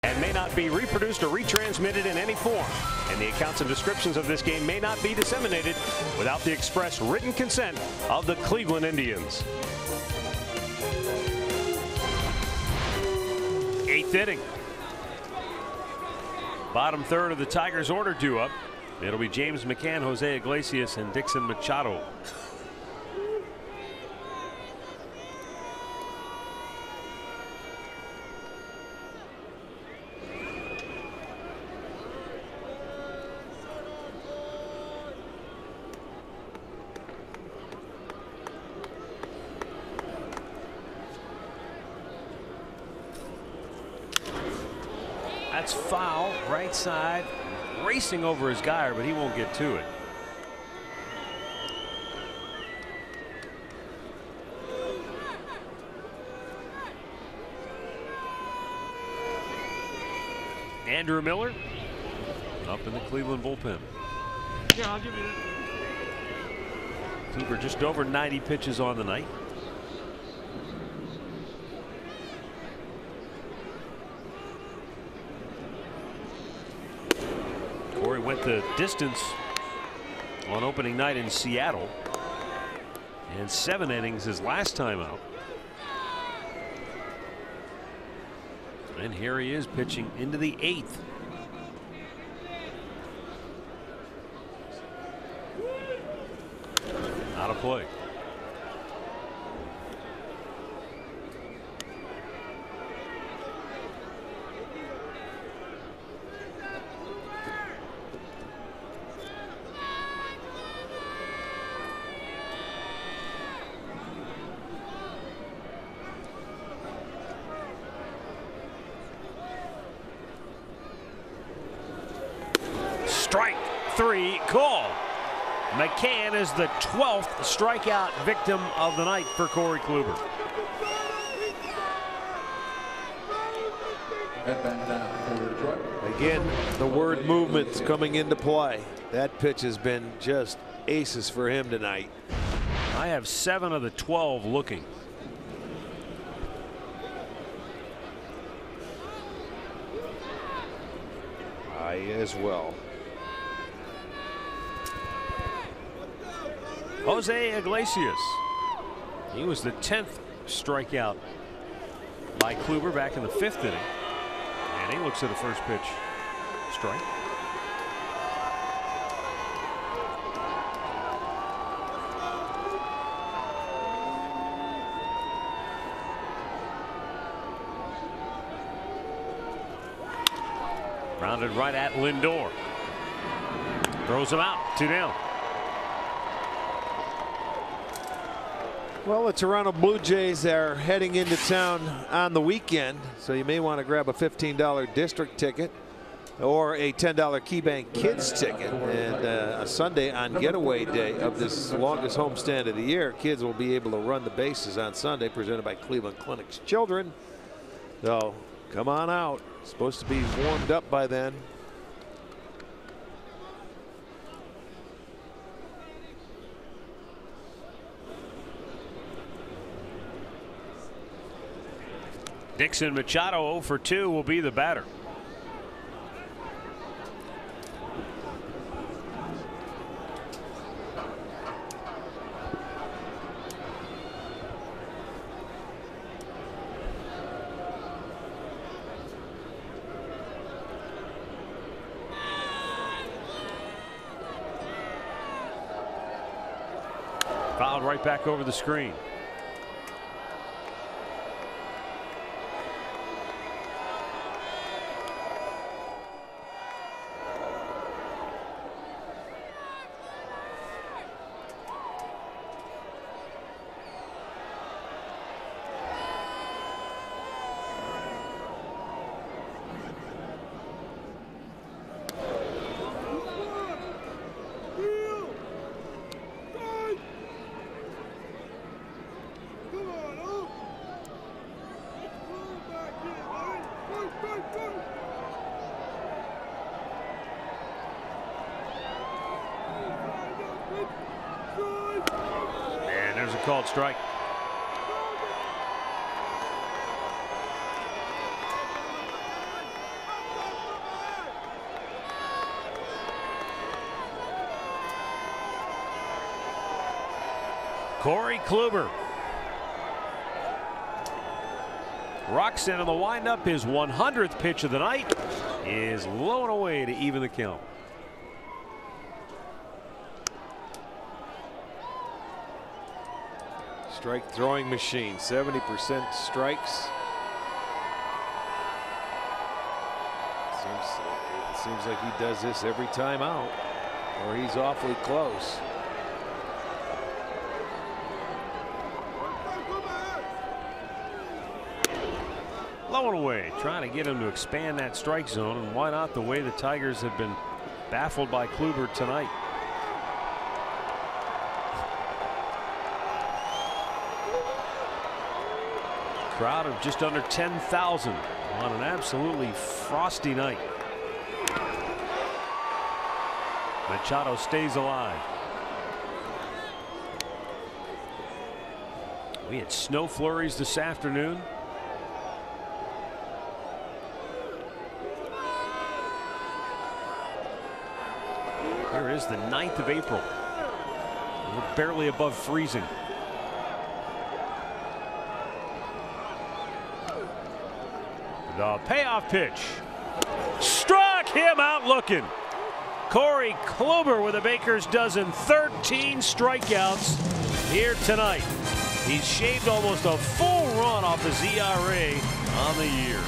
And may not be reproduced or retransmitted in any form. And the accounts and descriptions of this game may not be disseminated without the express written consent of the Cleveland Indians. 8th inning. Bottom third of the Tigers order due up. It'll be James McCann, Jose Iglesias, and Dixon Machado. That's foul, right side, racing over his guy, but he won't get to it. Andrew Miller up in the Cleveland bullpen. Yeah, I'll give you that. Kluber just over 90 pitches on the night. Corey went the distance on opening night in Seattle, and 7 innings his last time out. And here he is pitching into the 8th. Out of play. 3 call. McCann is the 12th strikeout victim of the night for Corey Kluber. Again, the word movement's coming into play. That pitch has been just aces for him tonight. I have 7 of the 12 looking. I as well. Jose Iglesias. He was the 10th strikeout by Kluber back in the 5th inning. And he looks at a first pitch strike. Rounded right at Lindor. Throws him out. 2 down. Well, the Toronto Blue Jays are heading into town on the weekend, so you may want to grab a $15 district ticket or a $10 KeyBank Kids ticket. And a Sunday on getaway day of this longest homestand of the year, kids will be able to run the bases on Sunday, presented by Cleveland Clinic's Children. So come on out. Supposed to be warmed up by then. Dixon Machado 0 for 2 will be the batter. Fouled right back over the screen. Called strike. Corey Kluber rocks in on the windup. His 100th pitch of the night is low and away to even the count. Strike throwing machine, 70% strikes. It seems like he does this every time out, or he's awfully close. Low and away, trying to get him to expand that strike zone, and why not the way the Tigers have been baffled by Kluber tonight. Crowd of just under 10,000 on an absolutely frosty night. Machado stays alive. We had snow flurries this afternoon. Here it is, the 9th of April. We're barely above freezing. The payoff pitch. Struck him out looking. Corey Kluber with a baker's dozen, 13 strikeouts here tonight. He's shaved almost a full run off his ERA on the year.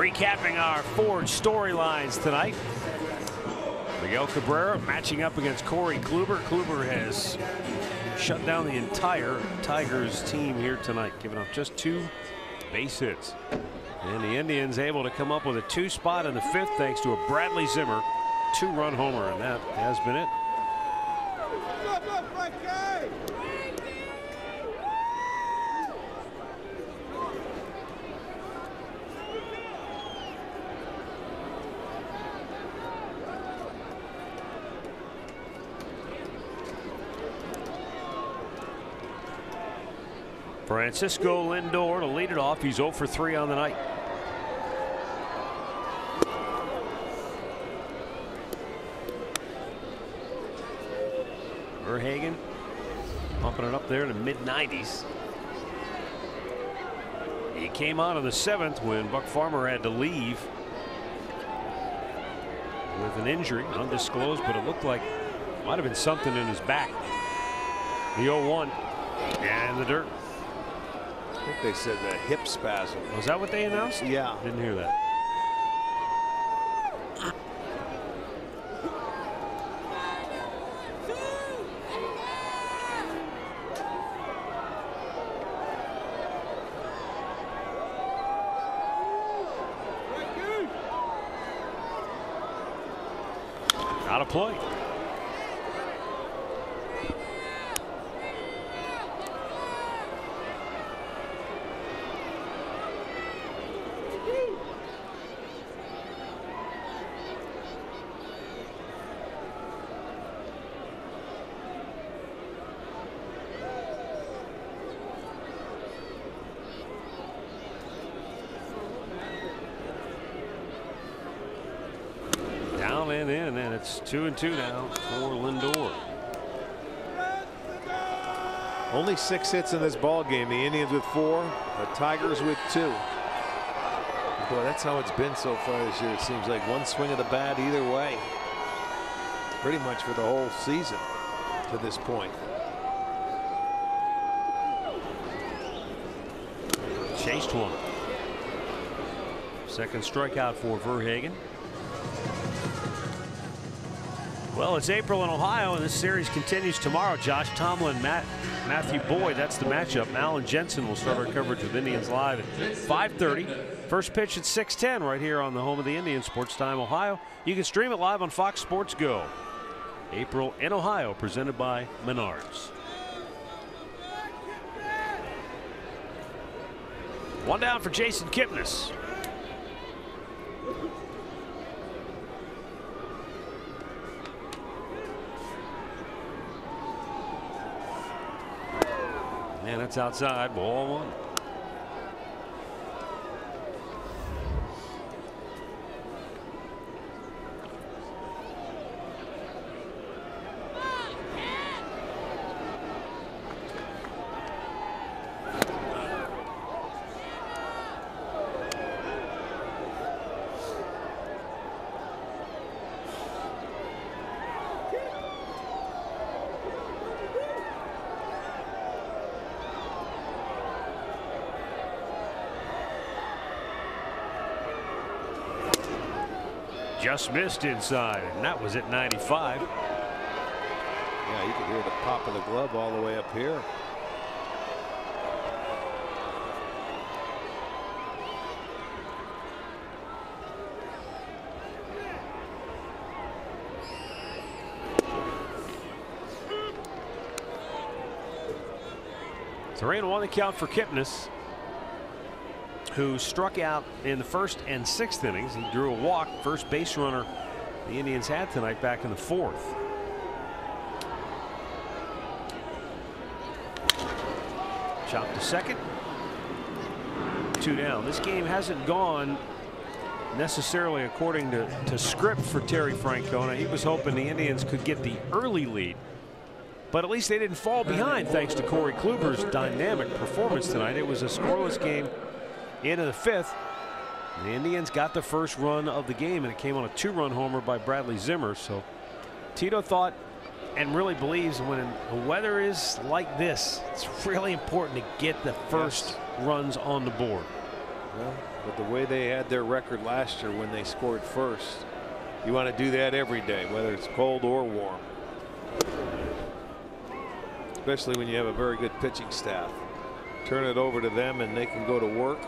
Recapping our Ford storylines tonight. Miguel Cabrera matching up against Corey Kluber. Kluber has shut down the entire Tigers team here tonight, giving up just 2 base hits. And the Indians able to come up with a 2 spot in the 5th thanks to a Bradley Zimmer 2-run homer, and that has been it. Francisco Lindor to lead it off. He's 0 for 3 on the night. Verhagen pumping it up there in the mid-90s. He came on in the 7th when Buck Farmer had to leave with an injury, undisclosed, but it looked like it might have been something in his back. The 0-1 and the dirt. I think they said the hip spasm. Was that what they announced? Yeah. Didn't hear that. Out of play. Down and in, and it's 2-2 now for Lindor. Only 6 hits in this ball game. The Indians with 4, the Tigers with 2. Boy, that's how it's been so far this year. It seems like one swing of the bat either way, pretty much for the whole season to this point. Chased one. Second strikeout for Verhagen. Well, it's April in Ohio, and this series continues tomorrow. Josh Tomlin, Matthew Boyd, that's the matchup. Alan Jensen will start our coverage with Indians Live at 5:30. First pitch at 6:10 right here on the home of the Indians, Sports Time Ohio. You can stream it live on Fox Sports Go. April in Ohio, presented by Menards. One down for Jason Kipnis. And it's outside, ball 1. Just missed inside, and that was at 95. Yeah, you could hear the pop of the glove all the way up here. Three and 1 the count for Kipnis, who struck out in the 1st and 6th innings. He drew a walk, first base runner the Indians had tonight back in the 4th. Chopped to second. 2 down. This game hasn't gone necessarily according to script for Terry Francona. He was hoping the Indians could get the early lead, but at least they didn't fall behind thanks to Corey Kluber's dynamic performance tonight. It was a scoreless game into the 5th. The Indians got the first run of the game, and it came on a 2-run homer by Bradley Zimmer. So Tito thought and really believes when the weather is like this, it's really important to get the first runs on the board. Well, But the way they had their record last year when they scored first, you want to do that every day, whether it's cold or warm. Especially when you have a very good pitching staff. Turn it over to them and they can go to work.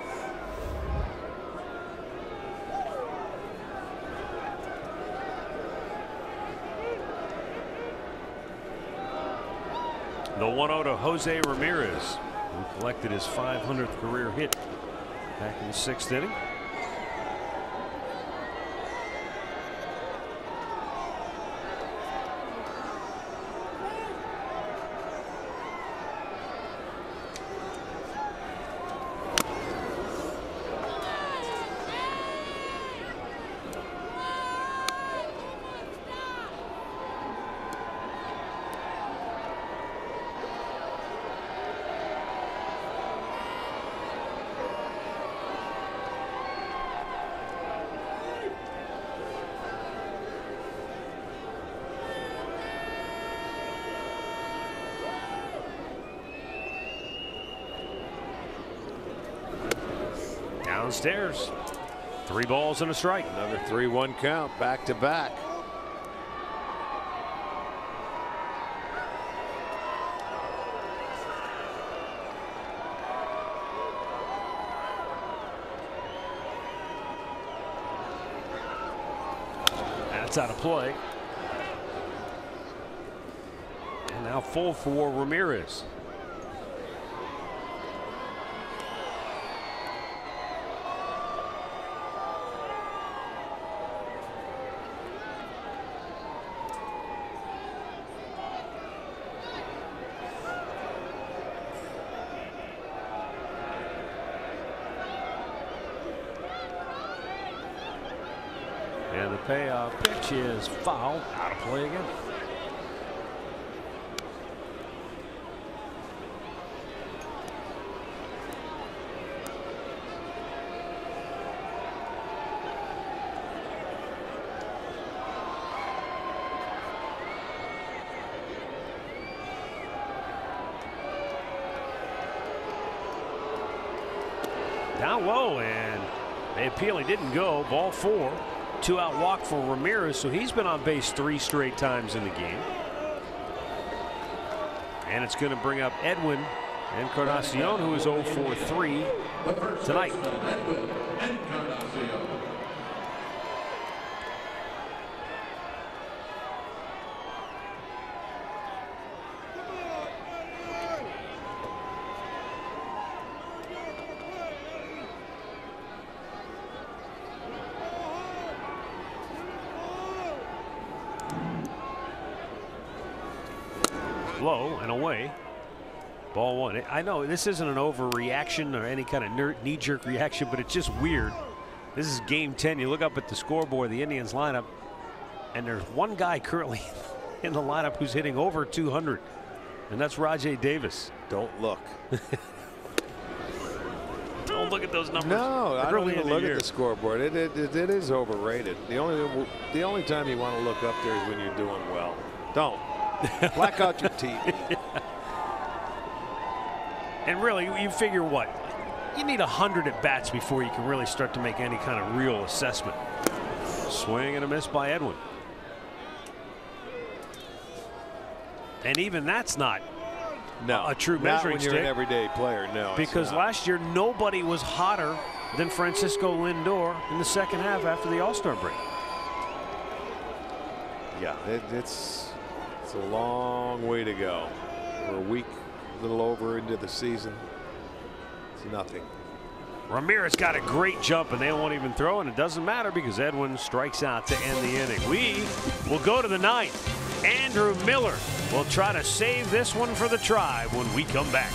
The 1-0 to Jose Ramirez, who collected his 500th career hit back in the 6th inning. Downstairs. 3 balls and a strike. Another 3-1 count, back to back. That's out of play. And now full for Ramirez. And the payoff pitch is foul, out of play again. Down low, and they appeal. He didn't go. Ball 4. 2-out walk for Ramirez, so he's been on base 3 straight times in the game. And it's going to bring up Edwin Encarnacion, who is 0 for 3 tonight. Low and away. Ball 1. I know this isn't an overreaction or any kind of knee-jerk reaction, but it's just weird. This is game 10. You look up at the scoreboard, the Indians lineup, and there's one guy currently in the lineup who's hitting over 200, and that's Rajay Davis. Don't look. Don't look at those numbers. No, I don't even look at the scoreboard. It is overrated. The only time you want to look up there is when you're doing well. Don't. Black out your TV. And really, you figure what? You need 100 at bats before you can really start to make any kind of real assessment. Swing and a miss by Edwin. And even that's not a true measuring stick. Not when you're an everyday player, no. Because last year, nobody was hotter than Francisco Lindor in the second half after the All-Star break. Yeah, it's a long way to go. We're a week, a little over into the season. It's nothing. Ramirez got a great jump, and they won't even throw, and it doesn't matter because Edwin strikes out to end the inning. We will go to the 9th. Andrew Miller will try to save this one for the Tribe when we come back.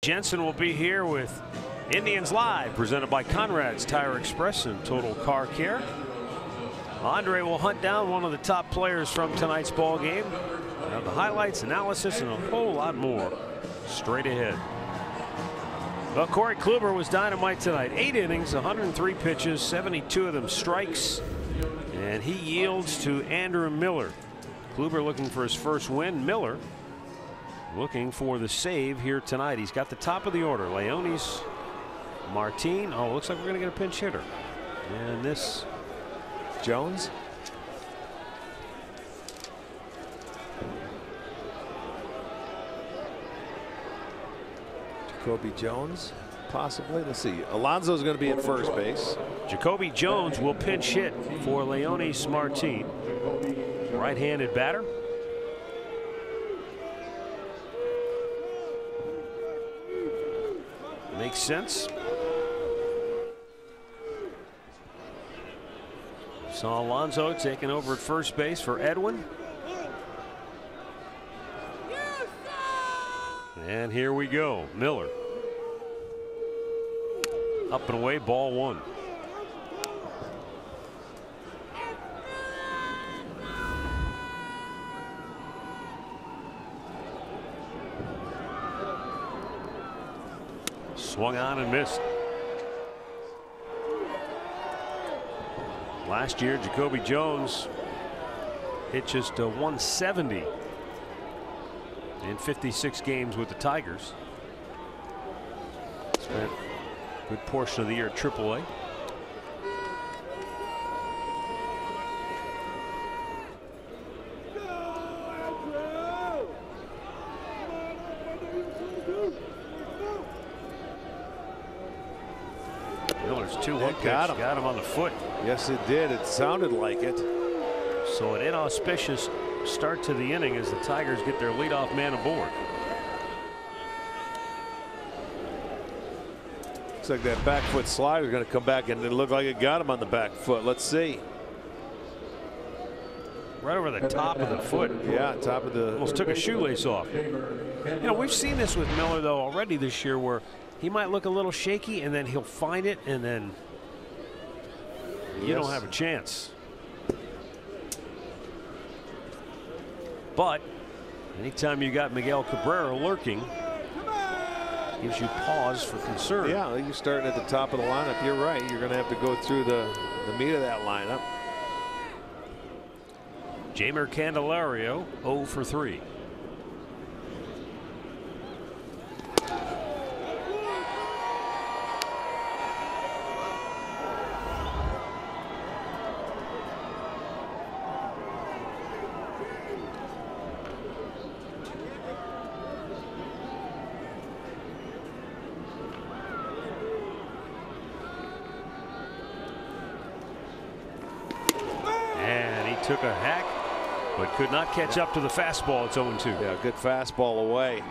Jensen will be here with Indians Live, presented by Conrad's Tire Express and Total Car Care. Andre will hunt down one of the top players from tonight's ball game. We'll have the highlights, analysis, and a whole lot more straight ahead. Well, Corey Kluber was dynamite tonight. 8 innings, 103 pitches, 72 of them strikes, and he yields to Andrew Miller. Kluber looking for his first win. Miller looking for the save here tonight. He's got the top of the order. Leonis, Martin. Oh, looks like we're going to get a pinch hitter. And this Jones. Jacoby Jones, possibly. Let's see. Alonso's going to be at first base. Jacoby Jones will pinch hit for Leonis Martin. Right-handed batter. Makes sense. Saw Alonso taking over at first base for Edwin. And here we go. Miller. Up and away, ball 1. Swung on and missed. Last year, Jacoby Jones hit just 170 in 56 games with the Tigers. Spent a good portion of the year at AAA. Miller's 2-1 pitch got him on the foot. Yes, it did. It sounded like it. So an inauspicious start to the inning as the Tigers get their leadoff man aboard. Looks like that back foot slider is going to come back, and it looked like it got him on the back foot. Let's see. Right over the top of the foot. Yeah, top of the. Almost took a shoelace off. You know, we've seen this with Miller though already this year, where he might look a little shaky and then he'll find it, and then you don't have a chance. But anytime you got Miguel Cabrera lurking, gives you pause for concern. Yeah, you're starting at the top of the lineup. You're right. You're going to have to go through the meat of that lineup. Jamer Candelario 0 for 3. Took a hack, but could not catch up to the fastball. It's 0-2. Yeah, good fastball away.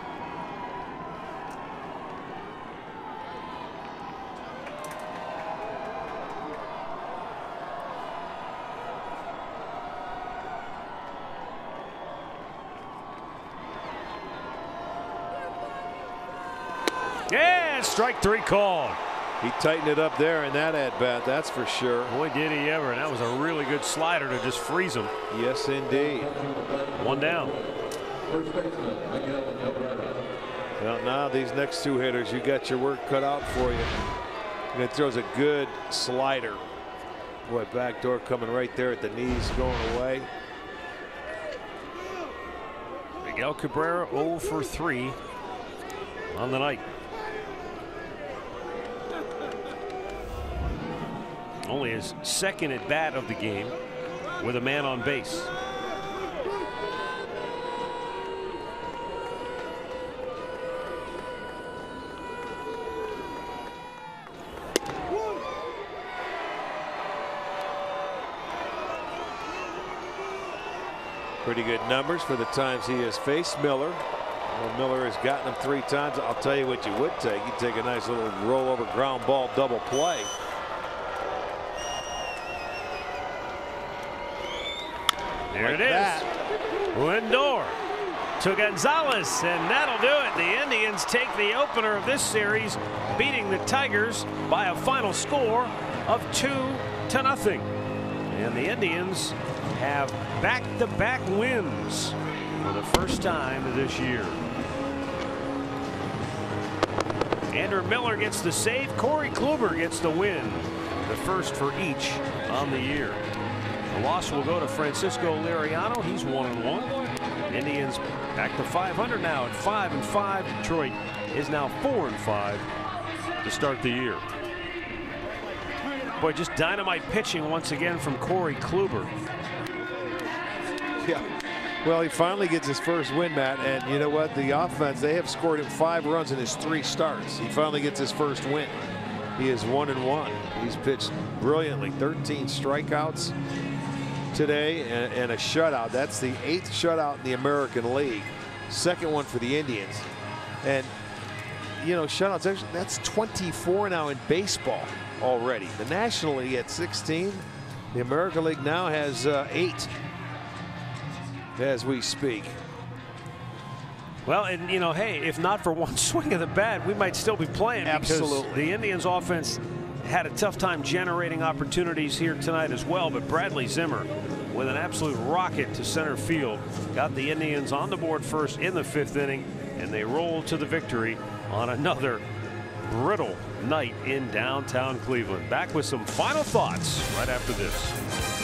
Yeah, strike 3 called. He tightened it up there in that at-bat, that's for sure. Boy, did he ever. And that was a really good slider to just freeze him. Yes, indeed. 1 down. Well, now these next 2 hitters, you got your work cut out for you. And it throws a good slider. Boy, backdoor coming right there at the knees, going away. Miguel Cabrera 0 for 3 on the night. Only his second at bat of the game with a man on base. Pretty good numbers for the times he has faced Miller. Well, Miller has gotten him 3 times. I'll tell you what you would take. You'd take a nice little rollover ground ball double play. There it is. Lindor to Gonzalez, and that'll do it. The Indians take the opener of this series, beating the Tigers by a final score of 2-0. And the Indians have back-to-back wins for the first time this year. Andrew Miller gets the save. Corey Kluber gets the win, the first for each on the year. The loss will go to Francisco Liriano. He's 1-1. Indians back to 500 now at 5-5. Detroit is now 4-5 to start the year. Boy, just dynamite pitching once again from Corey Kluber. Yeah. Well, he finally gets his first win, Matt, and you know what? The offense, they have scored him 5 runs in his 3 starts. He finally gets his first win. He is 1-1. He's pitched brilliantly. 13 strikeouts today and a shutout. That's the 8th shutout in the American League. Second one for the Indians. And, you know, shutouts, actually, that's 24 now in baseball already. The National League at 16. The American League now has 8 as we speak. Well, and you know, hey, if not for one swing of the bat, we might still be playing. Absolutely. Because the Indians offense had a tough time generating opportunities here tonight as well, but Bradley Zimmer with an absolute rocket to center field got the Indians on the board first in the 5th inning, and they rolled to the victory on another brittle night in downtown Cleveland. Back with some final thoughts right after this.